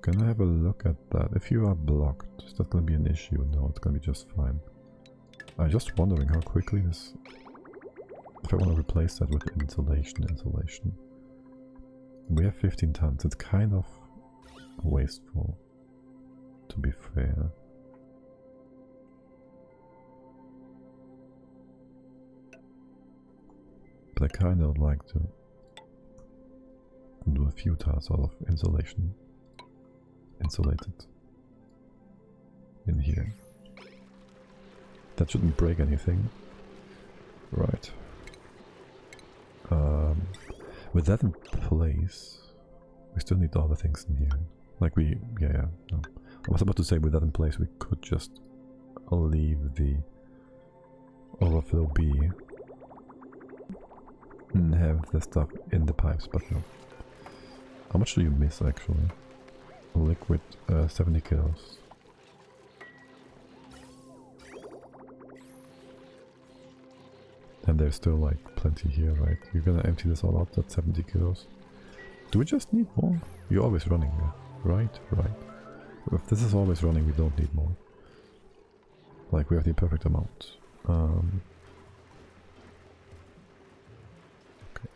Can I have a look at that? If you are blocked, is that gonna be an issue? No, it's gonna be just fine. I'm just wondering how quickly this... If I want to replace that with insulation. We have 15 tons. It's kind of wasteful, to be fair. But I kind of like to do a few tasks out of insulation. Insulated. In here. That shouldn't break anything. Right. With that in place, we still need all the things in here. Like no. I was about to say with that in place we could just leave the overflow be and have the stuff in the pipes, but no. How much do you miss actually? Liquid, 70 kilos. And there's still like plenty here, right? You're gonna empty this all out, that's 70 kilos. Do we just need more? You're always running there. Right. If this is always running, we don't need more. Like, we have the perfect amount. Okay.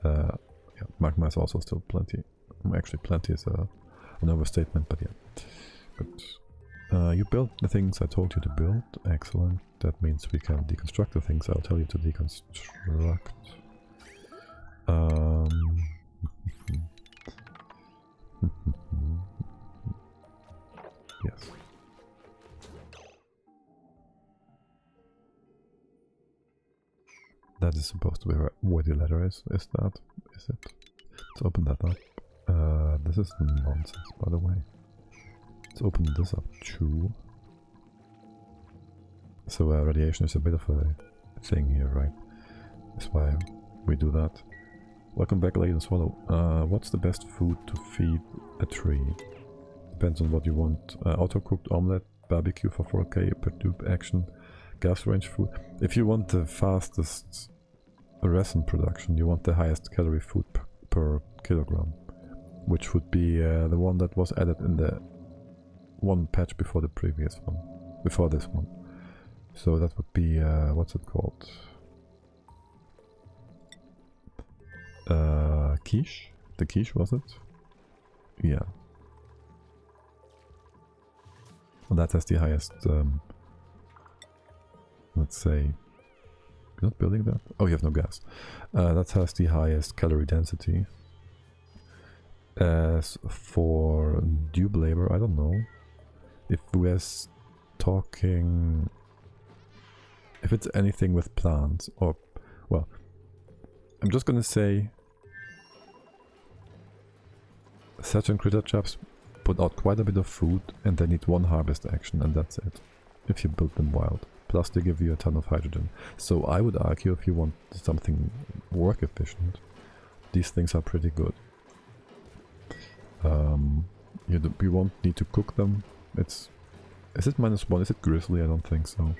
Yeah, magma is also still plenty. Actually, plenty is an overstatement, but yeah. Good. You built the things I told you to build. Excellent. That means we can deconstruct the things I'll tell you to deconstruct. Yes. That is supposed to be where the letter is. Is that? Is it? Let's open that up. This is nonsense, by the way. Let's open this up too. So radiation is a bit of a thing here, right? That's why we do that. Welcome back, Lady Swallow. What's the best food to feed a tree? Depends on what you want. Auto-cooked omelette, barbecue for 4K, per tube action, gas range food. If you want the fastest resin production, you want the highest calorie food per kilogram, which would be the one that was added in the one patch before the previous one, before this one. So that would be, what's it called? Quiche? The quiche, was it? Yeah. And that has the highest, let's say, you're not building that? Oh, you have no gas. That has the highest calorie density. As for tube labor, I don't know. If we're talking... If it's anything with plants, or... Well, I'm just gonna say... Such and critter traps put out quite a bit of food, and they need one harvest action, and that's it. If you build them wild. Plus they give you a ton of hydrogen. So I would argue if you want something work efficient, these things are pretty good. You won't need to cook them. It's... Is it -1? Is it grizzly? I don't think so.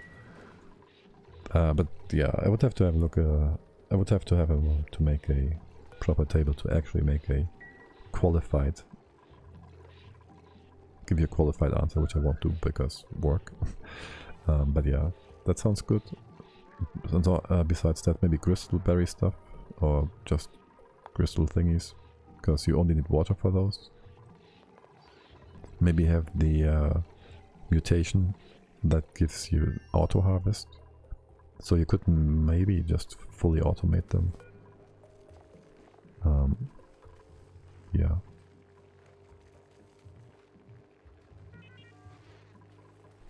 But yeah, I would have to have a look. I would have to have to make a proper table to actually make a qualified, give you a qualified answer, which I won't do because work. But yeah, that sounds good. And so, besides that, maybe crystalberry stuff or just crystal thingies, because you only need water for those. Maybe have the mutation that gives you auto harvest. So you could maybe just fully automate them. Yeah.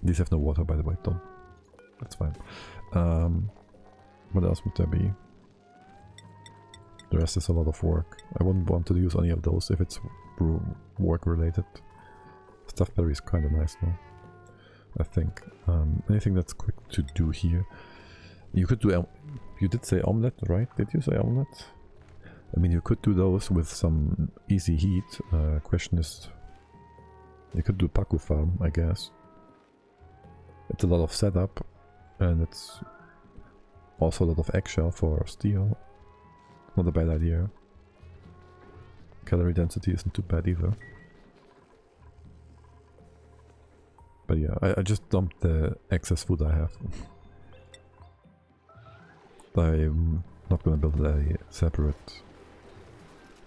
These have no water, by the way, don't. That's fine. What else would there be? The rest is a lot of work. I wouldn't want to use any of those if it's work related. Stuff berry is kind of nice though. I think. Anything that's quick to do here. You could do... you did say omelette, right? Did you say omelette? I mean, you could do those with some easy heat. Question is... you could do Paku farm, I guess. It's a lot of setup. And it's also a lot of eggshell for steel. Not a bad idea. Calorie density isn't too bad either. But yeah, I just dumped the excess food I have. I'm not gonna build a separate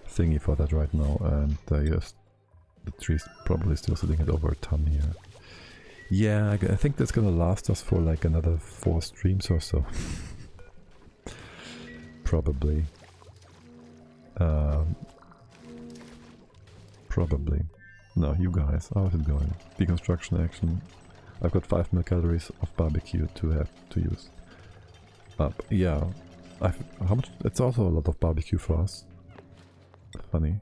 thingy for that right now, and just the tree's probably still sitting at over a ton here. Yeah, I think that's gonna last us for like another 4 streams or so. Probably. Probably. No, you guys, how's it going? Deconstruction action. I've got 5 mil calories of barbecue to have to use. Yeah, how much? It's also a lot of barbecue for us. Funny.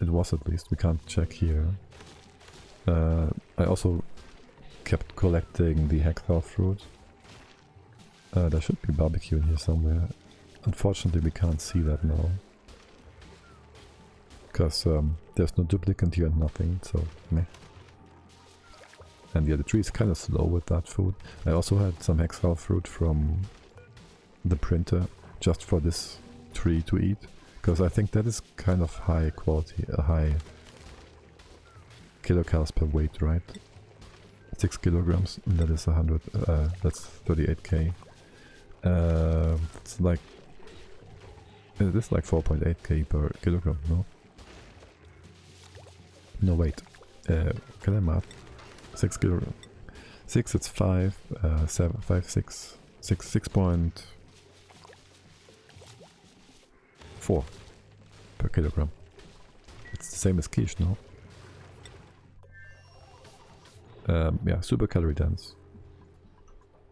It was at least, we can't check here. I also kept collecting the hexal fruit. There should be barbecue in here somewhere. Unfortunately, we can't see that now. Because there's no duplicate here and nothing, so meh. And yeah, the tree is kind of slow with that food. I also had some hexal fruit from the printer just for this tree to eat. Because I think that is kind of high quality, high kilocalories per weight, right? 6 kilograms, and that is 100, that's 38k. It's like, it is like 4.8k per kilogram, no? No, wait, can I math? 6 kilograms. 6, it's 5, 7, 5, 6, 6.4 per kilogram. It's the same as quiche, no? Yeah, super calorie dense.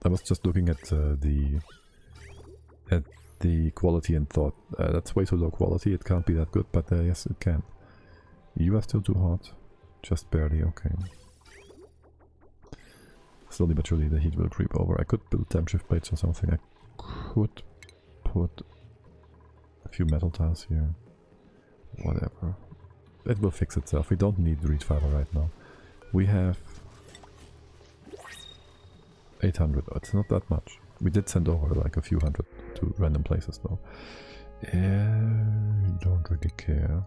I was just looking at the quality and thought, that's way too low quality, it can't be that good, but yes, it can. You are still too hot. Just barely, okay. Slowly but surely the heat will creep over. I could build temp shift plates or something. I could put a few metal tiles here. Whatever. It will fix itself. We don't need reed fiber right now. We have 800. It's not that much. We did send over like a few hundred to random places though. Don't really care.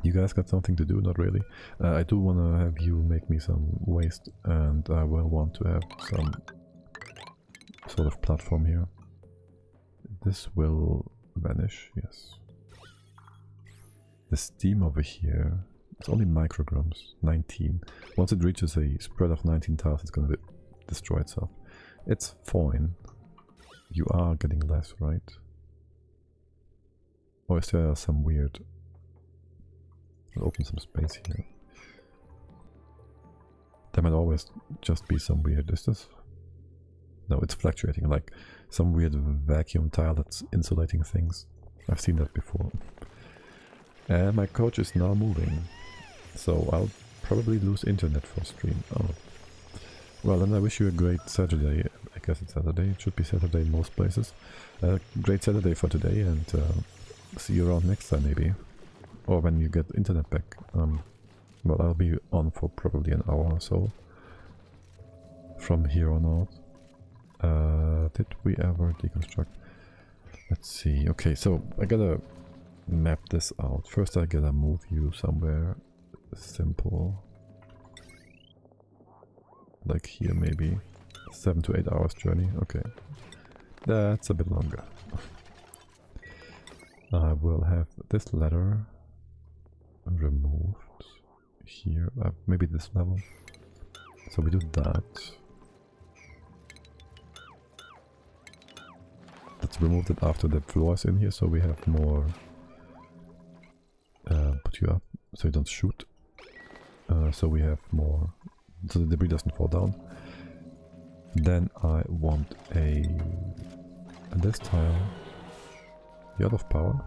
You guys got something to do? Not really. I do want to have you make me some waste, and I will want to have some sort of platform here. This will vanish, yes. The steam over here, it's only micrograms, 19. Once it reaches a spread of 19 tiles, it's going to destroy itself. It's fine. You are getting less, right? Or is there some weird... I'll open some space here. There might always just be some weird... Is this? No, it's fluctuating, like some weird vacuum tile that's insulating things. I've seen that before. And my couch is now moving. So I'll probably lose internet for stream. Oh. Well, then I wish you a great Saturday. I guess it's Saturday. It should be Saturday in most places. Great Saturday for today, and see you around next time maybe. Or when you get internet back. Well, I'll be on for probably an hour or so. From here on out. Did we ever deconstruct? Let's see. Okay, so I gotta map this out. First I gotta move you somewhere simple. Like here maybe. 7 to 8 hours journey. Okay. That's a bit longer. I will have this ladder removed here. Maybe this level. So we do that. Let's remove it after the floor is in here, so we have more. Put you up so you don't shoot. So we have more, so the debris doesn't fall down. Then I want this tile. You out of power?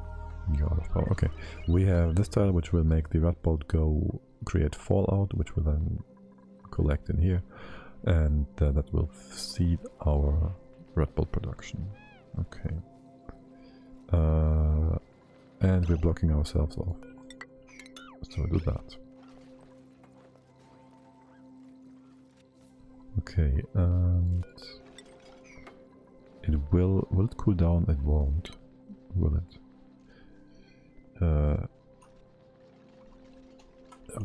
You're out of power. Okay. We have this tile which will make the red bolt go create fallout, which will then collect in here. And that will seed our red bolt production. Okay. And we're blocking ourselves off. So do that. Okay, and it will it cool down? It won't, will it?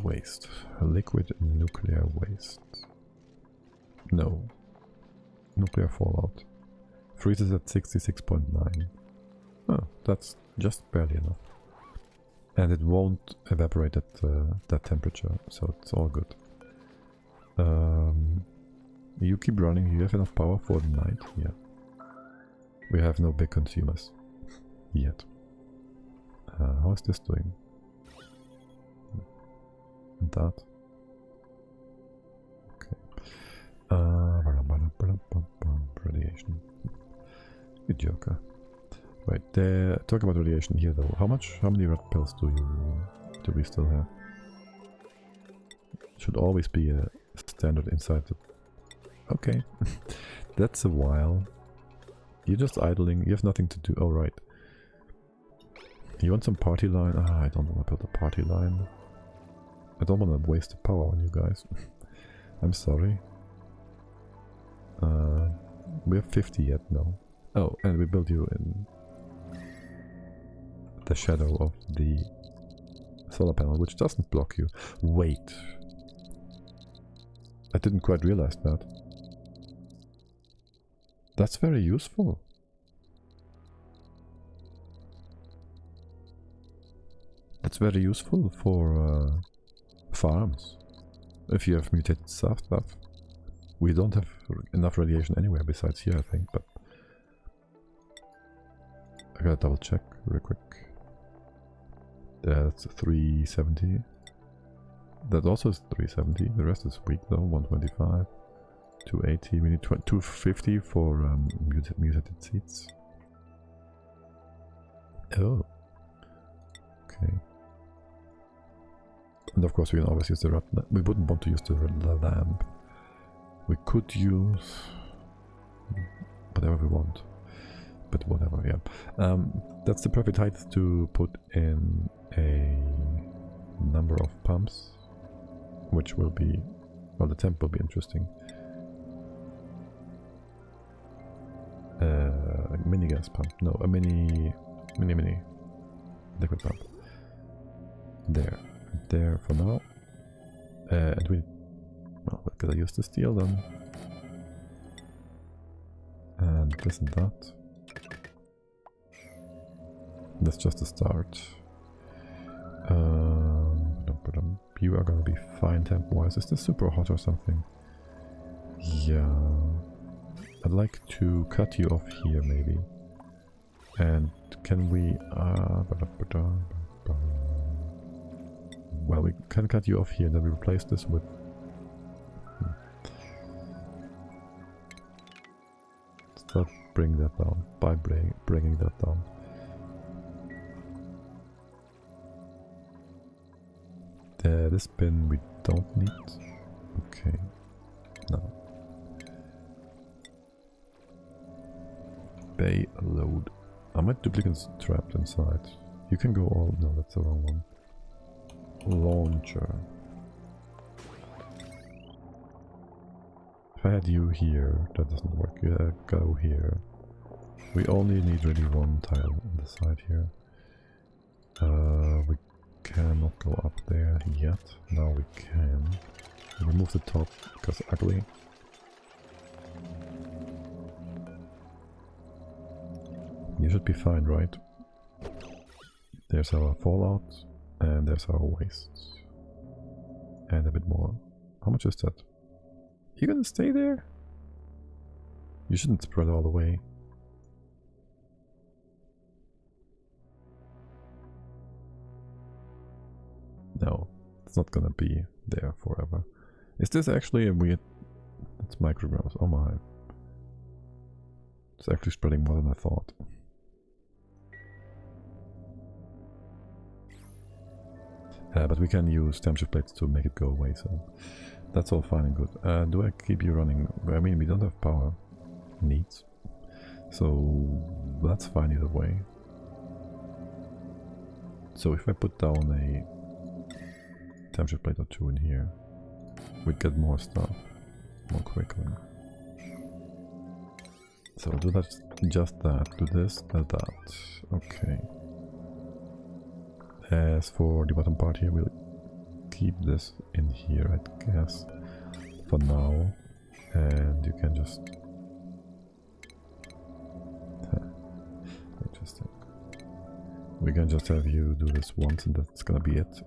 Waste. Liquid nuclear waste. No. Nuclear fallout. Freezes at 66.9. Oh, that's just barely enough. And it won't evaporate at that temperature, so it's all good. You keep running. You have enough power for the night? Yeah. We have no big consumers yet. How is this doing? And that? Okay. Radiation. Good joker. Right, talk about radiation here though. How many red pills do we still have? Should always be a standard inside the... Okay. That's a while. You're just idling, you have nothing to do. Oh right. You want some party line? I don't want to build a party line. I don't want to waste the power on you guys. I'm sorry. We have 50 yet, no. Oh, and we build you in the shadow of the solar panel, which doesn't block you. Wait. I didn't quite realize that. That's very useful. That's very useful for farms. If you have mutated stuff. We don't have enough radiation anywhere besides here, I think, but... I gotta double check real quick. That's 370. That also is 370. The rest is weak though. 125. 280. We need 250 for mutated seeds. Oh. Okay. And of course we can always use the red lamp. We wouldn't want to use the red lamp. We could use whatever we want. But whatever, yeah. That's the perfect height to put in a number of pumps. Which will be... well, the temp will be interesting. Mini gas pump. No, a mini liquid pump. There for now. And we... well, could I use the steel then? And this and that. That's just a start. You are gonna be fine temp-wise. Is this super hot or something? Yeah. I'd like to cut you off here, maybe. And can we... well, we can cut you off here, and then we replace this with... Start bringing that down, by bringing that down. This bin we don't need. Okay. No. Bay load. Are my duplicates trapped inside? You can go all... no, that's the wrong one. Launcher. If I had you here, that doesn't work. You go here. We only need really one tile on the side here. We cannot go up there yet. Now we can. Remove the top because it's ugly. You should be fine, right? There's our fallout and there's our waste. And a bit more. How much is that? You gonna stay there? You shouldn't spread all the way. No, it's not gonna be there forever. Is this actually a weird... it's micrograms, oh my. It's actually spreading more than I thought. But we can use temperature plates to make it go away, so that's all fine and good. Do I keep you running? I mean, we don't have power needs, so that's fine either way. So if I put down a temperature plate or two in here, we'd get more stuff more quickly. So do that, just that, do this, that. Okay. As for the bottom part here, we'll keep this in here, I guess, for now. And you can just... Interesting. We can just have you do this once and that's gonna be it.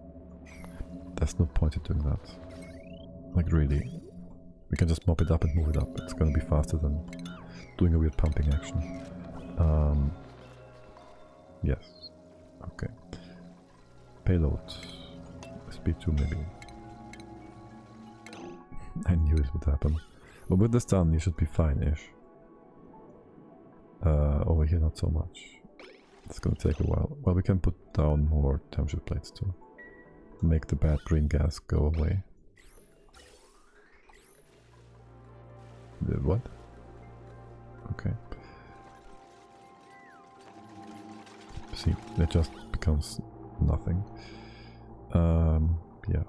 There's no point in doing that. Like really. We can just mop it up and move it up. It's gonna be faster than doing a weird pumping action. Yes. Okay. Payload. Speed 2 maybe. I knew it would happen. But with this done, you should be fine-ish. Over here not so much. It's gonna take a while. Well, we can put down more temperature plates to make the bad green gas go away. What? Okay. See, it just becomes nothing. Yeah.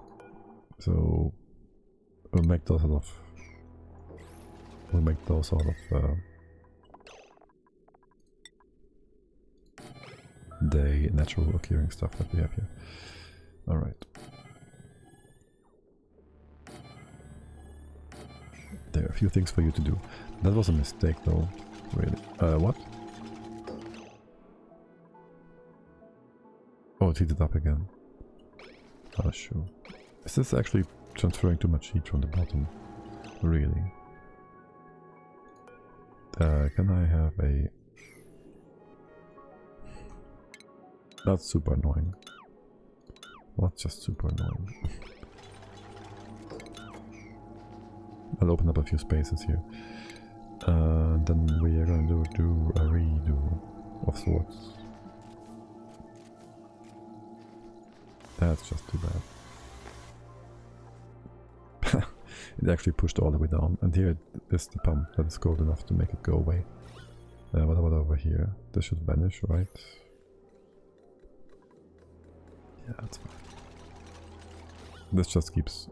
So we'll make those out of the natural occurring stuff that we have here. Alright. There are a few things for you to do. That was a mistake though, really. What? Oh, it heated up again. Oh, sure. Is this actually transferring too much heat from the bottom? Really? Can I have a... That's super annoying. Well, that's just super annoying. I'll open up a few spaces here. Then we are going to do a redo of sorts. That's just too bad. It actually pushed all the way down, and here is the pump that is cold enough to make it go away. What about over here? This should vanish, right? Yeah, that's fine. This just keeps...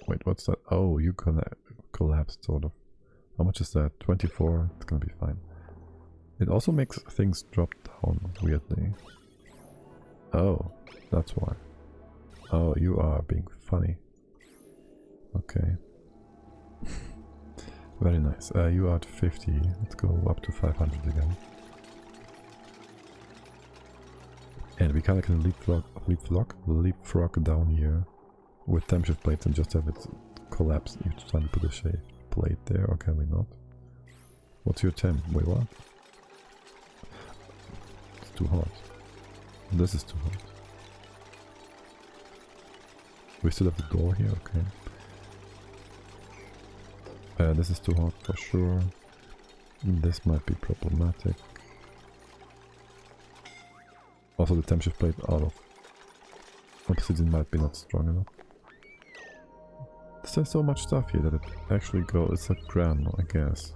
Wait, what's that? Oh, you collapsed, sort of. How much is that? 24? It's gonna be fine. It also makes things drop down, weirdly. Oh, that's why. Oh, you are being funny. Okay. Very nice. You are at 50. Let's go up to 500 again. And we kinda can leapfrog down here with temperature plates and just have it collapse each time we put a shade plate there, or can we not? What's your temp? Wait, what? It's too hot. This is too hot. We still have the door here, okay. This is too hot for sure. This might be problematic. Also the temperature plate out of obsidian might be not strong enough. There's so much stuff here that it actually goes, it's a gram, I guess.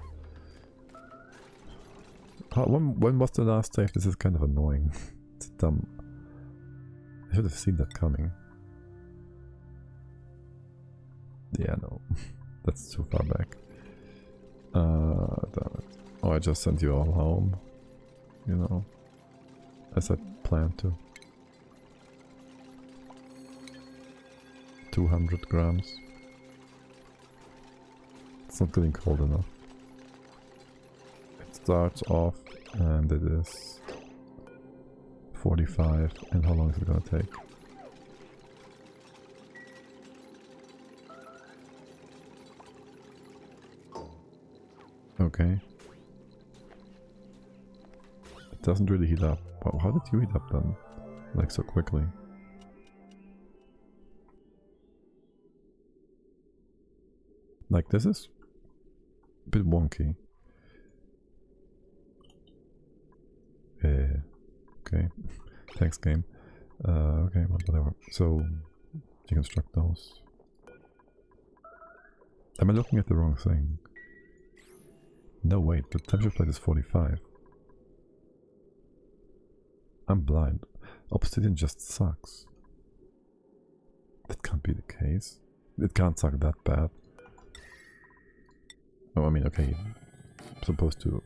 When was the last save? This is kind of annoying. It's dumb. I should have seen that coming. Yeah, no. That's too far back. Damn it. Oh, I just sent you all home. You know. As I planned to. 200 grams. It's not getting cold enough. It starts off and it is 45. And how long is it gonna take? Okay. It doesn't really heat up. Wow, how did you heat up then? Like so quickly? Like this is a bit wonky. Okay. Thanks, game. Okay, well, whatever. So, deconstruct those. Am I looking at the wrong thing? No, wait, the temperature plate is 45. I'm blind. Obsidian just sucks. That can't be the case. It can't suck that bad. Oh, I mean, okay. I'm supposed to...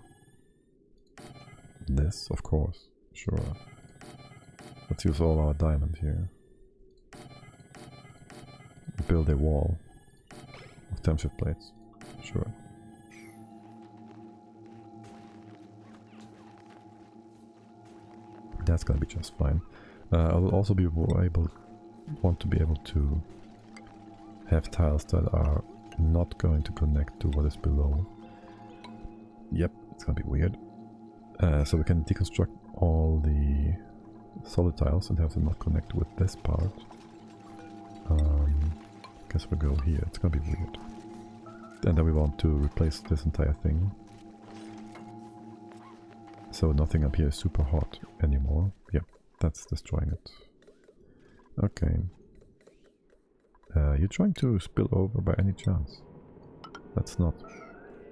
This, of course. Sure. Let's use all our diamond here. Build a wall of temperature plates. Sure. That's gonna be just fine. I will also be want to be able to have tiles that are not going to connect to what is below. Yep, it's gonna be weird. So we can deconstruct all the solid tiles and have them not connect with this part. Guess we'll go here. It's gonna be weird. And then we want to replace this entire thing. So nothing up here is super hot anymore. Yep, that's destroying it. Okay. You trying to spill over by any chance? That's not.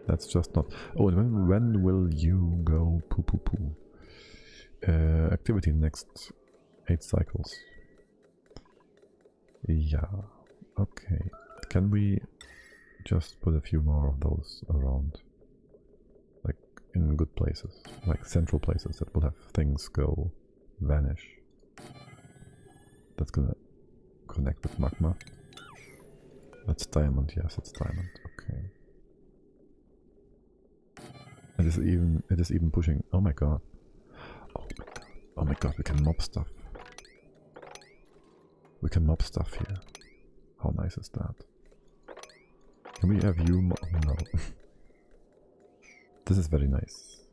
That's just not. Oh, and when will you go poo poo poo? Activity next 8 cycles. Yeah. Okay. Can we just put a few more of those around? Like in good places. Like central places that will have things go vanish. That's gonna connect with magma. That's diamond, yes, it's diamond. Okay. It is even pushing. Oh my god. Oh my god. Oh my god, we can mob stuff. We can mob stuff here. How nice is that? Can we have you mob? No. This is very nice.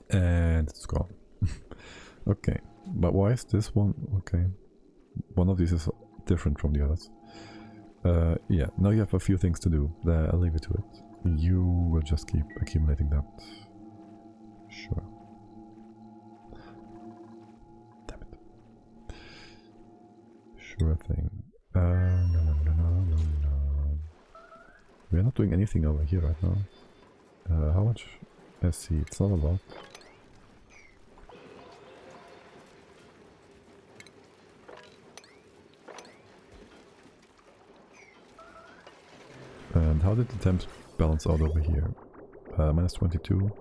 And it's gone. Okay. But why is this one? Okay. One of these is different from the others. Yeah, now you have a few things to do. I'll leave it to it. You will just keep accumulating that. Sure. Damn it. Sure thing. No. We are not doing anything over here right now. How much? Let's see, it's not a lot. And how did the temps balance out over here? Minus 22.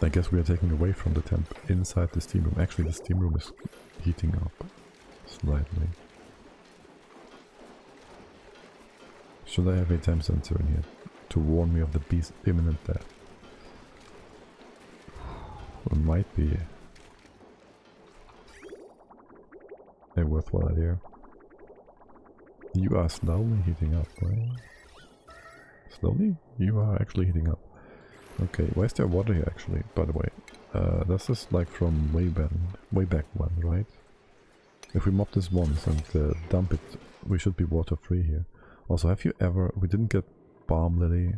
I guess we are taking away from the temp inside the steam room. Actually, the steam room is heating up slightly. Should I have a temp sensor in here to warn me of the beast's imminent death? It might be a worthwhile idea. You are slowly heating up, right? Slowly? You are actually heating up. Okay, why is there water here actually, by the way? This is like from way back when, right? If we mop this once and dump it, we should be water free here. Also, have you ever... We didn't get balm lily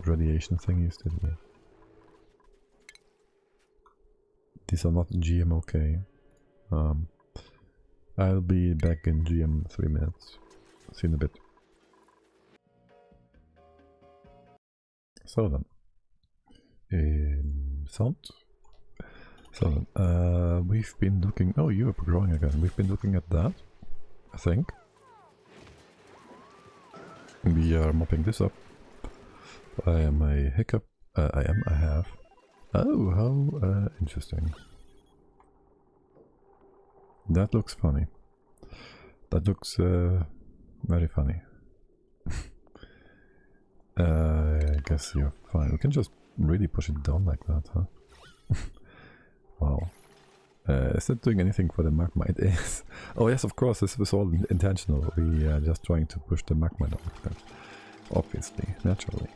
radiation thingies, did we? These are not GM okay. I'll be back in GM 3 minutes. See you in a bit. So then. Sound? So then, we've been looking... Oh, you are growing again. We've been looking at that, I think. We are mopping this up. I am a hiccup. I have. Oh, how interesting. That looks funny. That looks very funny. I guess you're fine. We can just really push it down like that, huh? Wow. Is it doing anything for the magma? It is. Oh yes, of course, this was all intentional. We are just trying to push the magma down like that. Obviously, naturally.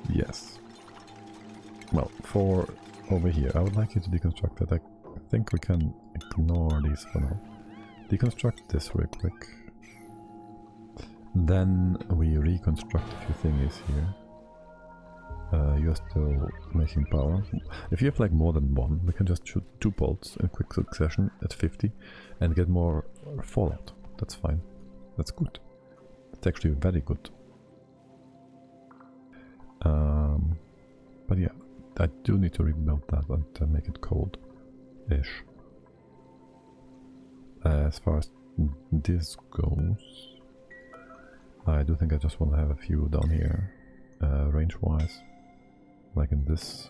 Yes. Well, for over here, I would like you to deconstruct that. I think we can ignore these for now. Deconstruct this real quick. Then we reconstruct a few things here. You're still making power. If you have like more than one, we can just shoot 2 bolts in quick succession at 50 and get more fallout. That's fine. That's good. It's actually very good. But yeah, I do need to rebuild that and make it cold-ish. As far as this goes, I do think I just want to have a few down here, range-wise. Like in this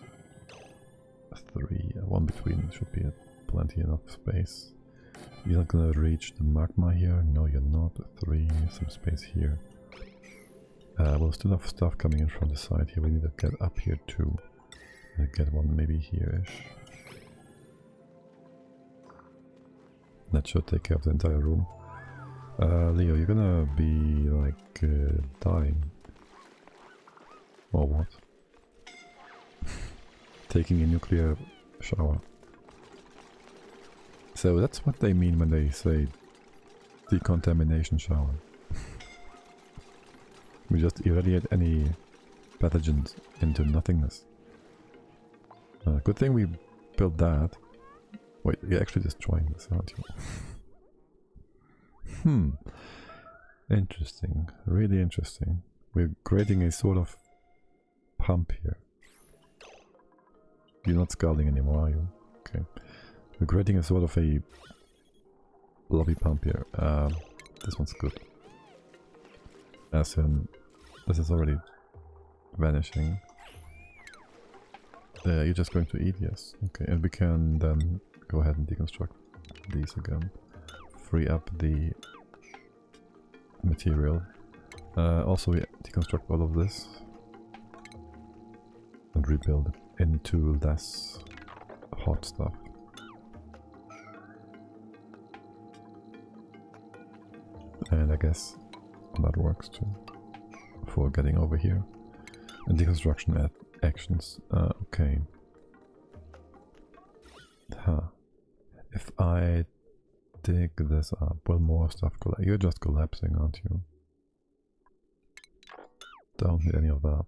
3, one between should be plenty enough space. You're not gonna reach the magma here, no you're not. 3, some space here. We'll still have stuff coming in from the side here, we need to get up here too. Get one maybe here-ish. That should take care of the entire room. Leo, you're gonna be like dying. Or what? Taking a nuclear shower. So that's what they mean when they say decontamination shower. We just irradiate any pathogens into nothingness. Good thing we built that. Wait, you're actually destroying this, aren't you? Interesting. Really interesting. We're creating a sort of pump here. You're not scalding anymore, are you? Okay. We're creating a sort of a lobby pump here. This one's good. As in, this is already vanishing. You're just going to eat, yes. Okay, and we can then go ahead and deconstruct these again. Free up the material. Also, we deconstruct all of this and rebuild it into less hot stuff. And I guess that works too for getting over here. And deconstruction actions. Okay. If I dig this up, will more stuff collapse? You're just collapsing, aren't you? Don't need any of that.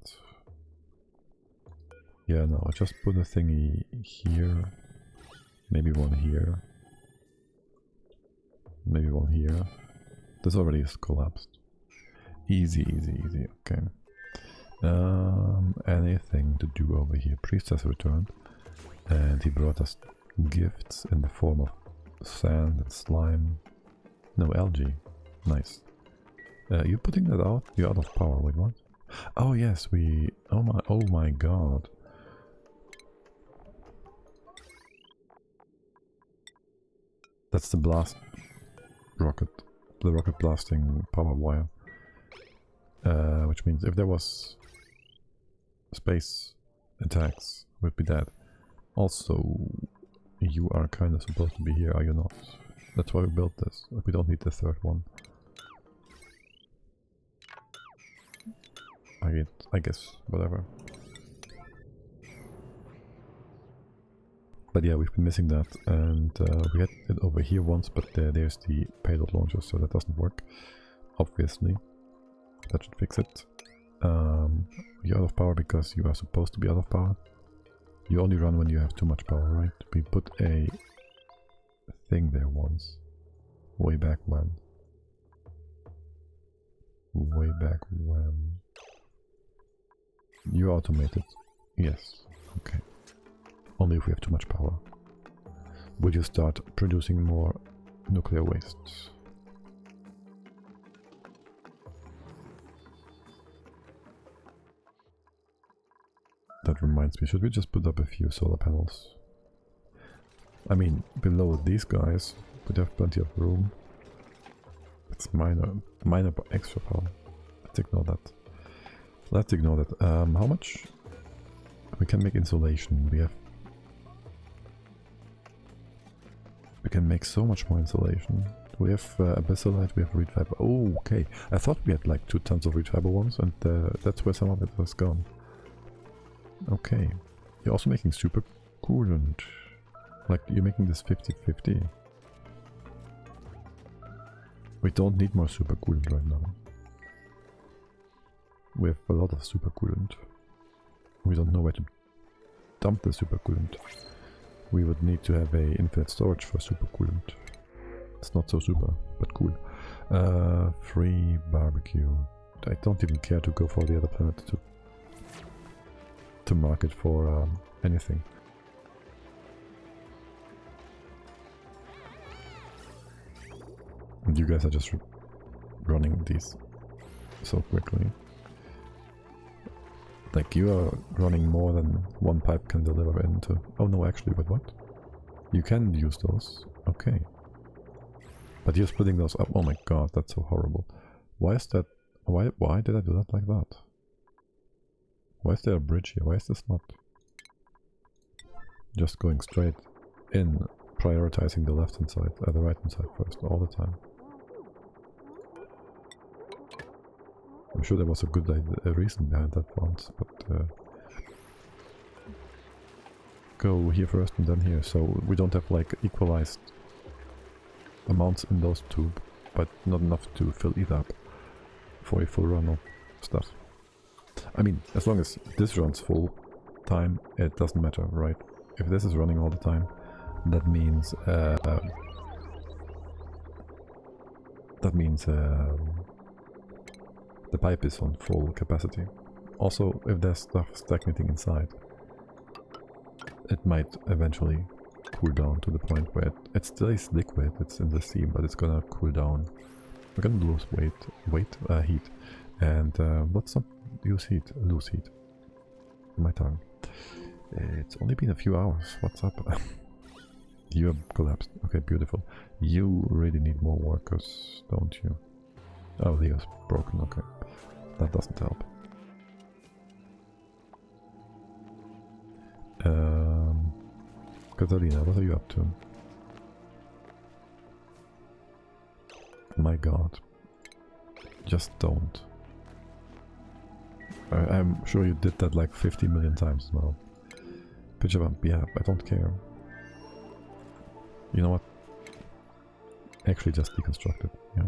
Yeah, no, just put a thingy here. Maybe one here. Maybe one here. This already is collapsed. Easy, easy, easy, okay. Anything to do over here? Priest has returned. And he brought us gifts in the form of sand and slime. No, algae. Nice. You putting that out? You're out of power, wait, what? Oh yes, we... oh my god. That's the blast rocket. The rocket blasting power wire. Which means if there was space attacks, we'd be dead. Also, you are kind of supposed to be here, are you not? That's why we built this. We don't need the third one. I guess, whatever. But yeah, we've been missing that, and we had it over here once, but there's the payload launcher, so that doesn't work. Obviously. That should fix it. You're out of power because you are supposed to be out of power. You only run when you have too much power, right? We put a thing there once. Way back when. Way back when. You automated. Yes. Okay. Only if we have too much power. Would you start producing more nuclear wastes? That reminds me, should we just put up a few solar panels? I mean, below these guys, would have plenty of room. It's minor extra power. Let's ignore that. Let's ignore that. How much? We can make insulation. We can make so much more insulation. We have abyssalite, we have reed fiber. Oh, okay. I thought we had like 2 tons of reed fiber once, and that's where some of it was gone. Okay. You're also making super coolant. Like, you're making this 50-50. We don't need more super coolant right now. We have a lot of supercoolant. We don't know where to dump the supercoolant. We would need to have a infinite storage for supercoolant. It's not so super, but cool. Free barbecue. I don't even care to go for the other planet to market for anything. And you guys are just running these so quickly. Like, you are running more than one pipe can deliver into... Oh no, actually, wait, what? You can use those. Okay. But you're splitting those up. Oh my god, that's so horrible. Why is that... Why did I do that like that? Why is there a bridge here? Why is this not just going straight in, prioritizing the left hand side, the right hand side first, all the time? I'm sure there was a good reason behind that once, but go here first and then here, so we don't have like equalized amounts in those two, but not enough to fill it up for a full run of stuff. I mean, as long as this runs full time, it doesn't matter, right? If this is running all the time, that means the pipe is on full capacity. Also, if there's stuff stagnating inside, it might eventually cool down to the point where it stays liquid, it's in the sea, but it's gonna cool down. We're gonna lose heat. And let's not use heat, lose heat. My tongue. It's only been a few hours, what's up? You have collapsed. Okay, beautiful. You really need more workers, don't you? Oh, Leo's broken, okay. That doesn't help. Catalina, what are you up to? My god. Just don't. I'm sure you did that like 50 million times now. Picture bump, yeah, I don't care. You know what? Actually just deconstruct it, yeah.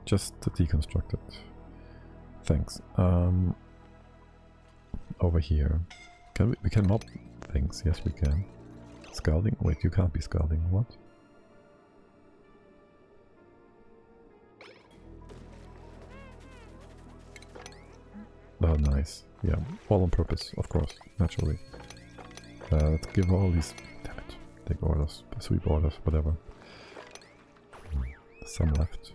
Just deconstruct it. Thanks. Over here. We can mob things, yes we can. Scalding? Wait, you can't be scalding, what? Oh, nice. Yeah, all on purpose, of course, naturally. Let's give all these... Damn it. Take orders, sweep orders, whatever. Some left.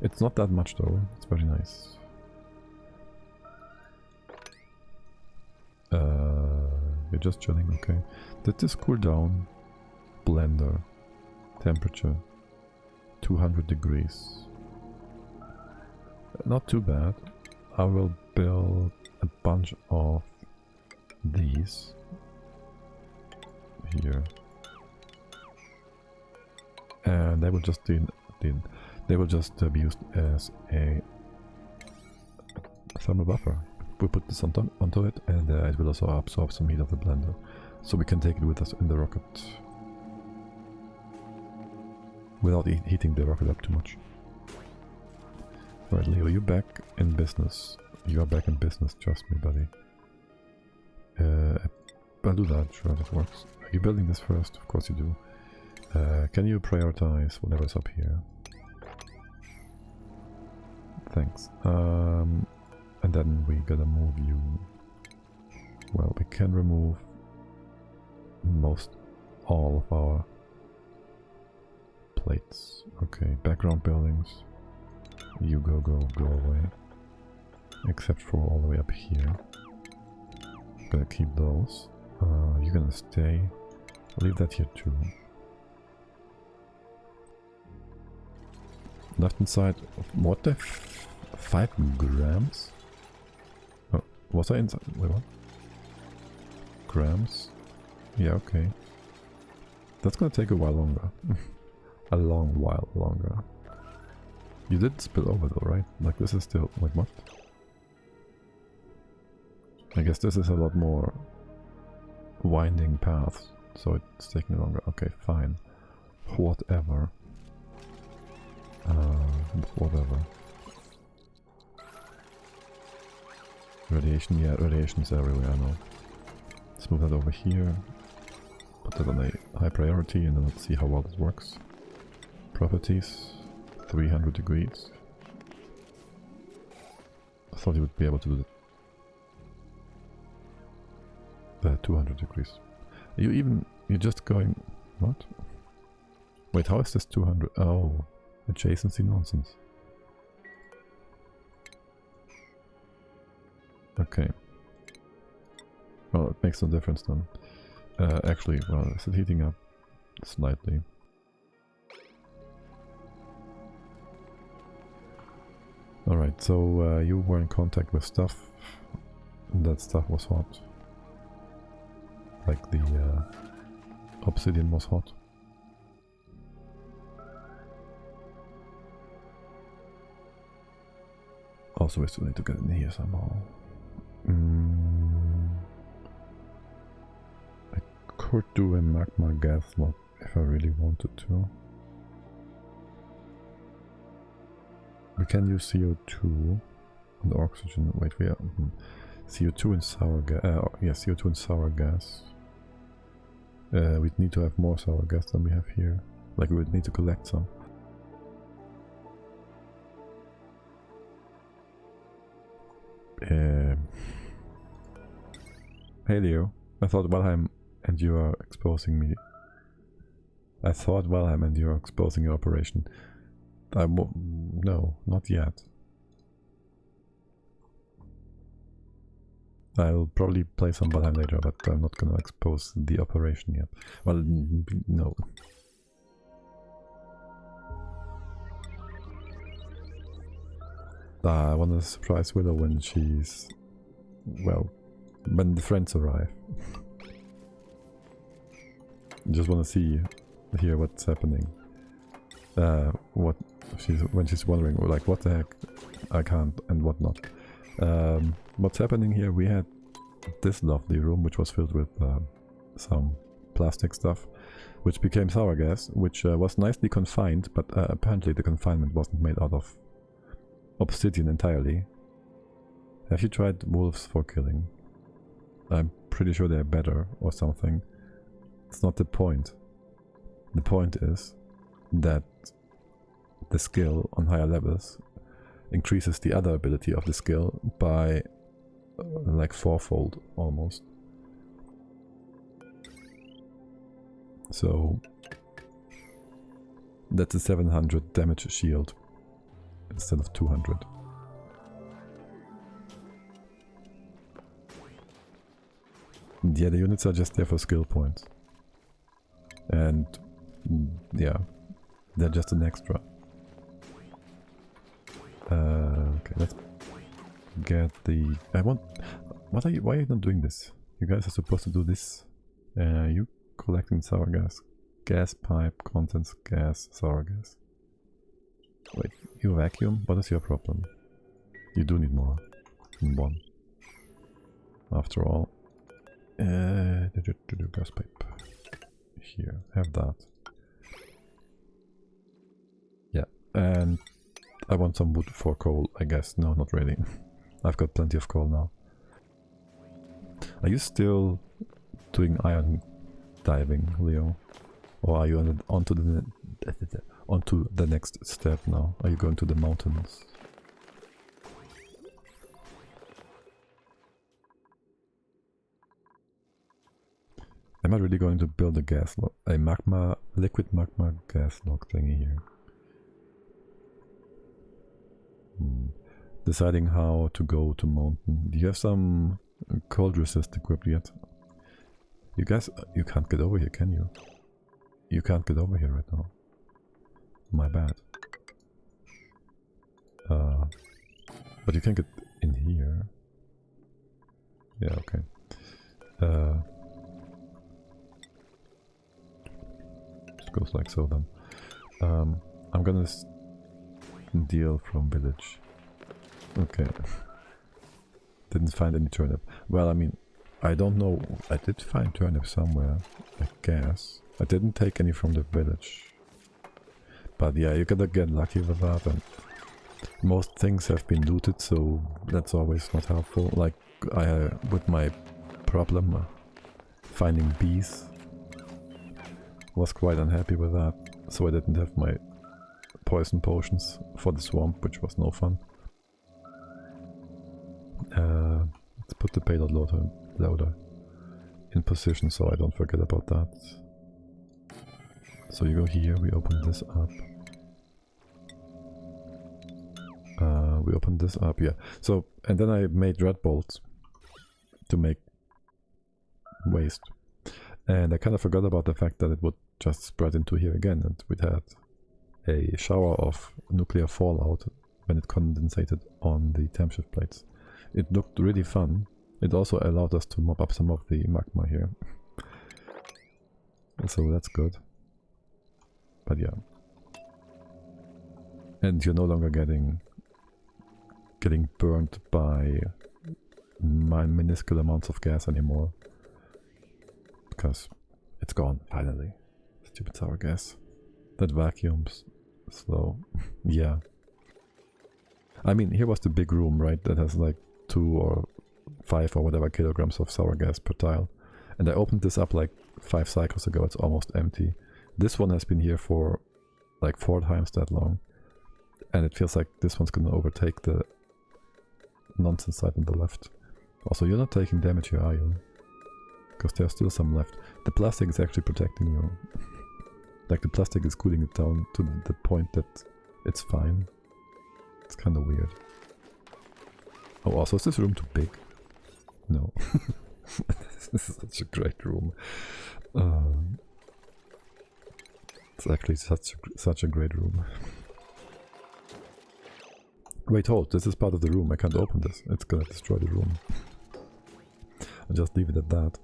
It's not that much though, it's very nice. You're just chilling, okay. Did this cool down? Blender. Temperature. 200 degrees. Not too bad. I will build a bunch of these. Here. And they will just be used as a thermal buffer. We put this onto it, and it will also absorb some heat of the blender, so we can take it with us in the rocket without heating the rocket up too much. Alright, Leo, you're back in business. You are back in business, trust me, buddy. I'll do that, sure, that works. Are you building this first? Of course you do. Can you prioritize whatever's up here? Thanks. And then we gotta move you. Well, we can remove all of our plates. Okay, background buildings. You go away. Except for all the way up here. Gonna keep those. You're gonna stay. I'll leave that here too. Left hand side. What the 5 grams? Oh, was I inside? Wait, what? Grams? Yeah, okay. That's gonna take a while longer. A long while longer. You did spill over though, right? Like this is still... Wait, what? I guess this is a lot more winding paths, so it's taking longer. Okay, fine. Whatever. Whatever. Radiation, yeah, radiation is everywhere, I know. Let's move that over here. Put that on a high priority and then let's see how well this works. Properties, 300 degrees. I thought you would be able to do that. 200 degrees. You're just going... What? Wait, how is this 200? Oh, adjacency nonsense. Okay. Well, it makes no difference then. Actually, well, is it heating up? Slightly. Alright, so you were in contact with stuff. And that stuff was hot. Like the obsidian was hot. Also, we still need to get in here somehow. I could do a magma gas lock if I really wanted to. We can use CO2 and oxygen. Wait, we are CO2 and sour gas. Yeah, CO2 and sour gas. We'd need to have more sour gas than we have here. Like, we would need to collect some. Hey Leo, I thought Valheim and you are exposing me. I thought Valheim and you are exposing your operation. No, not yet. I'll probably play some Valheim later, but I'm not gonna expose the operation yet. Well, no. I want to surprise Willow when she's... well, when the friends arrive. Just want to hear what's happening. When she's wondering, like, what the heck I can't and what not. What's happening here, we had this lovely room which was filled with some plastic stuff, which became sour gas, which was nicely confined, but apparently the confinement wasn't made out of obsidian entirely. Have you tried wolves for killing? I'm pretty sure they're better or something. It's not the point. The point is that the skill on higher levels increases the other ability of the skill by like fourfold almost. So that's a 700 damage shield instead of 200. Yeah, the units are just there for skill points. And yeah, they're just an extra. Okay, let's get the... why are you not doing this? You guys are supposed to do this. You collecting sour gas. Gas pipe, contents, gas, sour gas. Wait, you vacuum? What is your problem? You do need more than one. After all. Gas pipe. Here, have that. Yeah, and I want some wood for coal, I guess. No, not really. I've got plenty of coal now. Are you still doing iron diving, Leo? Or are you onto the next step now? Are you going to the mountains? Am I really going to build a liquid magma gas log thingy here? Deciding how to go to mountain. Do you have some cold resist equipped yet? You guys, you can't get over here, can you? You can't get over here right now. My bad. But you can get in here. Yeah, okay. It goes like so then. I'm gonna deal from village. Okay. Didn't find any turnip. Well, I mean, I don't know. I did find turnip somewhere, I guess. I didn't take any from the village. But yeah, you gotta get lucky with that and Most things have been looted, so that's always not helpful. Like with my problem finding bees, was quite unhappy with that, so I didn't have my poison potions for the swamp, which was no fun. Let's put the payload loader in position so I don't forget about that. So you go here, we open this up. We opened this up, yeah. So, and then I made red bolts to make waste. And I kind of forgot about the fact that it would just spread into here again, and we'd had a shower of nuclear fallout when it condensated on the temp shift plates. It looked really fun. It also allowed us to mop up some of the magma here. So that's good. But yeah. And you're no longer getting burned by minuscule amounts of gas anymore. Because it's gone, finally. Stupid sour gas. That vacuums slow. Yeah. I mean, here was the big room, right? That has like 2 or 5 or whatever kilograms of sour gas per tile. And I opened this up like 5 cycles ago. It's almost empty. This one has been here for like 4 times that long. And it feels like this one's gonna overtake the nonsense side on the left. Also, you're not taking damage here, are you? Because there's still some left. The plastic is actually protecting you. Like the plastic is cooling it down to the point that it's fine. It's kind of weird. Oh, also, is this room too big? No. This is such a great room. It's actually such a great room. Wait, hold. This is part of the room. I can't open this. It's gonna destroy the room. I'll just leave it at that.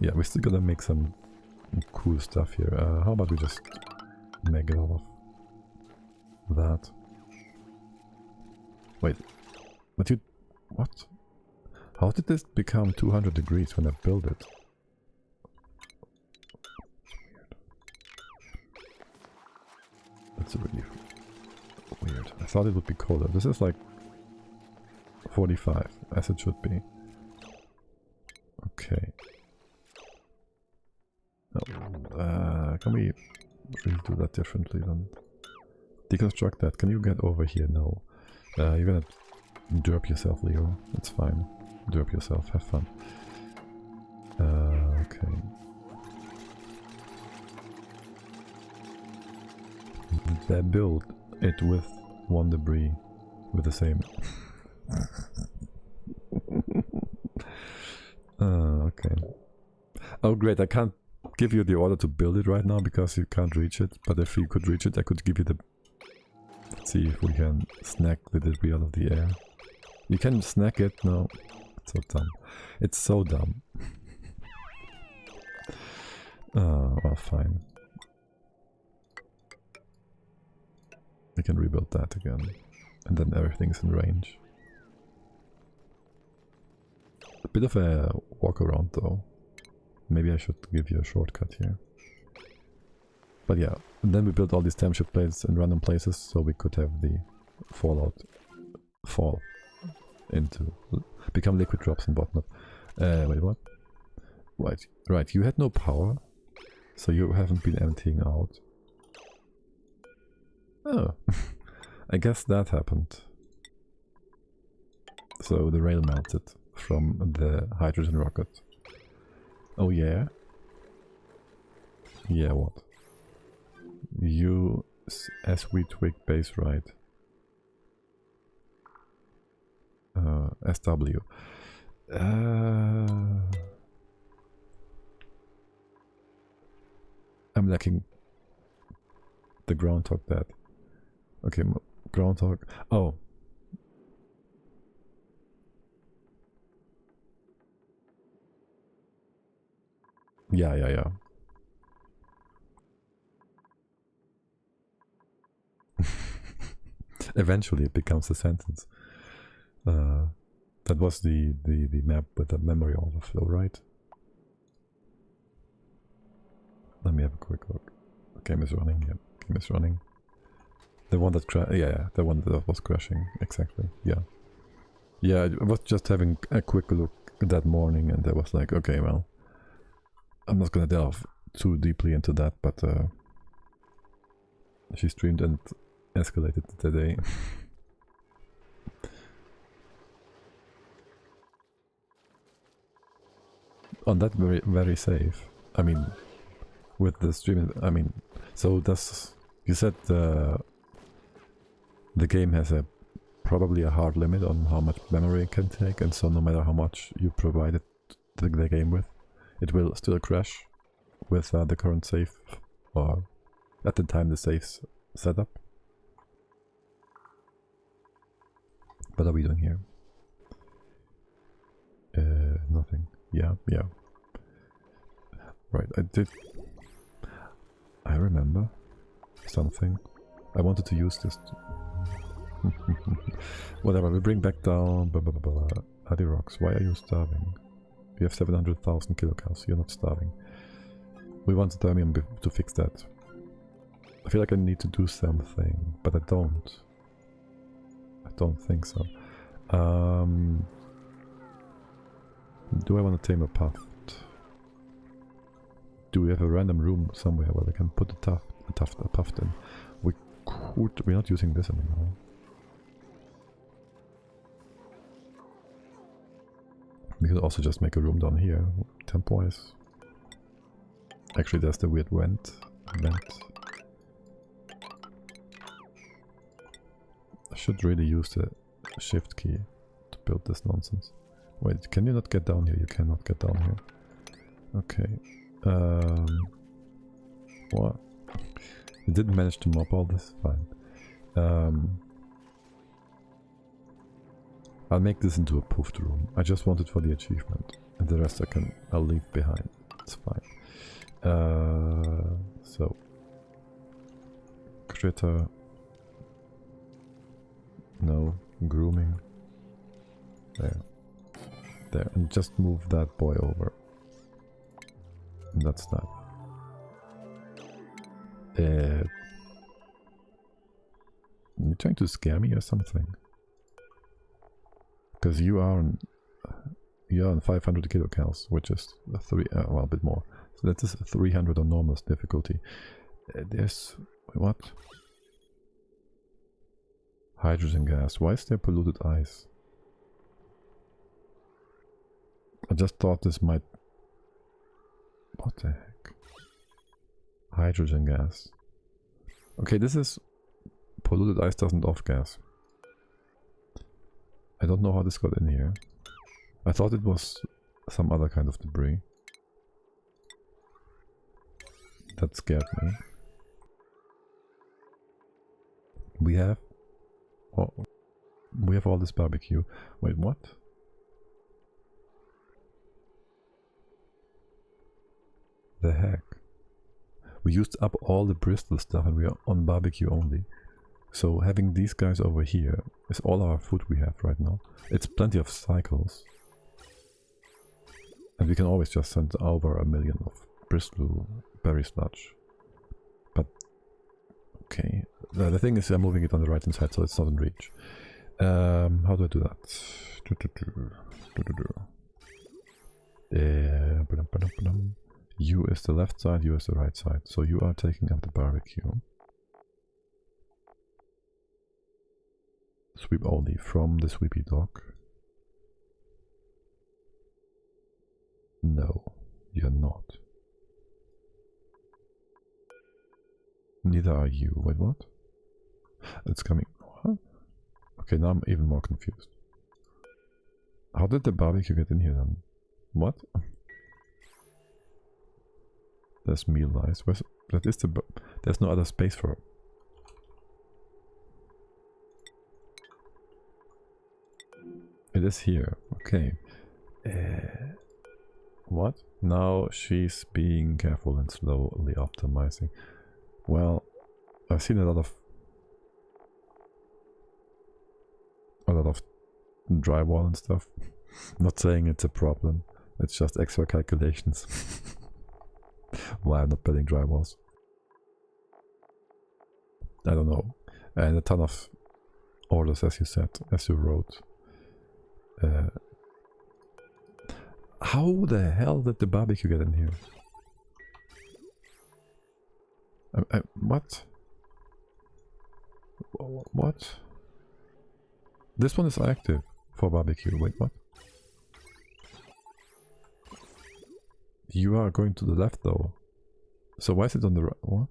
Yeah, we're still gonna make some cool stuff here. How about we just make it all of that? Wait, but you... what? How did this become 200 degrees when I built it? That's really weird. I thought it would be colder. This is like 45, as it should be. Okay. Oh, can we really do that differently then? Deconstruct that. Can you get over here? No. You're gonna derp yourself, Leo. It's fine. Derp yourself. Have fun. Okay. They build it with one debris with the same. Okay. Oh great, I can't give you the order to build it right now because you can't reach it, but if you could reach it I could give you the... Let's see if we can snack the debris out of the air. You can snack it? No. It's so dumb. It's so dumb. Well, fine. We can rebuild that again. And then everything's in range. A bit of a walk around though. Maybe I should give you a shortcut here. But yeah, and then we built all these temp shift plates in random places so we could have the fallout fall into... become liquid drops and whatnot. Wait, what? Right, you had no power, so you haven't been emptying out. Oh, I guess that happened. So the rail melted from the hydrogen rocket. Oh yeah? Yeah, what? You as we twig base right. SW. I'm lacking the groundhog that. Okay, groundhog. Oh. Yeah. Eventually it becomes a sentence. That was the map with the memory overflow, right? Let me have a quick look. Game is running, yeah. Game is running. The one that yeah, the one that was crashing, exactly. Yeah. Yeah, I was just having a quick look that morning and I was like, okay, well, I'm not gonna delve too deeply into that, but she streamed and escalated today. On that very safe. I mean, with the stream, I mean, so does, you said the game has probably a hard limit on how much memory it can take, and so no matter how much you provided the game with, it will still crash with the current save, or at the time the save's set up. What are we doing here? Nothing. Yeah. Right, I remember something. I wanted to use this. Whatever, we bring back down. Adi rocks. Why are you starving? You have 700,000 kilocalories. You're not starving. We want the thermium to fix that. I feel like I need to do something, but I don't. I don't think so. Do I want to tame a puff? Do we have a random room somewhere where we can put a puff in? We're not using this anymore. We could also just make a room down here, temp-wise. Actually, there's the weird vent. I should really use the shift key to build this nonsense. Wait, can you not get down here? You cannot get down here. Okay. What? You didn't manage to mop all this? Fine. I'll make this into a poofed room. I just want it for the achievement. And the rest I'll leave behind. It's fine. So critter. No. Grooming. There. And just move that boy over. And that's that. You're trying to scare me or something? Because you are on 500 kilocals, which is well, a bit more. So that is 300 on normal difficulty. There's what? Hydrogen gas. Why is there polluted ice? I just thought this might. What the heck? Hydrogen gas. Okay, this is polluted ice doesn't off gas. I don't know how this got in here. I thought it was some other kind of debris. That scared me. We have all this barbecue. Wait, what? The heck? We used up all the Bristol stuff and we are on barbecue only. So having these guys over here is all our food we have right now. It's plenty of cycles. And we can always just send over 1 million of Bristol berry sludge. But okay. The thing is I'm moving it on the right hand side so it's not in reach. How do I do that? You is the left side, you is the right side. So you are taking up the barbecue. Sweep only from the sweepy dock. No, you're not. Neither are you. Wait, what? It's coming. What? Okay, now I'm even more confused. How did the barbecue get in here then? What? There's meal ice. That is there's no other space for it. It is here. Okay. What? Now she's being careful and slowly optimizing. Well, I've seen a lot of drywall and stuff. Not saying it's a problem. It's just extra calculations. Why I'm not building drywalls. I don't know. And a ton of orders, as you said, as you wrote. How the hell did the barbecue get in here? What? What? This one is active for barbecue. Wait, what? You are going to the left though. So why is it on the right? What?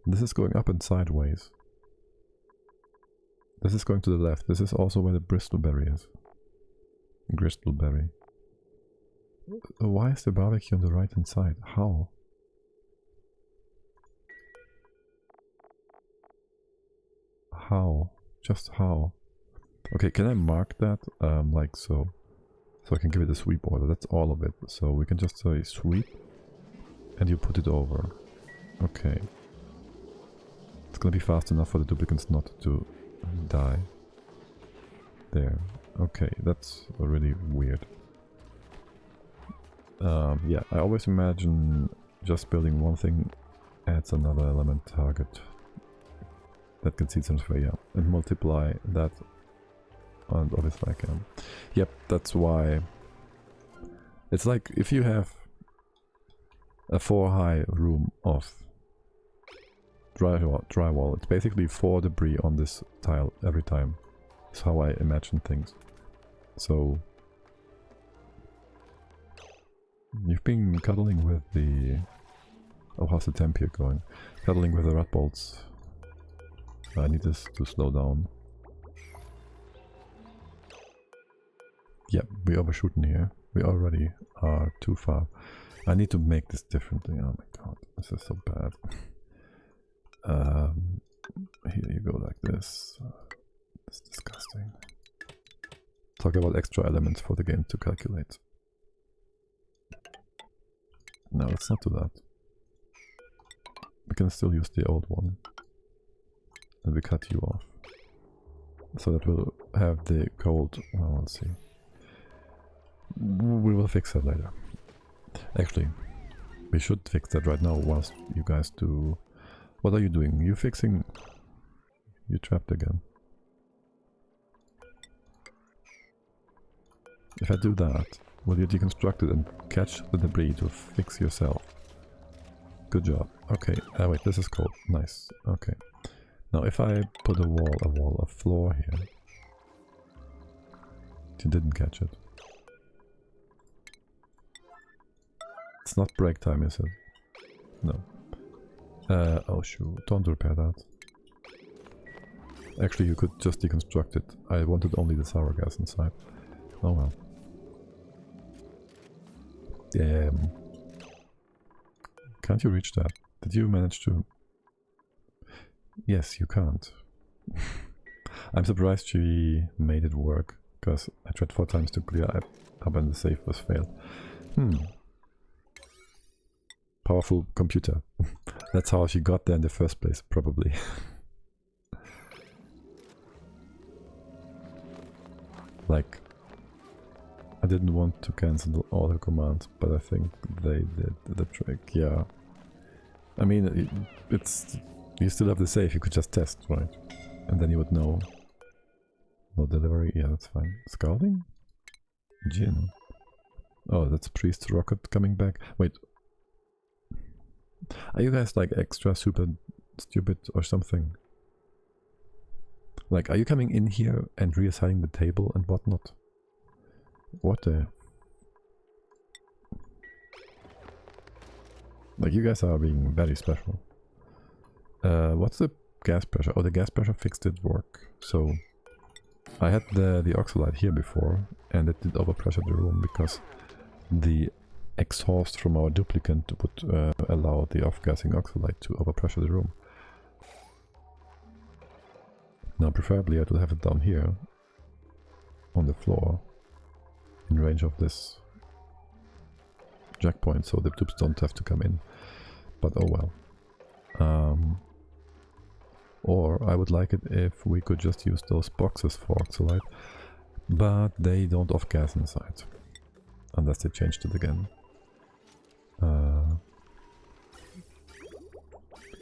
This is going up and sideways. This is going to the left. This is also where the bristleberry is. Bristleberry. Why is the barbecue on the right hand side? How? How? Just how? Okay, can I mark that? Like so. So I can give it a sweep order. That's all of it. So we can just say sweep. And you put it over. Okay. It's gonna be fast enough for the duplicants not to die. There. Okay, that's really weird. Yeah, I always imagine just building one thing adds another element target that can see some way, yeah, and multiply that, and obviously I can. Yep, that's why. It's like if you have a 4-high room of drywall, it's basically 4 debris on this tile every time. That's how I imagine things. So you've been cuddling with the... Oh, how's the temp here going? Cuddling with the rat bolts. I need this to slow down. Yep, we're overshooting here. We already are too far. I need to make this differently. Oh my god, this is so bad. Here you go, like this. It's disgusting. Talk about extra elements for the game to calculate. No, let's not do that. We can still use the old one. And we cut you off. So that we'll have the cold... Well, let's see. We will fix that later. Actually, we should fix that right now whilst you guys do... What are you doing? You fixing... You trapped again. If I do that, will you deconstruct it and catch the debris to fix yourself? Good job. Okay, wait, this is cold. Nice. Okay. Now if I put a floor here... You didn't catch it. It's not break time, is it? No. Oh shoot, don't repair that. Actually, you could just deconstruct it. I wanted only the sour gas inside. Oh well. Can't you reach that? Did you manage to... Yes, you can't. I'm surprised she made it work, because I tried 4 times to clear up and the save was failed. Powerful computer. That's how she got there in the first place, probably. Like, I didn't want to cancel all her commands, but I think they did the trick, yeah. I mean, it's... You still have the save, you could just test, right? And then you would know. No delivery, yeah, that's fine. Scalding? Gin. Oh, that's Priest's rocket coming back. Wait. Are you guys like extra super stupid or something? Like, are you coming in here and reassigning the table and whatnot? What the... Like, you guys are being very special. What's the gas pressure? Oh, the gas pressure fixed its work. So, I had the oxalite here before, and it did overpressure the room because the exhaust from our duplicant would allow the off-gassing oxalite to overpressure the room. Now, preferably I would have it down here, on the floor, in range of this jack point, so the tubes don't have to come in. But oh well. Or I would like it if we could just use those boxes for oxalite, but they don't off-gas inside, unless they changed it again.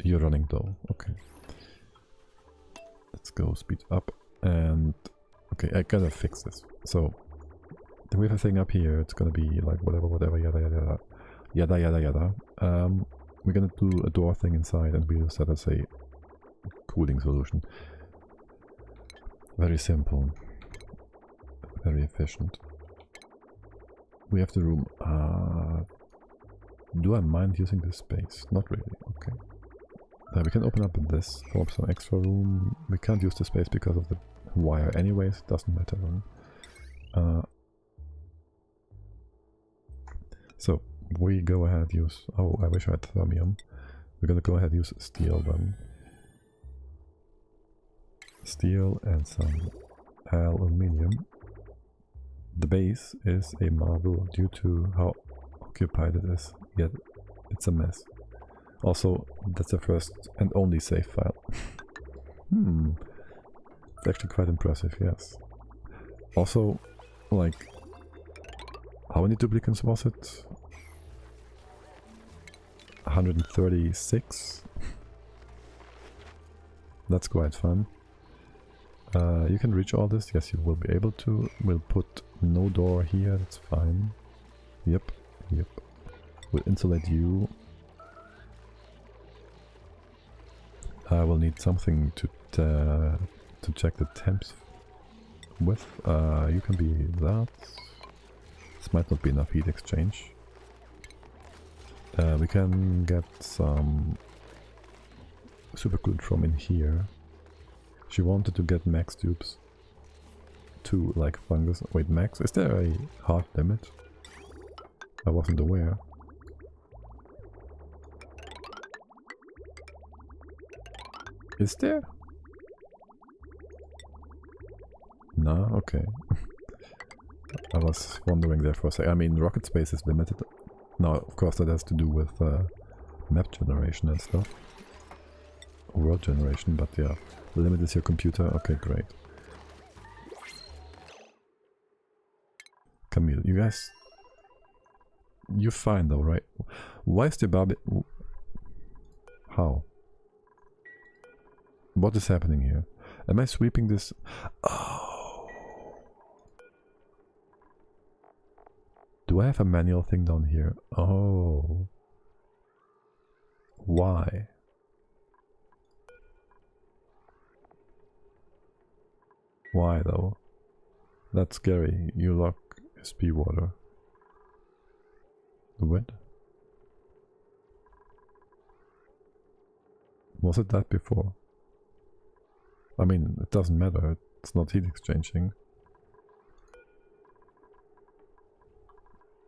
You're running though, okay. Let's go speed up and... Okay, I gotta fix this. So, we have a thing up here, it's gonna be like whatever, yada yada yada, yada yada yada. We're gonna do a door thing inside and we use that as a cooling solution. Very simple. Very efficient. We have the room. Do I mind using this space? Not really, okay. We can open up this for some extra room. We can't use the space because of the wire anyways, doesn't matter. So, we go ahead use... Oh, I wish I had thermium. We're gonna go ahead use steel then. Steel and some aluminium. The base is a marvel due to how occupied it is, yet it's a mess. Also, that's the first and only save file. It's actually quite impressive, yes. Also, like, how many duplicates was it? 136? That's quite fun. You can reach all this, yes you will be able to. We'll put no door here, that's fine. Yep. We'll insulate you. I will need something to check the temps with. You can be that. This might not be enough heat exchange. We can get some supercoolant from in here. She wanted to get max tubes to like fungus. Wait, max? Is there a hard limit? I wasn't aware. Is there? No, okay. I was wondering there for a second. I mean, rocket space is limited. Now, of course, that has to do with map generation and stuff. World generation, but yeah. The limit is your computer. Okay, great. Camille, you guys... You're fine though, right? Why is the Barbie... How? What is happening here? Am I sweeping this? Oh. Do I have a manual thing down here? Oh. Why? Why though? That's scary. You lock SP water. What? Was it that before? I mean, it doesn't matter. It's not heat exchanging.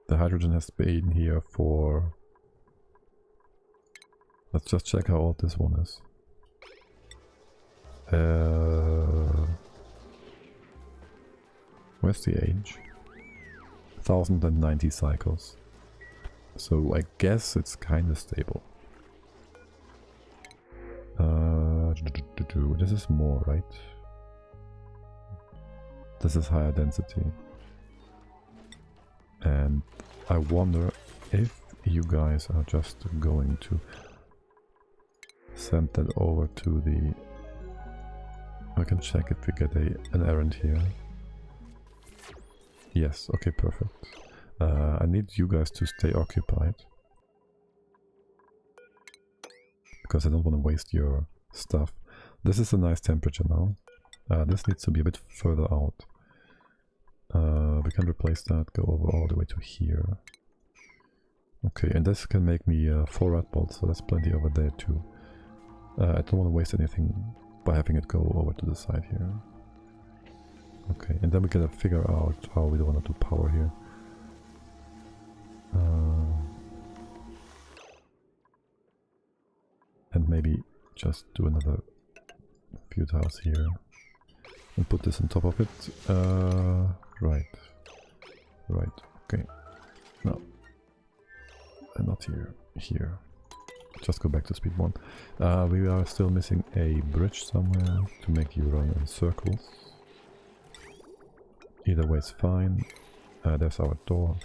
The hydrogen has been here for... Let's just check how old this one is. Where's the age? 1090 cycles. So I guess it's kind of stable. This is more, right? This is higher density. And I wonder if you guys are just going to send that over to the... I can check if we get an errand here. Yes, okay, perfect. I need you guys to stay occupied. Because I don't want to waste your stuff. This is a nice temperature now. This needs to be a bit further out. We can replace that, go over all the way to here. Okay, and this can make me 4 red bolts, so that's plenty over there too. I don't want to waste anything by having it go over to the side here. Okay, and then we gotta figure out how we want to do power here. And maybe just do another few tiles here and put this on top of it. Right, okay. No, and not here. Here. Just go back to speed 1. We are still missing a bridge somewhere to make you run in circles. Either way is fine. There's our door.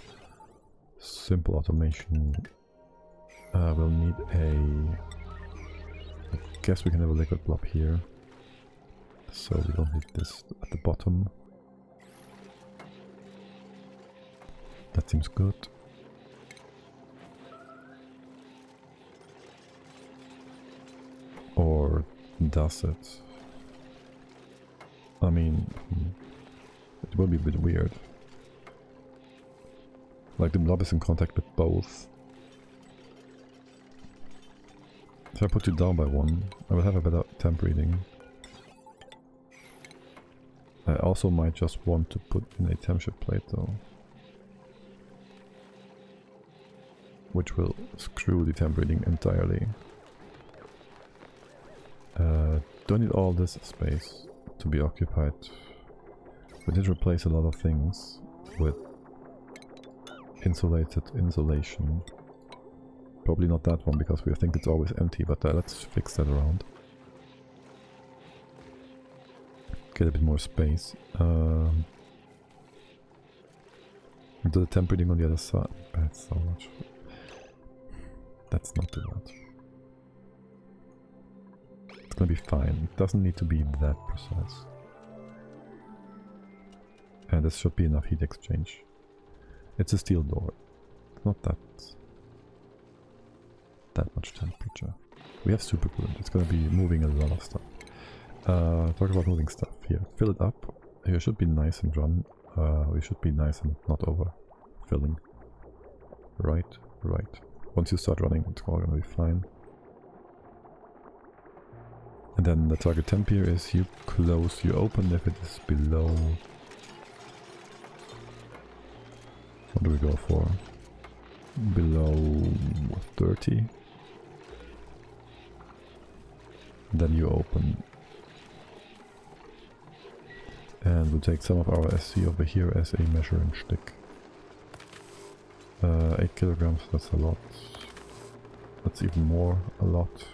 Simple automation. We'll need a guess we can have a liquid blob here. So we don't need this at the bottom. That seems good. Or does it? I mean, it will be a bit weird. Like the blob is in contact with both. If I put you down by 1, I will have a better temp reading. I also might just want to put in a temp shift plate though, which will screw the temp reading entirely. Don't need all this space to be occupied. We did replace a lot of things with insulated insulation. Probably not that one because we think it's always empty, but let's fix that around. Get a bit more space. Do the temp reading on the other side. That's so much. Let's not do that. It's gonna be fine. It doesn't need to be that precise. And this should be enough heat exchange. It's a steel door. It's not that much temperature. We have super coolant. It's gonna be moving a lot of stuff. Talk about moving stuff here. Fill it up. Here should be nice and run. We should be nice and not overfilling. Right. Once you start running, it's all gonna be fine. And then the target temp here is you close, you open if it is below. What do we go for? Below 30. Then you open. And we'll take some of our SC over here as a measuring stick. 8 kilograms, that's a lot. That's even more, a lot.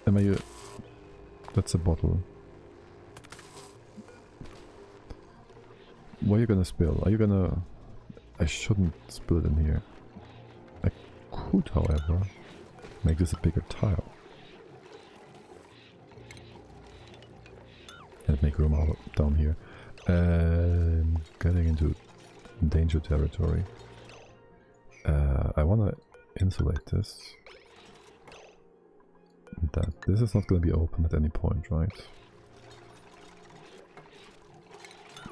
Emma, that's a bottle. What are you gonna spill? Are you gonna... I shouldn't spill it in here. I could, however, make this a bigger tile. And make room out down here. Getting into danger territory. I wanna insulate this. This is not gonna be open at any point, right?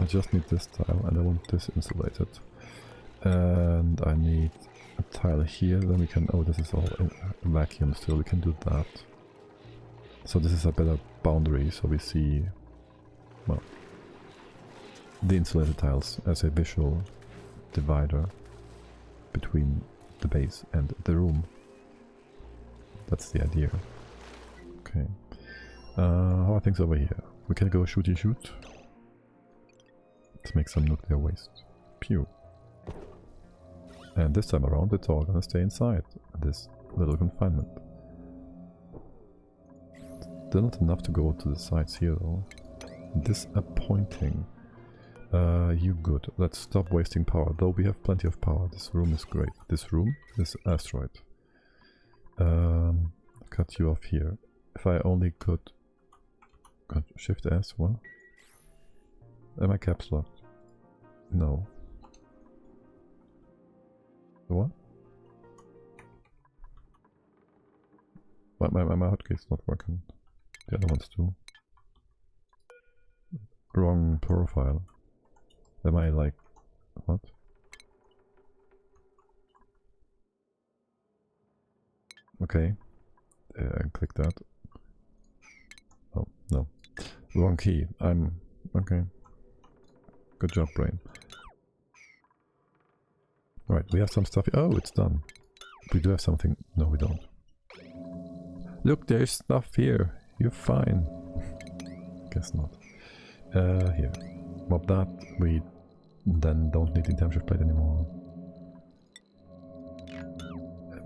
I just need this tile and I want this insulated. And I need a tile here, then we can... Oh, this is all in vacuum still, we can do that. So this is a better boundary, so we see... Well, the insulated tiles as a visual divider between the base and the room. That's the idea. Okay. How are things over here? We can go shooty shoot. Let's make some nuclear waste. Pew. And this time around it's all gonna stay inside this little confinement. Still not enough to go to the sides here though. Disappointing. You good. Let's stop wasting power, though we have plenty of power. This room is great. This room? This asteroid. Cut you off here. If I only could... Shift S, what? Am I caps locked? No. What? My hotkeys not working. The other ones too. Wrong profile. Am I like... what? Okay. Click that. Oh, no. Wrong key. I'm... okay. Good job, brain. Alright, we have some stuff. Oh, it's done. We do have something. No, we don't. Look, there's stuff here. You're fine. Guess not. Here. Mob that. We then don't need the temp shift plate anymore.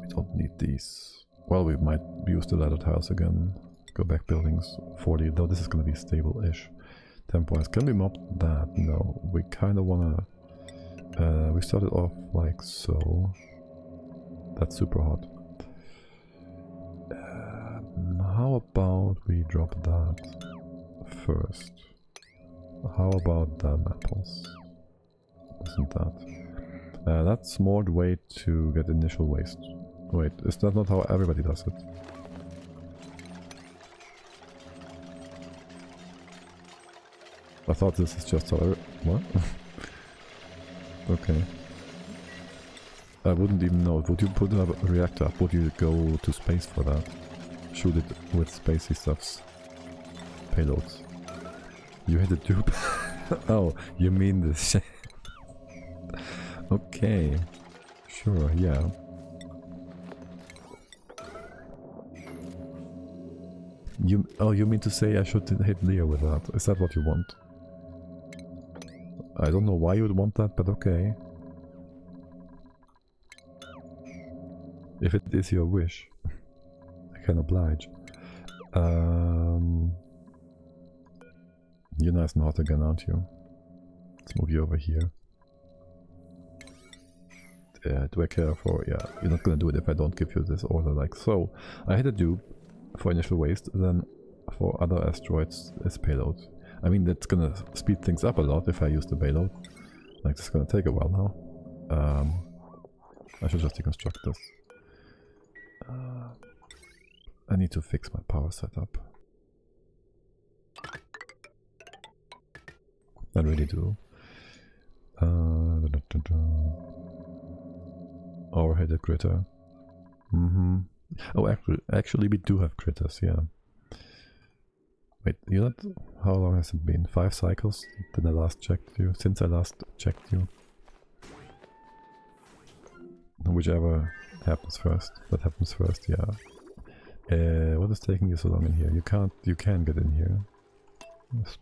We don't need these. Well, we might use the ladder tiles again. Go back buildings. 40, though this is going to be stable-ish. Temp-wise. Can we mob that? No. We kind of want to... we started off like so. That's super hot. how about we drop that first? How about them apples? Isn't that? That's more the way to get initial waste. Wait, is that not how everybody does it? I thought this is just how... What? Okay. I wouldn't even know. Would you put a reactor up? Would you go to space for that? Shoot it with spacey stuffs. Payloads. You hit a dupe? Oh, you mean this? Okay. Sure, yeah. You mean to say I should hit Leo with that? Is that what you want? I don't know why you would want that, but okay. If it is your wish, I can oblige. You're nice and hot again, aren't you? Let's move you over here. Do I care for... Yeah, you're not gonna do it if I don't give you this order like so. I hit a dupe for initial waste, then for other asteroids it's payload. I mean, that's gonna speed things up a lot if I use the payload. Like, this is gonna take a while now. I should just deconstruct this. I need to fix my power setup. I really do. Overheaded critter. Oh, actually we do have critters, yeah. Wait, you know, how long has it been? 5 cycles since I last checked you? Since I last checked you? Whichever happens first. That happens first, yeah. What is taking you so long in here? You can get in here. Just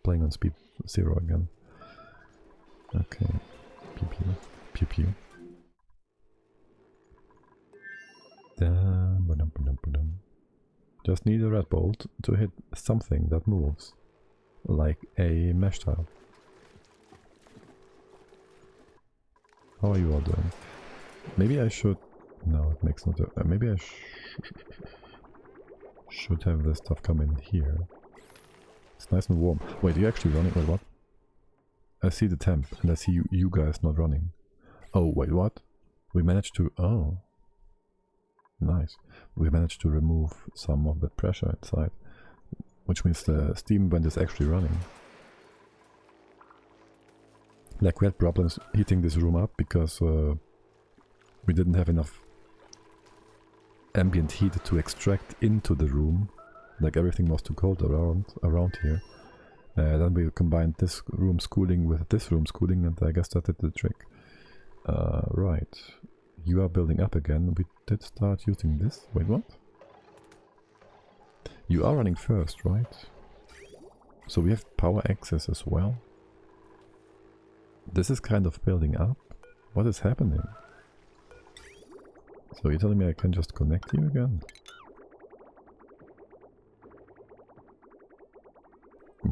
playing on speed 0 again. Okay. Pew pew. Pew pew. Just need a red bolt to hit something that moves. Like a mesh tile. How are you all doing? Maybe I should... No, it makes no difference. Maybe I should have this stuff come in here. It's nice and warm. Wait, are you actually running? Wait, what? I see the temp, and I see you guys not running. Oh, wait, what? We managed to... Oh. Nice. We managed to remove some of the pressure inside. Which means the steam vent is actually running. Like, we had problems heating this room up because we didn't have enough ambient heat to extract into the room. Like, everything was too cold around here. Then we combined this room's cooling with this room's cooling, and I guess that did the trick. Right. You are building up again. We did start using this. Wait, what? You are running first, right? So we have power access as well. This is kind of building up. What is happening? So you're telling me I can just connect you again?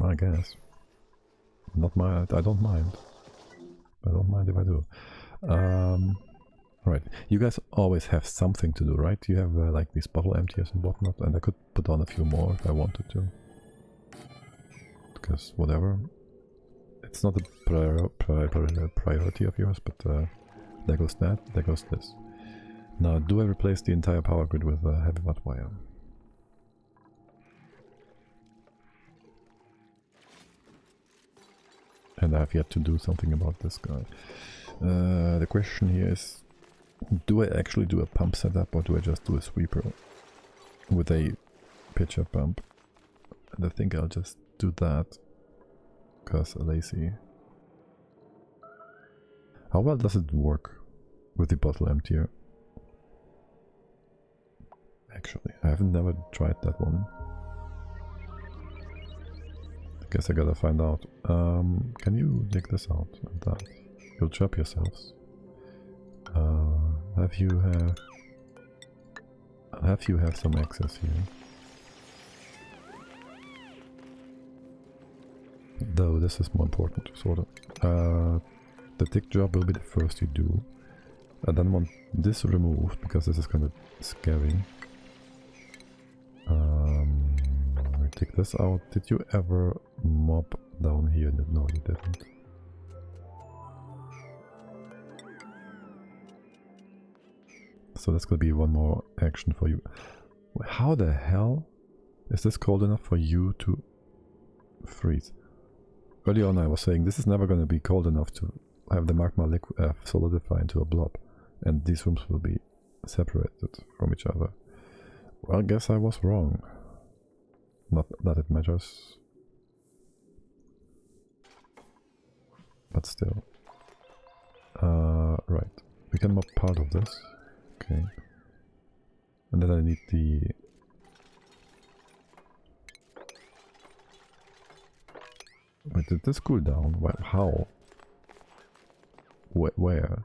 I guess. Not my... I don't mind. I don't mind if I do. Right. You guys always have something to do, right? You have like these bottle emptiers and whatnot, and I could put on a few more if I wanted to. Because whatever. It's not a priority of yours, but there goes that, there goes this. Now, do I replace the entire power grid with heavy watt wire? And I have yet to do something about this guy. The question here is, do I actually do a pump setup or do I just do a sweeper with a pitcher pump? And I think I'll just do that because I'm lazy. How well does it work with the bottle emptier? Actually, I haven't never tried that one. I guess I gotta find out. Can you dig this out and that? You'll trap yourselves. Have you have some access here? Though this is more important, sort of. The dig job will be the first you do. I then want this removed because this is kind of scary. dig this out. Did you ever mob down here? No, you didn't. So that's gonna be one more action for you. How the hell is this cold enough for you to freeze? Earlier on I was saying this is never gonna be cold enough to have the magma solidify into a blob, and these rooms will be separated from each other. Well, I guess I was wrong. Not that it matters. But still. Right. We can mob part of this. Okay. And then I need the... Wait, did this cool down? Well, how? Where?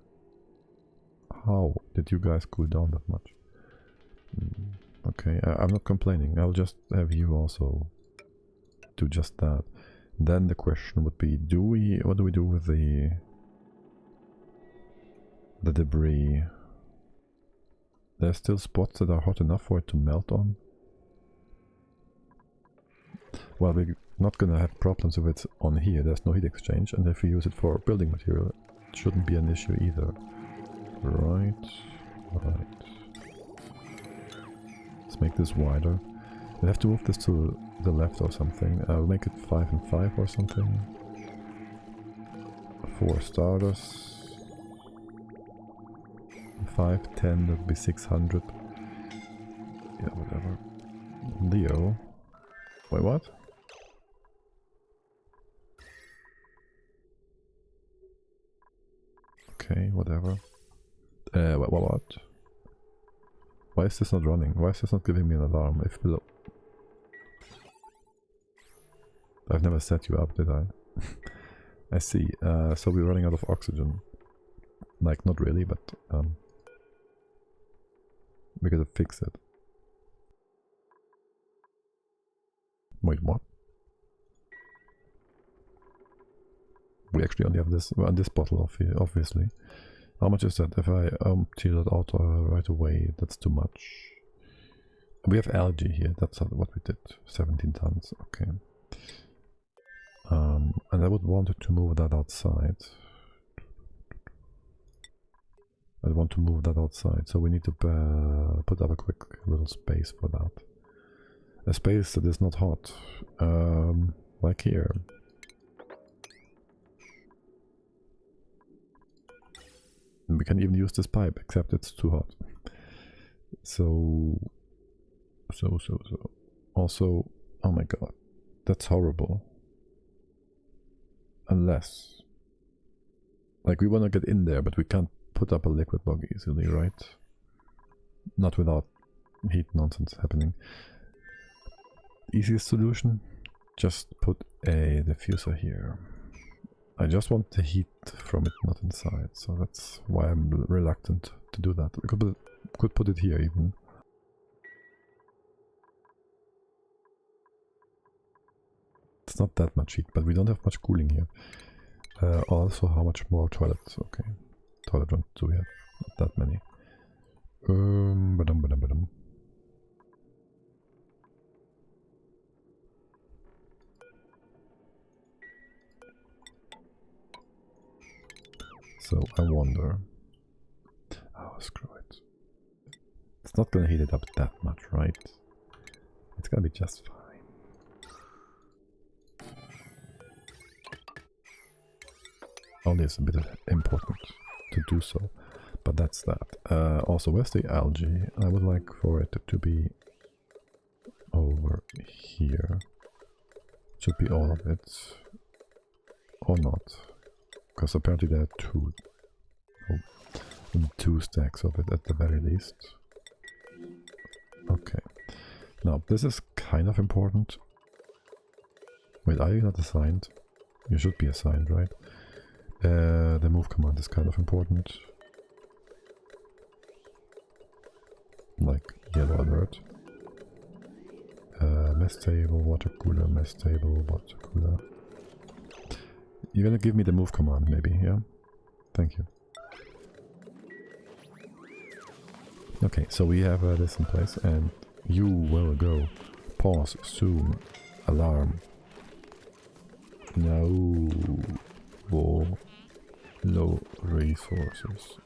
How did you guys cool down that much? Okay, I'm not complaining. I'll just have you also do just that. Then the question would be, what do we do with the debris? There's still spots that are hot enough for it to melt on. Well, we're not gonna have problems if it's on here. There's no heat exchange, and if we use it for building material, it shouldn't be an issue either. Right. Let's make this wider. We have to move this to the left or something. I'll make it 5 and 5 or something. 4 starters. 5, 10, that would be 600. Yeah, whatever. Leo. Wait, what? Okay, whatever. What? Why is this not running? Why is this not giving me an alarm if below? I've never set you up, did I? I see. So we're running out of oxygen. Like, not really, but we gotta fix it. Wait, what? We actually only have this, well, this bottle of here, obviously. How much is that? If I empty that out right away, that's too much. We have algae here, that's what we did. 17 tons, okay. And I would want to move that outside. I want to move that outside, so we need to put up a quick little space for that. A space that is not hot, like here. And we can even use this pipe, except it's too hot. So. Also, oh my god, that's horrible. Unless, like, we want to get in there, but we can't put up a liquid bug easily, right? Not without heat nonsense happening. Easiest solution, just put a diffuser here. I just want the heat from it, not inside, so that's why I'm reluctant to do that. We could put it here even. It's not that much heat, but we don't have much cooling here. Also, how much more toilets? Okay, toilet runs do we have? Not that many. Badum. So I wonder. Oh, screw it. It's not gonna heat it up that much, right? It's gonna be just fine. Only it's a bit important to do so, but that's that. Also, where's the algae? I would like for it to be over here. It should be all of it, or not, because apparently there are two stacks of it at the very least. Okay, now this is kind of important. Wait, are you not assigned? You should be assigned, right? The move command is kind of important. Like yellow alert. Mess table, water cooler, mess table, water cooler. You're gonna give me the move command maybe, yeah? Thank you. Okay, so we have this in place, and you will go Pause. Soon. Alarm. No. Low resources.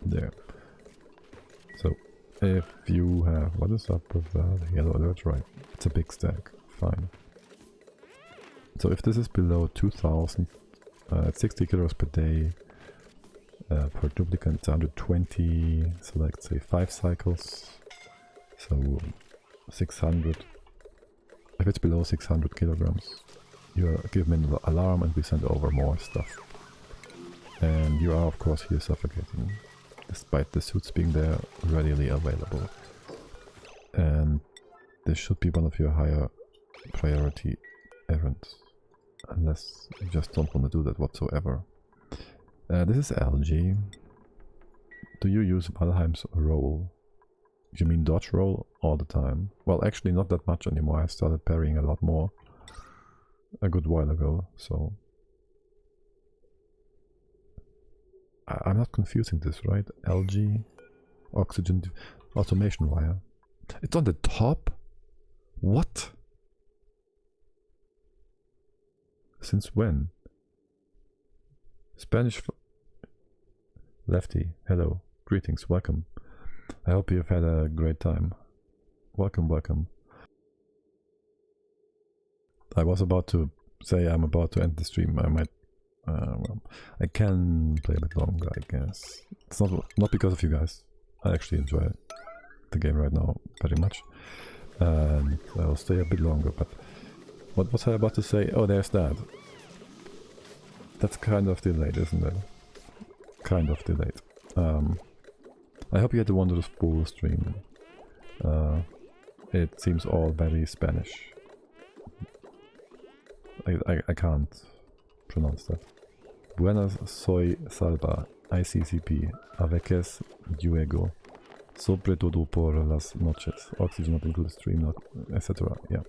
There. So, if you have... What is up with that? Yellow alert, right. It's a big stack. Fine. So if this is below 2000, 60 kilos per day, per duplicate it's 120, so let's say 5 cycles, so 600. If it's below 600 kilograms, you give me an alarm and we send over more stuff. And you are of course here suffocating, despite the suits being there readily available. And this should be one of your higher priority errands. Unless you just don't want to do that whatsoever. This is algae. Do you use Valheim's roll? You mean dodge roll all the time? Well, actually not that much anymore. I started parrying a lot more a good while ago, so... I'm not confusing this, right? Algae, oxygen, automation wire. It's on the top? What? Since when? Spanish Lefty, hello, greetings, welcome. I hope you've had a great time. Welcome, welcome. I was about to say I'm about to end the stream. I might, well, I can play a bit longer, I guess. It's not because of you guys. I actually enjoy the game right now very much. And I'll stay a bit longer, but what was I about to say? Oh, there's that. That's kind of delayed, isn't it? Kind of delayed. I hope you had a wonderful stream. It seems all very Spanish. I can't pronounce that. Buenas, soy Salva, ICCP, a veces luego, sobre todo por las noches, oxygen not included, stream not, etc. Yeah,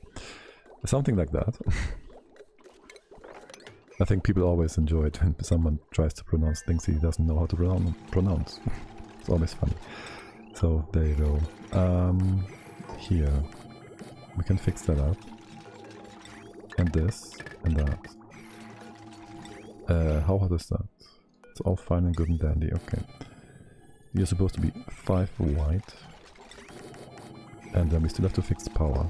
something like that. I think people always enjoy it when someone tries to pronounce things he doesn't know how to pronounce. It's always funny. So there you go. Here we can fix that up, and this and that. How hot is that? It's all fine and good and dandy. Okay, you're supposed to be 5 white, and then we still have to fix power.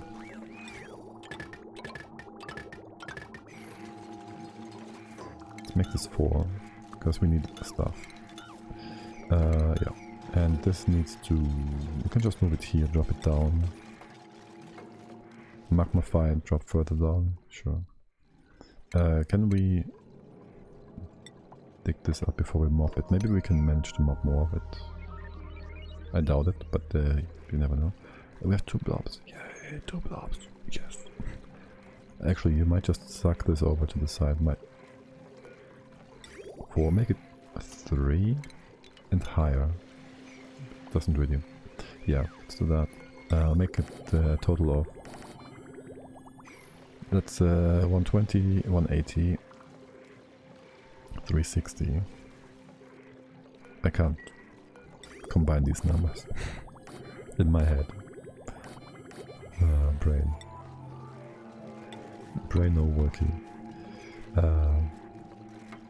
Let's make this 4 because we need stuff. Yeah, and this needs to... We can just move it here, drop it down. Magmafy and drop further down. Sure. Can we dig this up before we mop it? Maybe we can manage to mop more of it. I doubt it, but you never know. We have 2 blobs. Yay, 2 blobs. Yes. Actually, you might just suck this over to the side. 4. Make it 3 and higher. Doesn't really... Yeah, let's do that. Make it a total of... That's 120, 180, 360. I can't combine these numbers in my head. Brain. Brain no working.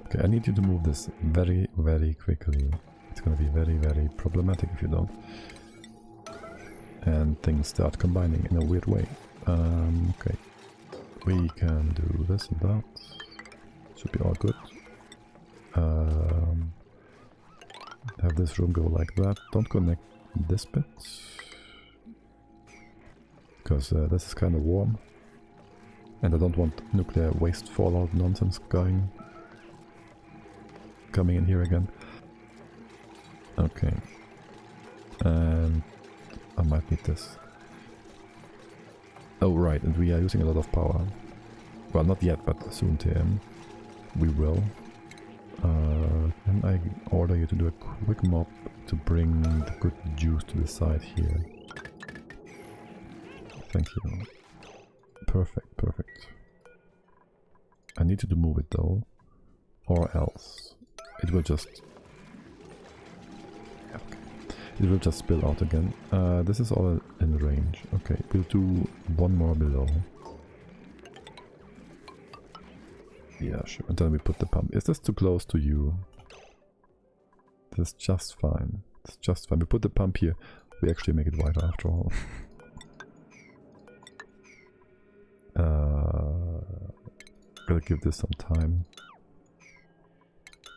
Okay, I need you to move this very, very quickly. It's gonna be very, very problematic if you don't. And things start combining in a weird way. Okay. We can do this and that. Should be all good. Have this room go like that. Don't connect this bit. Because this is kind of warm. And I don't want nuclear waste fallout nonsense coming in here again. Okay. And I might need this. Oh right, and we are using a lot of power. Well, not yet, but soon TM. We will. Can I order you to do a quick mop to bring the good juice to the side here? Thank you. Perfect, perfect. I need you to move it though, or else it will just... Okay. It will just spill out again. This is all a within range. Okay, we'll do one more below. Yeah, sure. And then we put the pump. Is this too close to you? This is just fine. It's just fine. We put the pump here. We actually make it wider after all. Gotta give this some time.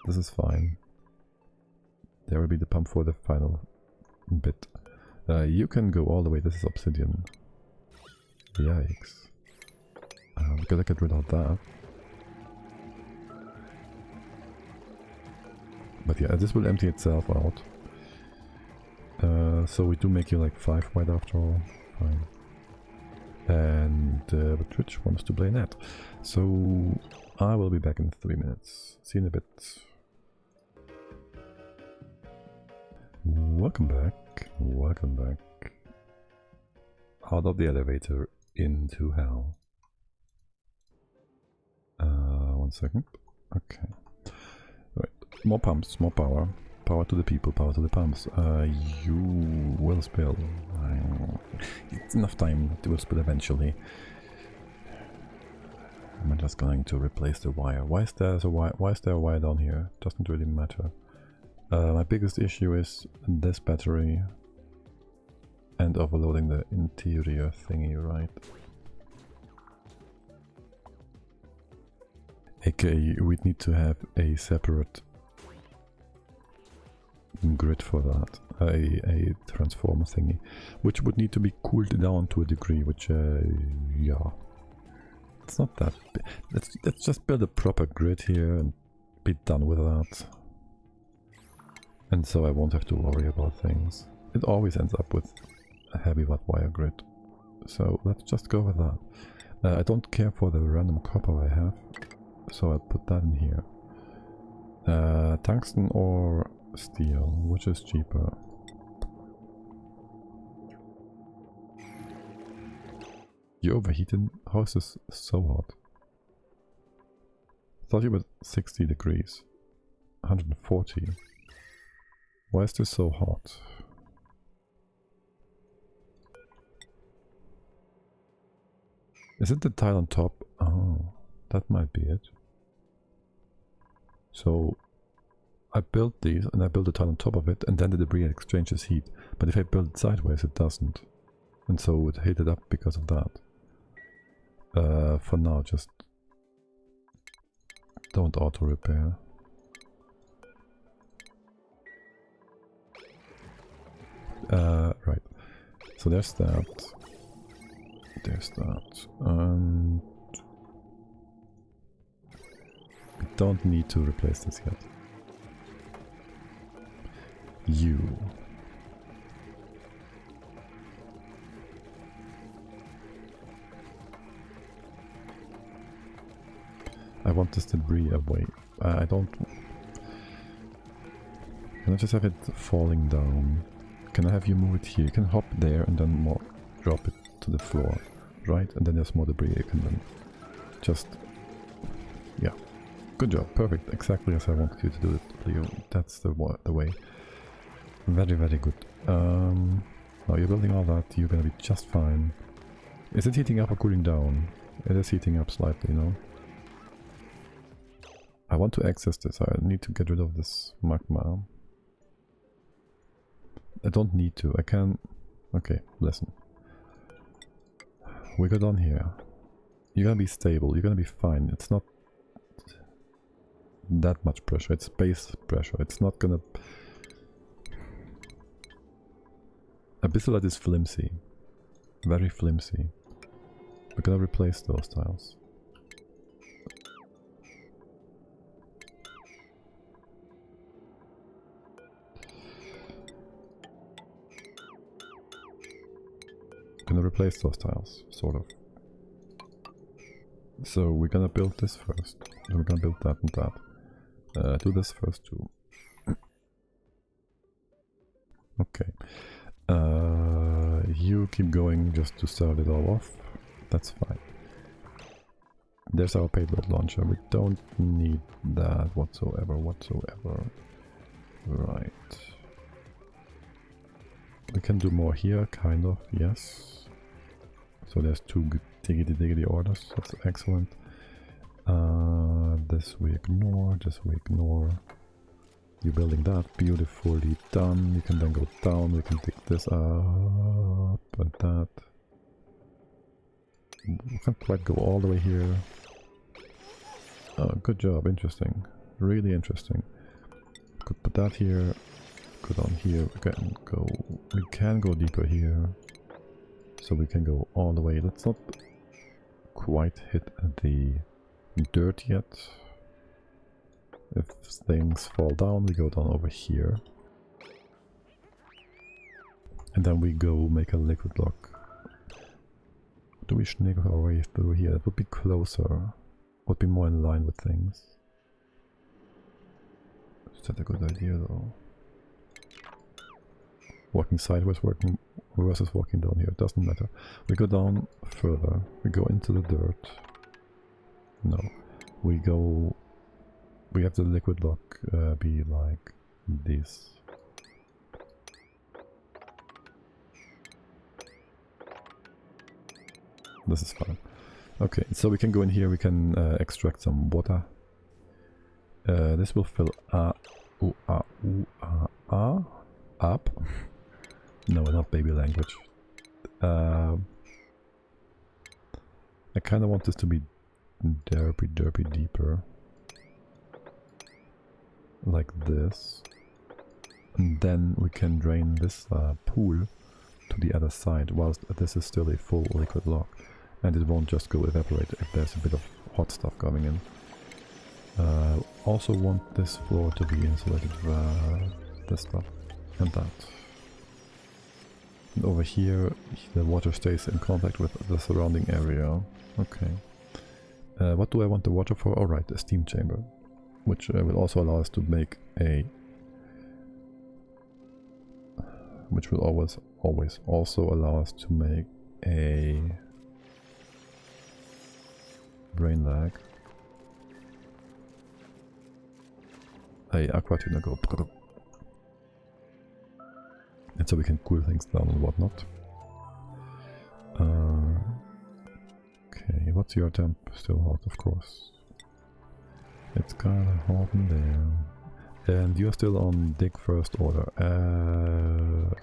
This is fine. There will be the pump for the final bit. You can go all the way. This is obsidian. Yikes. We gotta get rid of that. But yeah, this will empty itself out. So we do make you like 5 wide after all. Fine. And but Twitch wants to play net. So I will be back in 3 minutes. See you in a bit. Welcome back. Welcome back. Out of the elevator into hell. 1 second. Okay. Right. More pumps, more power. Power to the people, power to the pumps. You will spill. It's enough time, it will spill eventually. I'm just going to replace the wire. Why is there a wire down here? Doesn't really matter. My biggest issue is this battery and overloading the interior thingy, right? Okay, we'd need to have a separate grid for that, a transformer thingy, which would need to be cooled down to a degree, which yeah, it's not that big. Let's just build a proper grid here and be done with that, and so I won't have to worry about things. It always ends up with a heavy wire grid, so let's just go with that. I don't care for the random copper I have, so I'll put that in here. Tungsten or steel, which is cheaper? You overheated? How is this so hot? Thought you were 60 degrees. 140. Why is this so hot? Is it the tile on top? Oh, that might be it. So I built these and I built a tile on top of it, and then the debris exchanges heat. But if I build it sideways, it doesn't. And so it heated up because of that. For now, just don't auto repair. Right. So there's that. There's that. And we don't need to replace this yet. You. I want this debris away. I don't... Can I just have it falling down? Can I have you move it here? You can hop there and then more drop it to the floor, right? And then there's more debris. You can then just... Yeah. Good job. Perfect. Exactly as I wanted you to do it, Leo. That's the way. Very, very good. Now you're building all that. You're gonna be just fine. Is it heating up or cooling down? It is heating up slightly, no? I want to access this. I need to get rid of this magma. I don't need to. I can... Okay, listen. We go down here. You're gonna be stable. You're gonna be fine. It's not that much pressure. It's base pressure. It's not gonna... Abyssalite is flimsy. Very flimsy. We're gonna replace those tiles. Gonna replace those tiles, sort of. So we're gonna build this first. Then we're gonna build that and that. Do this first too. Okay. You keep going just to start it all off. That's fine. There's our payload launcher. We don't need that whatsoever. Right. We can do more here, kind of, yes. So there's 2 diggity orders, that's excellent. This we ignore, this we ignore. You're building that, beautifully done. You can then go down, we can dig this up and that. We can't quite go all the way here. Good job, interesting. Really interesting. Could put that here. Go down here. We can go deeper here. So we can go all the way. Let's not quite hit the dirt yet. If things fall down, we go down over here. And then we go make a liquid block. Do we snake our way through here? That would be closer. Would be more in line with things. Is that a good idea though? Walking sideways, working versus walking down here, it doesn't matter. We go down further, we go into the dirt. No. We have the liquid block be like this. This is fine. Okay, so we can go in here, we can extract some water. This will fill up. No, not baby language. I kind of want this to be derpy deeper. Like this. And then we can drain this pool to the other side, whilst this is still a full liquid block. And it won't just go evaporate if there's a bit of hot stuff coming in. Also want this floor to be insulated with this stuff and that. And over here the water stays in contact with the surrounding area. Okay. What do I want the water for? Alright, a steam chamber. Which will also allow us to make a... Which will always also allow us to make a... brain lag. A aqua tuner go. And so we can cool things down and whatnot. Okay, what's your temp? Still hot, of course. It's kinda hot in there. And you're still on dig first order.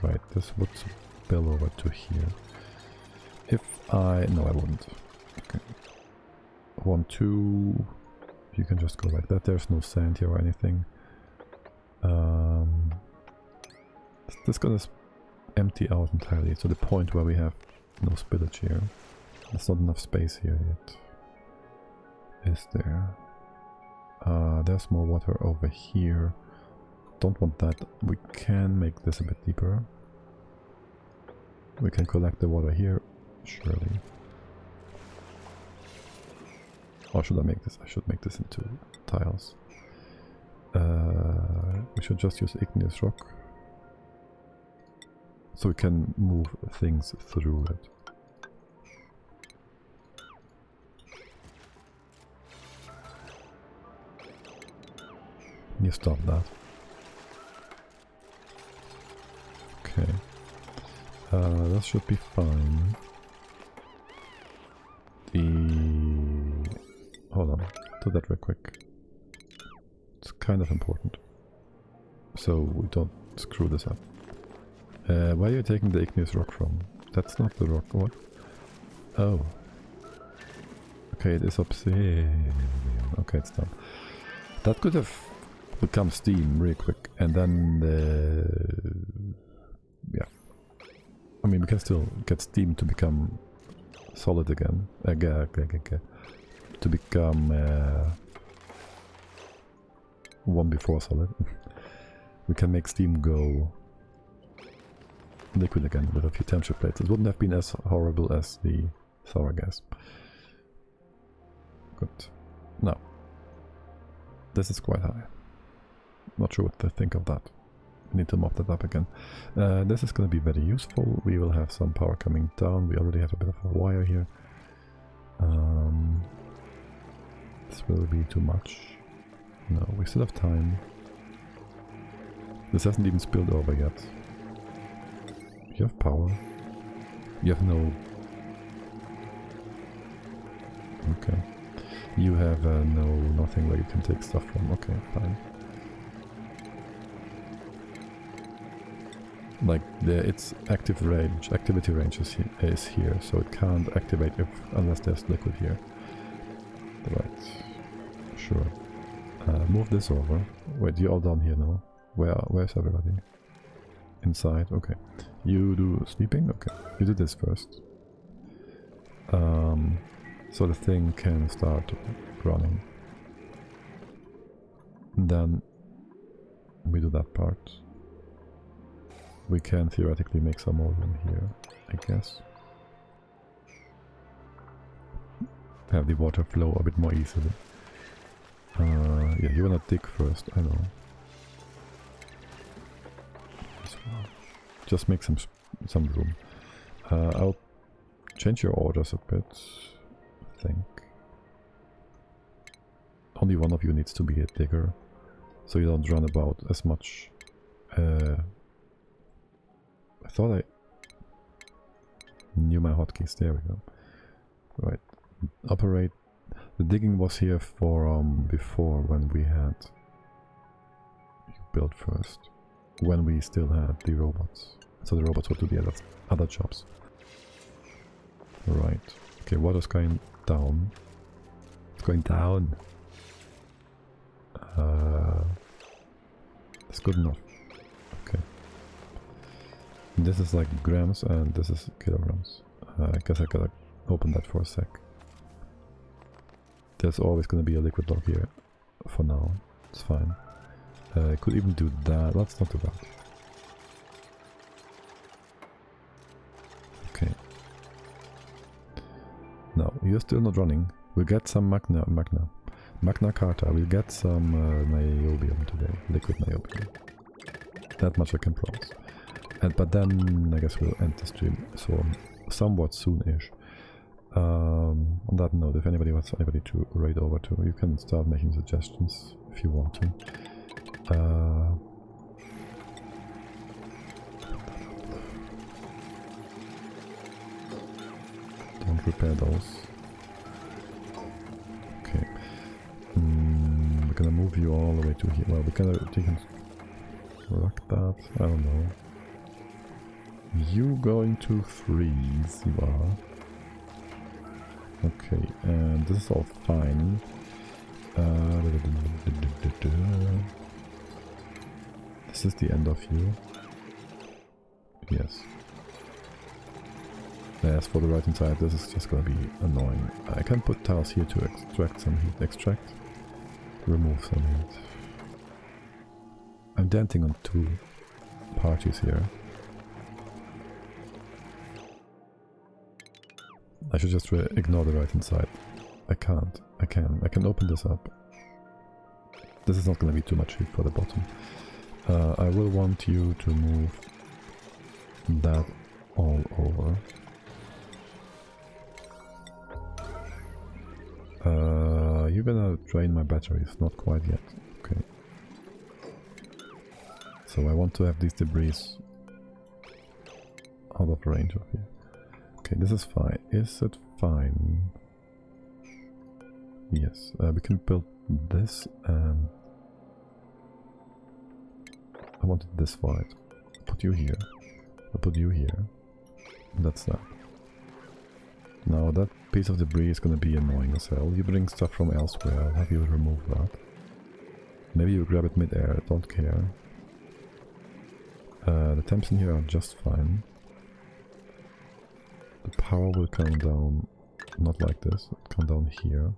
Right, this would spill over to here. No, I wouldn't. Okay. 1, 2. You can just go like that. There's no sand here or anything. This gonna empty out entirely to the point where we have no spillage here. There's not enough space here yet. Is there? There's more water over here. Don't want that. We can make this a bit deeper. We can collect the water here, surely. Or should I make this? I should make this into tiles. We should just use igneous rock. So we can move things through it. You stop that. Okay. That should be fine. Hold on. Do that real quick. It's kind of important. So we don't screw this up. Where are you taking the igneous rock from? That's not the rock. What? Oh. Okay, it is obsidian. Okay, it's done. That could have become steam really quick, and then yeah. I mean, we can still get steam to become solid again. To become one before solid. We can make steam go liquid again with a few temperature plates. It wouldn't have been as horrible as the sour gas. Good. Now, this is quite high. Not sure what to think of that. We need to mop that up again. This is going to be very useful. We will have some power coming down. We already have a bit of a wire here. This will be too much. No, we still have time. This hasn't even spilled over yet. You have power. You have no... Okay. You have nothing where you can take stuff from. Okay, fine. Like its activity range is here, so it can't activate unless there's liquid here. Right. Sure. Move this over. Wait, you're all down here now. Where's everybody? Inside. Okay. You do sleeping. Okay. You do this first. So the thing can start running. And then we do that part. We can theoretically make some more room here, I guess. Have the water flow a bit more easily. Yeah, you wanna dig first, I know. Just make some room. I'll change your orders a bit, I think. Only one of you needs to be a digger, so you don't run about as much. I thought I knew my hotkeys. There we go. Right. Operate. The digging was here for before, when we had... You built first. When we still had the robots. So the robots would do the other jobs. Right. Okay, water's going down. It's going down. It's good enough. Okay. This is like grams and this is kilograms. I guess I gotta open that for a sec. There's always gonna be a liquid block here. For now. It's fine. I could even do that. Let's not do that. Okay. No, you're still not running. We'll get some Magna Carta. We'll get some Niobium today. Liquid Niobium. That much I can promise. But then I guess we'll end the stream. So somewhat soon-ish. On that note, if anybody wants anybody to raid over to, you can start making suggestions if you want to. Don't repair those. Okay. We're gonna move you all the way to here. Well, we can rock that. I don't know. You going to freeze, you are. Okay, and this is all fine. This is the end of you. Yes. As for the right hand side, this is just gonna be annoying. I can put tiles here to extract some heat. Extract. Remove some heat. I'm denting on two parties here. I should just ignore the right hand side. I can't. I can open this up. This is not going to be too much heat for the bottom. I will want you to move that all over. You're gonna drain my batteries. Not quite yet. Okay. So I want to have these debris out of range of here. Okay, this is fine. Is it fine? Yes, we can build this and... I wanted this wide. Put you here. I'll put you here. That's that. Now that piece of debris is gonna be annoying as hell. You bring stuff from elsewhere, I'll have you remove that. Maybe you grab it mid-air, don't care. The temps in here are just fine. The power will come down, not like this, it'll come down here.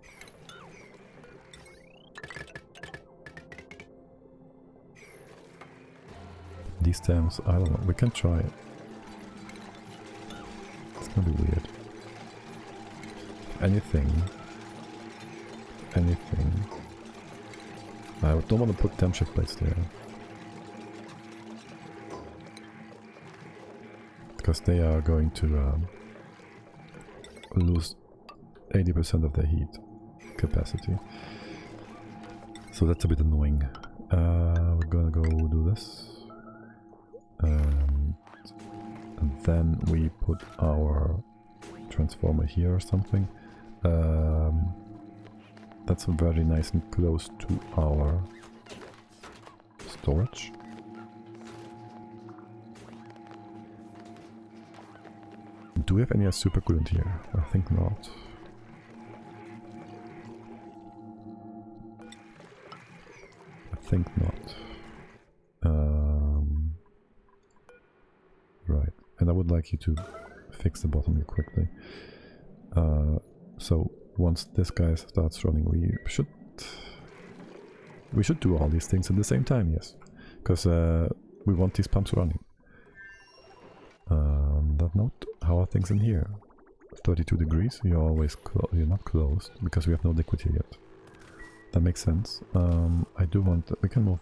These temps, I don't know, we can try it. It's gonna be weird. Anything. I don't want to put temp shift plates there. Because they are going to lose 80% of their heat capacity. So that's a bit annoying. We're gonna go do this. And then we put our transformer here or something. That's very nice and close to our storage. Do we have any supercoolant here? I think not. I think not. Right, and I would like you to fix the bottom here quickly. So once this guy starts running, we should do all these things at the same time, yes, because we want these pumps running. On that note, how are things in here? 32 degrees. You're always you're not closed because we have no liquid here yet. That makes sense. I do want we can move.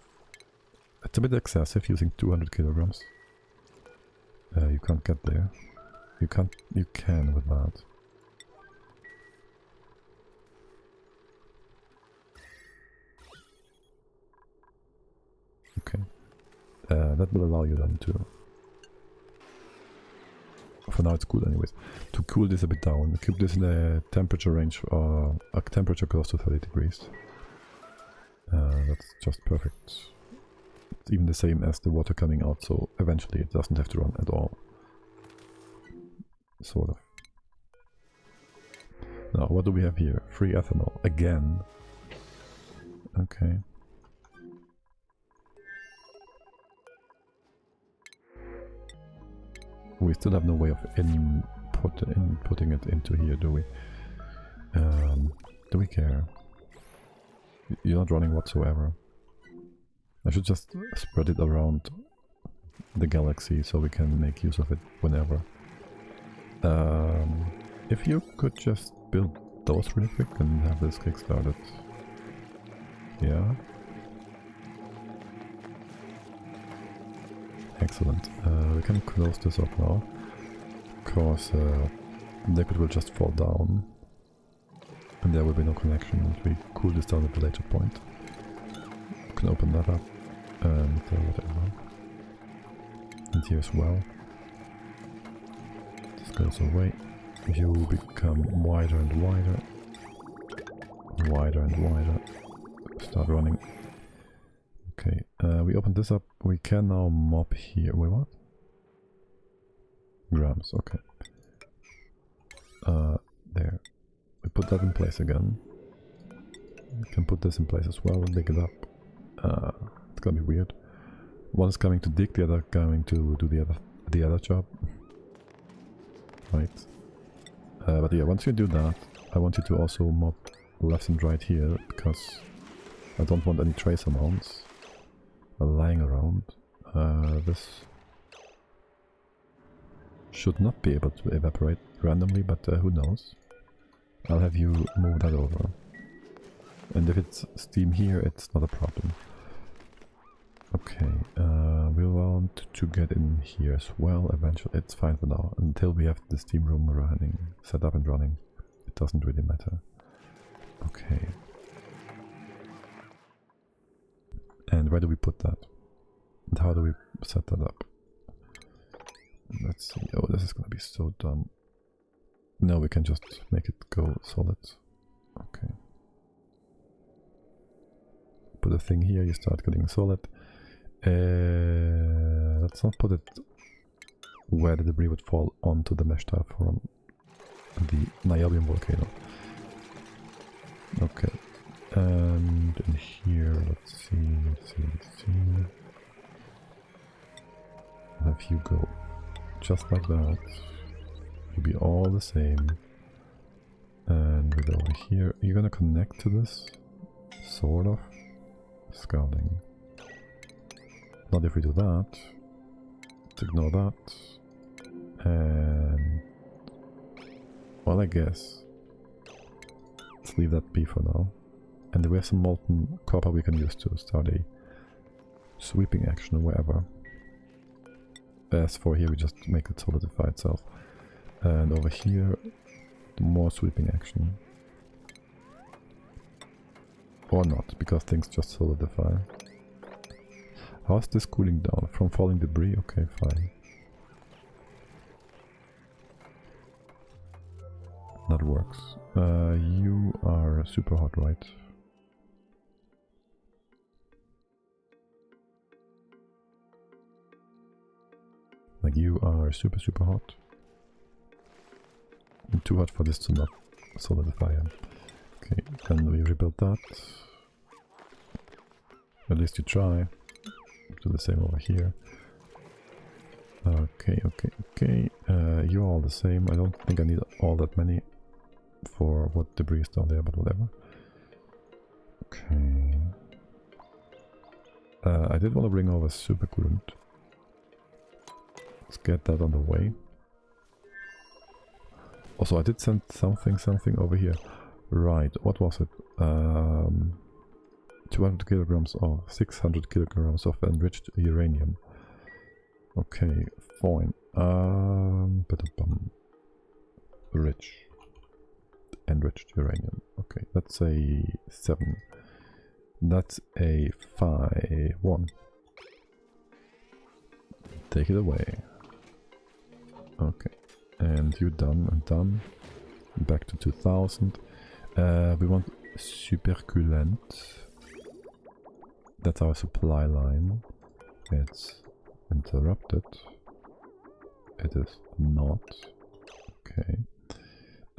It's a bit excessive using 200 kilograms. You can't get there. You can't. You can with that. Okay. That will allow you then to. For now it's cool anyways. To cool this a bit down, keep this in a temperature range or a temperature close to 30 degrees. That's just perfect. It's even the same as the water coming out, so eventually it doesn't have to run at all. Sort of. Now, what do we have here? Free ethanol. Again. Okay. We still have no way of inputting it into here, do we? Do we care? You're not running whatsoever. I should just spread it around the galaxy so we can make use of it whenever. If you could just build those really quick and have this kick-started. Yeah. Excellent. We can close this up now, because liquid will just fall down and there will be no connection, and we cool this down at a later point. We can open that up and whatever. And here as well. This goes away. You become wider and wider. Wider and wider. Start running. Okay, we open this up. We can now mop here. Wait, what? Grams, okay. There. We put that in place again. We can put this in place as well and dig it up. It's gonna be weird. One is coming to dig, the other coming to do the other job. Right. But yeah, once you do that, I want you to also mop left and right here, because I don't want any trace amounts lying around. This should not be able to evaporate randomly, but who knows. I'll have you move that over. And if it's steam here, it's not a problem. Okay, we want to get in here as well eventually. It's fine for now. Until we have the steam room running, set up and running, it doesn't really matter. Okay. And where do we put that? And how do we set that up? Let's see. Oh, this is gonna be so dumb. No, we can just make it go solid. Okay. Put a thing here, you start getting solid. Let's not put it where the debris would fall onto the mesh tile from the Niobium volcano. Okay. And in here, let's see. I'll have you go just like that. You'll be all the same. And with over here, you're gonna connect to this, sort of. Scouting. Not if we do that. Let's ignore that. And well, I guess let's leave that be for now. And we have some molten copper we can use to start a sweeping action or wherever. As for here, we just make it solidify itself. And over here, more sweeping action. Or not, because things just solidify. How's this cooling down? From falling debris? Okay, fine. That works. You are super hot, right? Like you are super hot. Too hot for this to not solidify. Okay, then we rebuild that. At least you try. Do the same over here. Okay. You're all the same. I don't think I need all that many for what debris is down there, but whatever. Okay. I did want to bring over super coolant. Let's get that on the way. Also, I did send something over here. Right, what was it? 200 kilograms or 600 kilograms of enriched uranium. Okay, fine. Rich. Enriched uranium. Okay, that's a 7. That's a 1. Take it away. Okay. And you done and done. Back to 2000. We want supercoolant. That's our supply line. It's interrupted. It is not. Okay.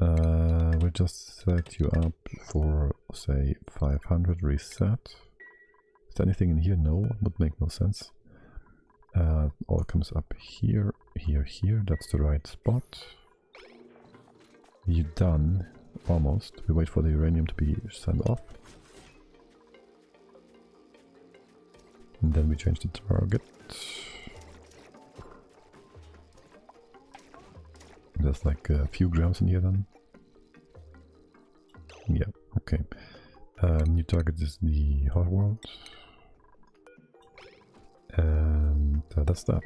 We'll just set you up for, say, 500 reset. Is there anything in here? No, would make no sense. All comes up here, here. That's the right spot. You done. Almost. We wait for the uranium to be sent off. And then we change the target. There's like a few grams in here then. Yeah, okay. New target is the hot world. And that's that.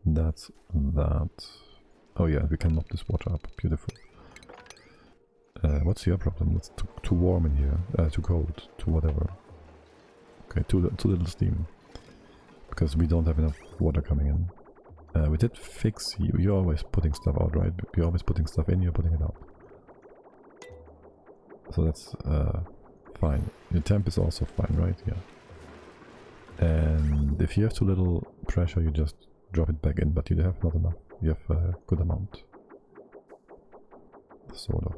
That's that. Oh yeah, we can mop this water up. Beautiful. What's your problem? It's too warm in here. Too cold. Too whatever. Okay, too little steam. Because we don't have enough water coming in. We did fix you. You're always putting stuff out, right? You're always putting stuff in, you're putting it out. So that's fine. Your temp is also fine, right? Yeah. And if you have too little pressure, you just drop it back in, but you have not enough. You have a good amount. Sort of.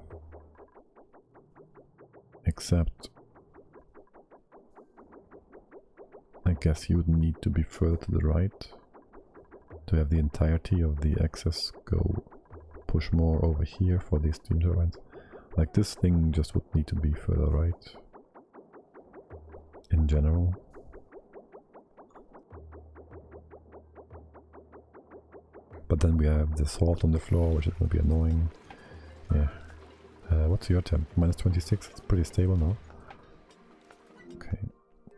Except I guess you would need to be further to the right to have the entirety of the axis go push more over here for these steam turbines. Like this thing just would need to be further right in general. But then we have the salt on the floor, which is going to be annoying. Yeah. What's your temp? Minus 26, it's pretty stable now. Okay,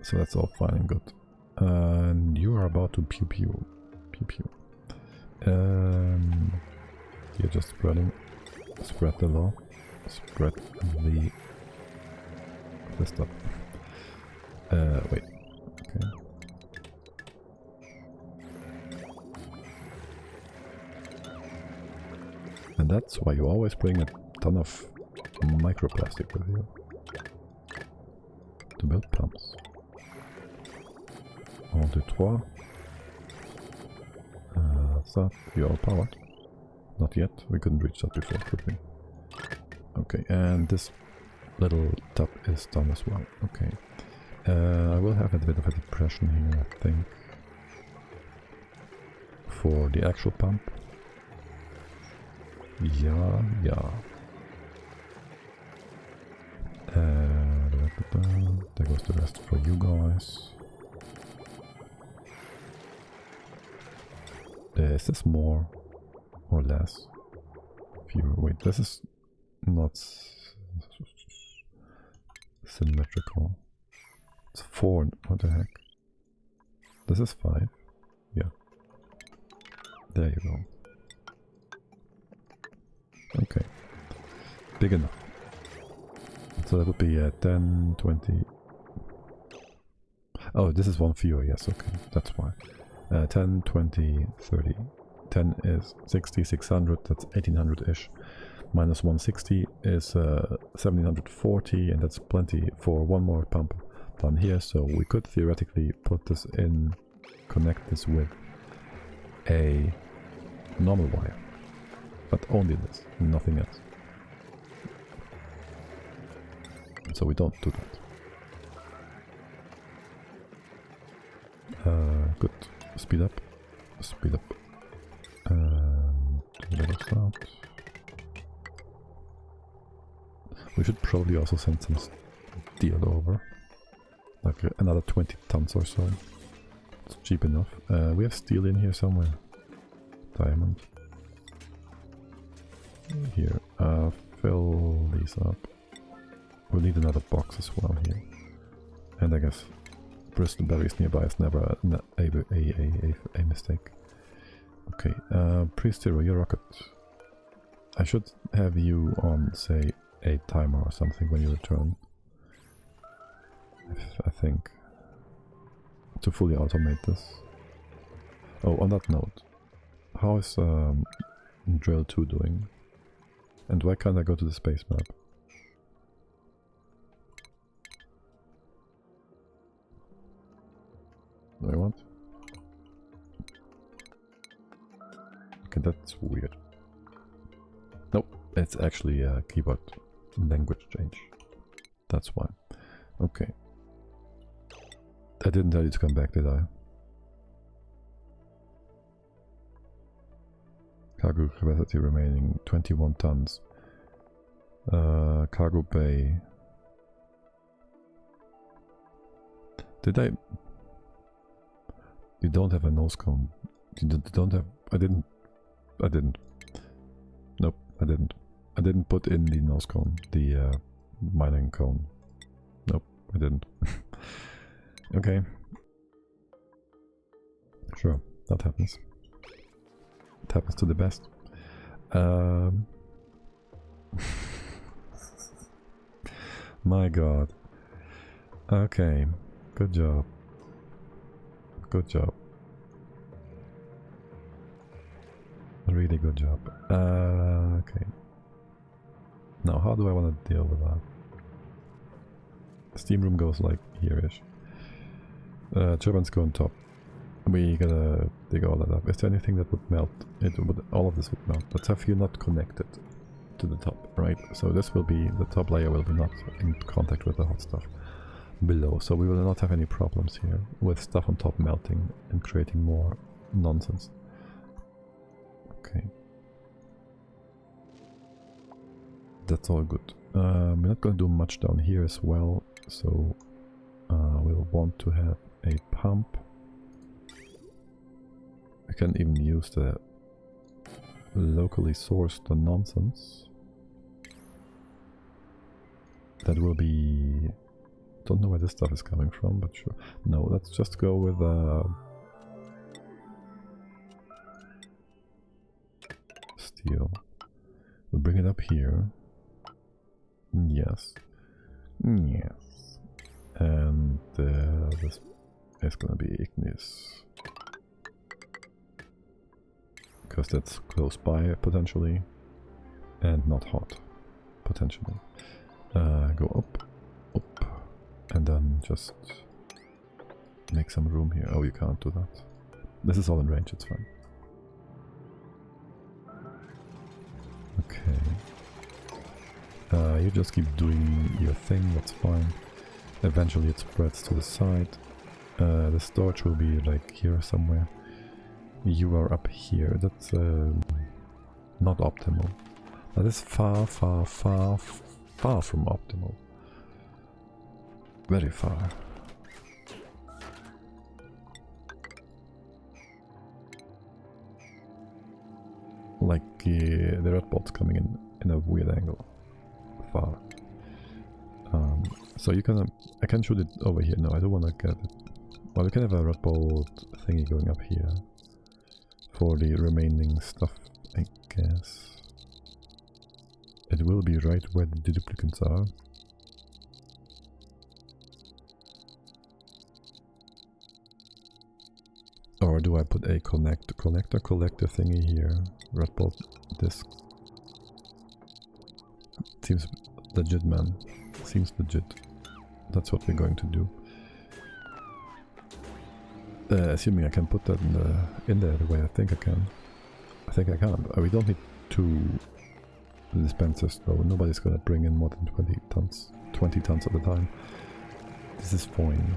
so that's all fine and good. And you are about to pew pew. Pew pew. You're just spreading. Spread the law. Spread the stuff. Wait. Okay. And that's why you always bring a ton of microplastic with you to build pumps. 1, 2, 3. So you're all powered. Not yet. We couldn't reach that before, could we? Okay, and this little tub is done as well. Okay. I will have a bit of a depression here, I think, for the actual pump. Yeah. There goes the rest for you guys. Is this more or less? Wait, this is not symmetrical. It's 4. What the heck? This is 5. Yeah. There you go. Okay. Big enough. So that would be 10, 20. Oh, this is one fewer. Yes, okay. That's why. 10, 20, 30. 10 is 60, 600, that's 1800-ish. Minus 160 is 1740, and that's plenty for one more pump done here. So we could theoretically put this in, connect this with a normal wire, but only this, nothing else. So we don't do that. Good. Speed up. Speed up. That. We should probably also send some steel over. Like another 20 tons or so. It's cheap enough. We have steel in here somewhere. Diamond. Here. Fill these up. We'll need another box as well here. And I guess Bristol berries nearby is never a mistake. Okay, Priest-Hero, your rocket. I should have you on, say, a timer or something when you return. I think. To fully automate this. Oh, on that note. How is Drill 2 doing? And why can't I go to the space map? Do I want? Okay, that's weird. Nope, it's actually a keyboard language change. That's why. Okay. I didn't tell you to come back, did I? Cargo capacity remaining 21 tons. Cargo bay. Did I? You don't have a nose cone. You don't have. I didn't. Nope, I didn't. I didn't put in the nose cone, the mining cone. Nope, I didn't. Okay. Sure, that happens. It happens to the best. My god. Okay, good job. Good job. Really good job. Okay. Now, how do I want to deal with that? Steam room goes like here-ish. Turbines go on top. We gotta dig all that up. Is there anything that would melt? It would. All of this would melt. Let's have you not connected to the top, right? So this will be, the top layer will be not in contact with the hot stuff below. So we will not have any problems here with stuff on top melting and creating more nonsense. Okay. That's all good. We're not going to do much down here as well, so we'll want to have a pump. We can even use the locally sourced nonsense. That will be... Don't know where this stuff is coming from, but sure. No, let's just go with steel. We'll bring it up here. Yes. Yes. And this is gonna be igneous. Because that's close by, potentially. And not hot, potentially. Go up, up. And then just make some room here. Oh, you can't do that. This is all in range, it's fine. Okay. You just keep doing your thing, that's fine. Eventually it spreads to the side. The storage will be like here somewhere. You are up here. That's not optimal. That is far, far, far, far from optimal. Very far. Like the red bolt's coming in a weird angle. Far. So you can, I can shoot it over here. No, I don't want to get it. Well, we can have a red bolt thingy going up here for the remaining stuff, I guess. It will be right where the duplicates are. Or do I put a collector thingy here? Red bolt disc. Seems legit, man. Seems legit. That's what we're going to do. Assuming I can put that in there the way I think I can. I think I can. We don't need 2 dispensers though. Nobody's gonna bring in more than 20 tons. 20 tons at a time. This is fine.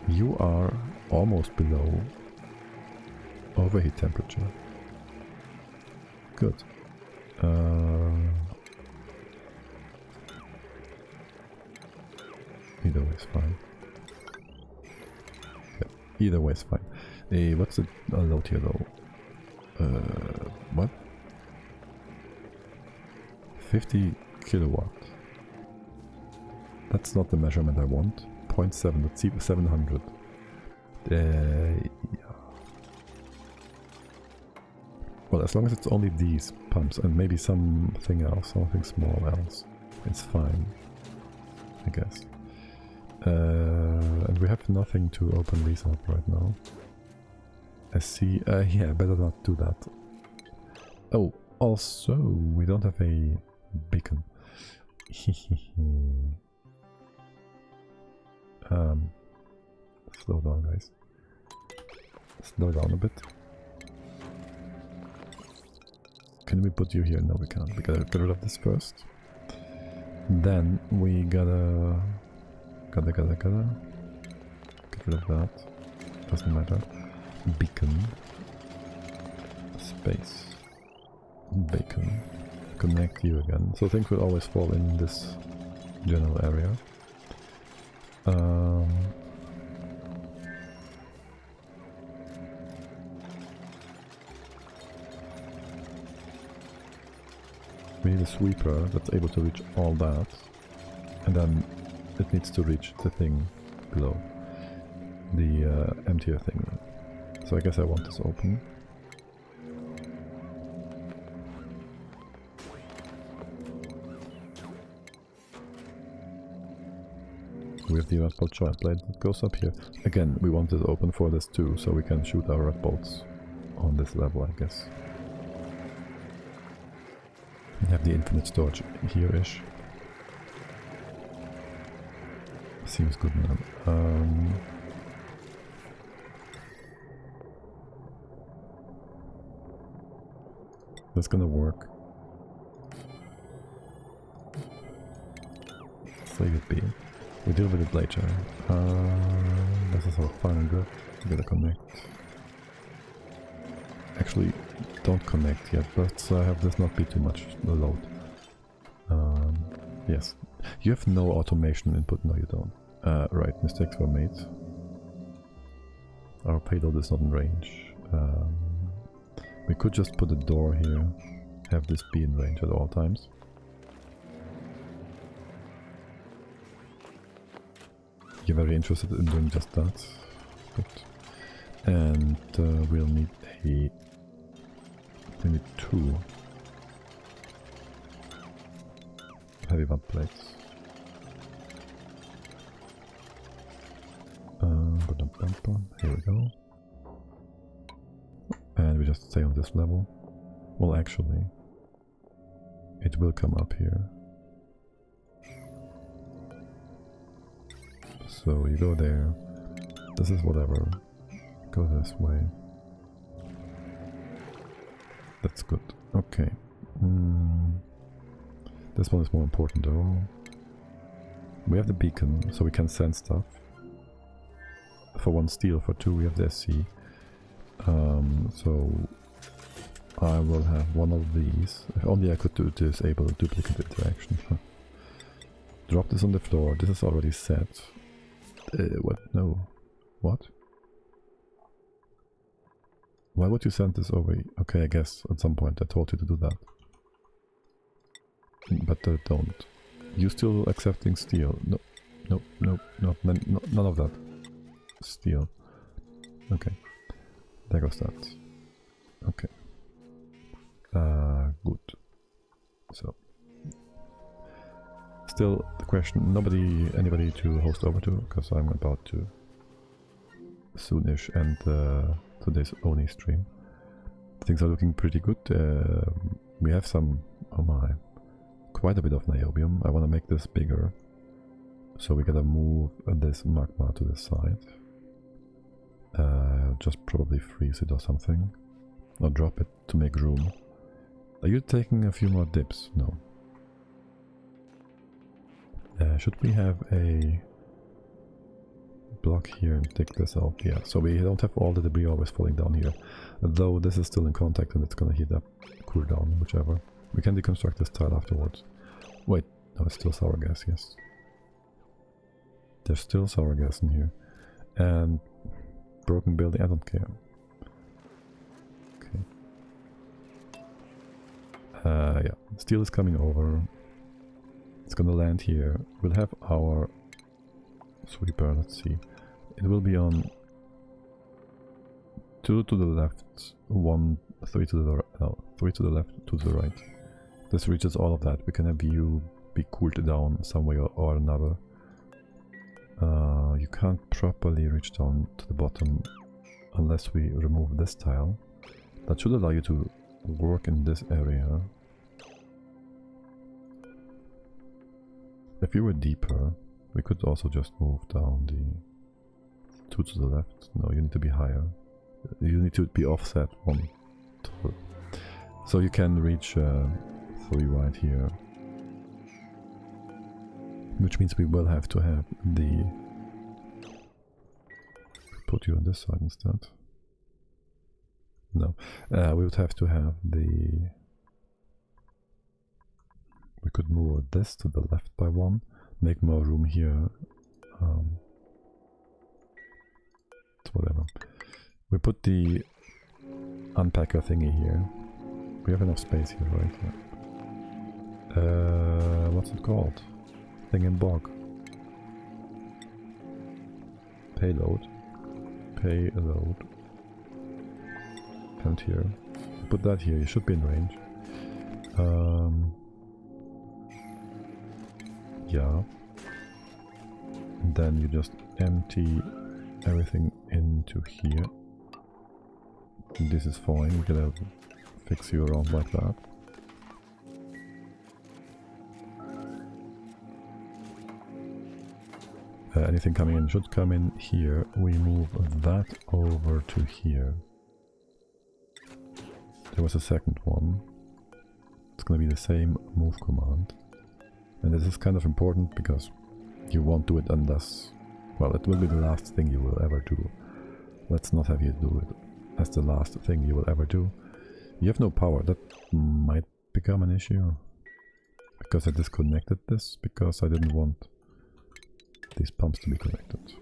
You are almost below overheat temperature. Good. Either way is fine. Yeah, either way is fine. What's the load here though? What? 50 kilowatt. That's not the measurement I want. 0.7, let's see, 700. Yeah. Well, as long as it's only these pumps and maybe something else, something small else, it's fine, I guess. And we have nothing to open these up right now. I see, yeah, better not do that. Oh, also, we don't have a beacon. Slow down, guys. Slow down a bit. Can we put you here? No, we can't. We gotta get rid of this first. Then we gotta get rid of that. Doesn't matter. Beacon. Space. Bacon. Connect you again. So things will always fall in this general area. We need a sweeper that's able to reach all that, and then it needs to reach the thing below, the emptier thing. So I guess I want this open. We have the red bolt giant blade that goes up here. Again, we want it open for this too, so we can shoot our red bolts on this level, I guess. We have the infinite storage here-ish. Seems good, man. That's gonna work. Leave it be. We deal with it later. This is all fine and good. We gotta connect. Actually, don't connect yet. Let's have this not be too much load. Yes. You have no automation input. No, you don't. Right, mistakes were made. Our payload is not in range. We could just put a door here. Have this be in range at all times. You're very interested in doing just that. Good. And we'll need a... We need 2 heavy vent plates. Here we go. And we just stay on this level. Well, actually, it will come up here. So you go there. This is whatever. Go this way. That's good. Okay. This one is more important though. We have the beacon, so we can send stuff. For 1 steel, for 2 we have the SC. So I will have 1 of these. If only I could disable duplicate interaction. Drop this on the floor. This is already set. What? No. What? Why would you send this over? Okay, I guess at some point I told you to do that. But don't. You still accepting steel? No. No, no, no, none of that. Steel. Okay. There goes that. Okay. Good. So. Still the question, anybody to host over to, because I'm about to soonish end the today's Oni stream. Things are looking pretty good. We have some, oh my, quite a bit of niobium. I want to make this bigger. So we gotta move this magma to the side. Just probably freeze it or something. Or drop it to make room. Are you taking a few more dips? No. Should we have a block here and take this out? Yeah, so we don't have all the debris always falling down here. Though this is still in contact and it's gonna heat up, cool down, whichever. We can deconstruct this tile afterwards. Wait, no, it's still sour gas, yes. There's still sour gas in here. And broken building, I don't care. Okay. Yeah, steel is coming over. It's gonna land here. We'll have our sweeper, let's see. It will be on 2 to the left, 3 to the right, no, 3 to the left, 2 to the right. This reaches all of that. We can have you be cooled down some way or another. You can't properly reach down to the bottom unless we remove this tile. That should allow you to work in this area. If you were deeper, we could also just move down the 2 to the left. No, you need to be higher. You need to be offset 1. So you can reach 3 right here. Which means we will have to have the... Put you on this side instead. No. We would have to have the... We could move this to the left by 1. Make more room here. Whatever. We put the unpacker thingy here. We have enough space here, right? Yeah. What's it called? Thingamabog. Payload. Payload. And here. Put that here. You should be in range. Yeah. And then you just empty everything into here. This is fine. We're gonna fix you around like that. Anything coming in should come in here. We move that over to here. There was a second one. It's gonna be the same move command. And this is kind of important because you won't do it unless... Well, it will be the last thing you will ever do. Let's not have you do it as the last thing you will ever do. You have no power. That might become an issue. Because I disconnected this, because I didn't want these pumps to be connected.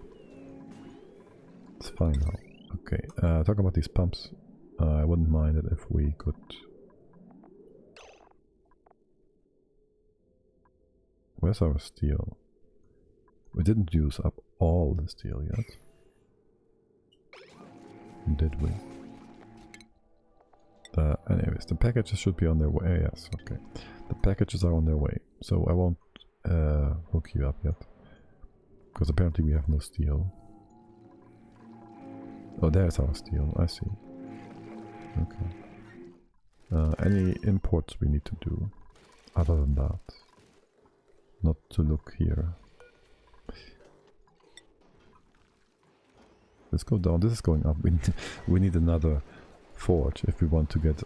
It's fine now. Okay, talk about these pumps. I wouldn't mind it if we could... Where's our steel? We didn't use up all the steel yet. Did we? Anyways, the packages should be on their way. Yes, okay. The packages are on their way. So I won't hook you up yet. Because apparently we have no steel. Oh, there's our steel. I see. Okay. Any imports we need to do other than that? Not to look here. Let's go down. This is going up. We need another forge if we want to get...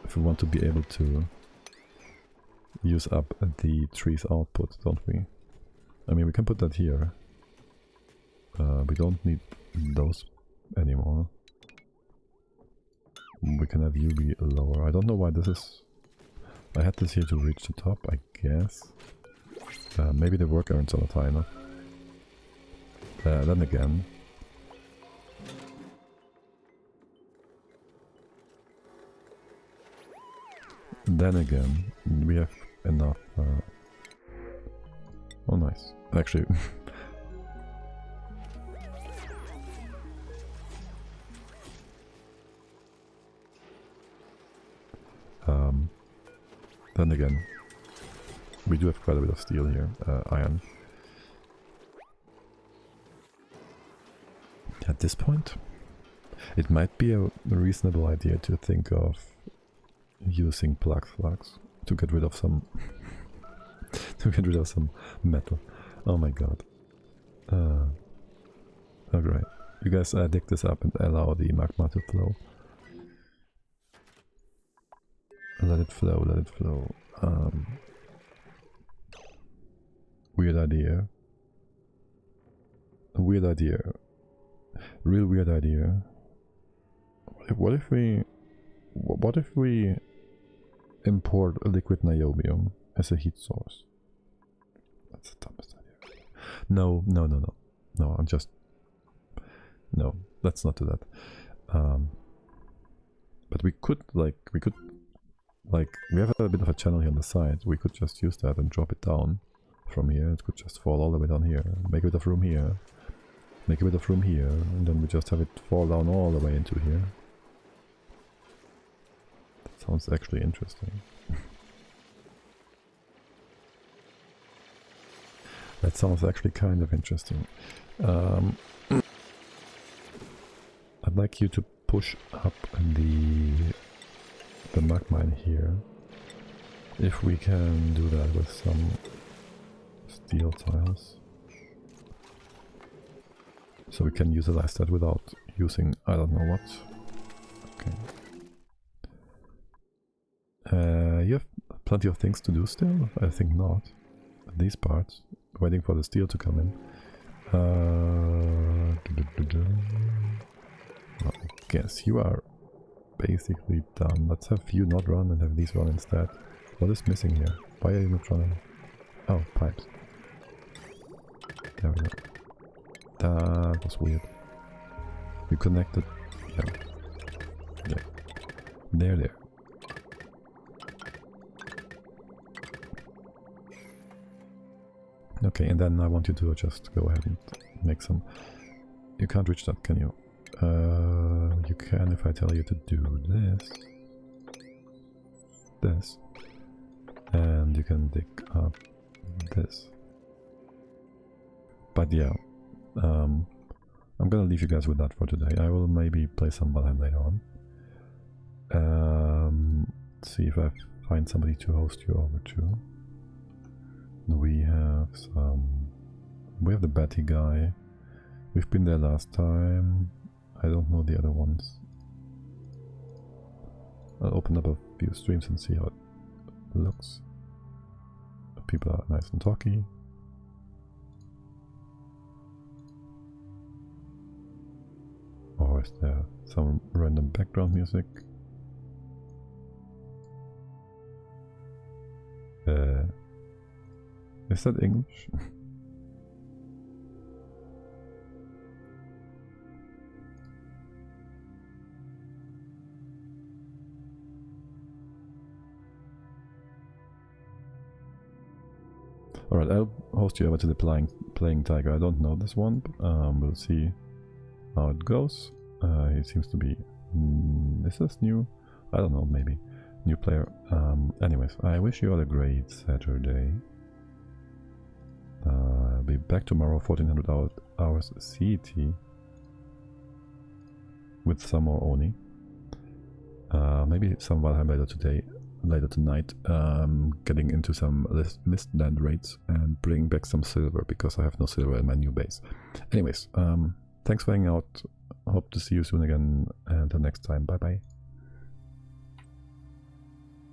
If we want to be able to use up the tree's output, don't we? I mean, we can put that here. We don't need those anymore. We can have you be lower. I don't know why this is... I had this here to reach the top, I guess. Maybe the work aren't so high enough. Then again... we have enough... Oh, nice. Actually... then again, we do have quite a bit of steel here, iron. At this point, It might be a reasonable idea to think of using plug slugs to get rid of some metal. Oh my god. Oh great. You guys dig this up and allow the magma to flow. Let it flow, let it flow. Weird idea. A weird idea. Real weird idea. What if we import a liquid niobium as a heat source? That's the dumbest idea. No, I'm just... No, let's not do that. But we have a bit of a channel here on the side. We could just use that and drop it down from here. It could just fall all the way down here. Make a bit of room here. Make a bit of room here. And then we just have it fall down all the way into here. That sounds actually interesting. That sounds actually kind of interesting. I'd like you to push up the magma in here. If we can do that with some steel tiles. So we can utilize that without using I don't know what. Okay. You have plenty of things to do still? I think not. These parts. Waiting for the steel to come in. I guess you are basically done. Let's have you not run and have these run instead. What is missing here? Why are you not running? Oh, pipes. There we go. That was weird. You connected. Yeah. Yeah. There. Okay, and then I want you to just go ahead and make some... You can't reach that, can you? You can if I tell you to do this, and you can dig up this. But yeah, I'm gonna leave you guys with that for today. I will maybe play some Valheim later on. See if I find somebody to host you over to. We have the Betty guy. We've been there last time. I don't know the other ones. I'll open up a few streams and see how it looks. People are nice and talky. Or is there some random background music? Is that English? Alright, I'll host you over to the playing tiger. I don't know this one, but we'll see how it goes. He seems to be... is this new? I don't know, maybe. New player. Anyways, I wish you all a great Saturday. I'll be back tomorrow, 1400 hours CET. With some more Oni. Maybe some Valheim later tonight, getting into some Mistland raids and bring back some silver because I have no silver in my new base. Anyways, thanks for hanging out. Hope to see you soon again. Until next time, bye bye.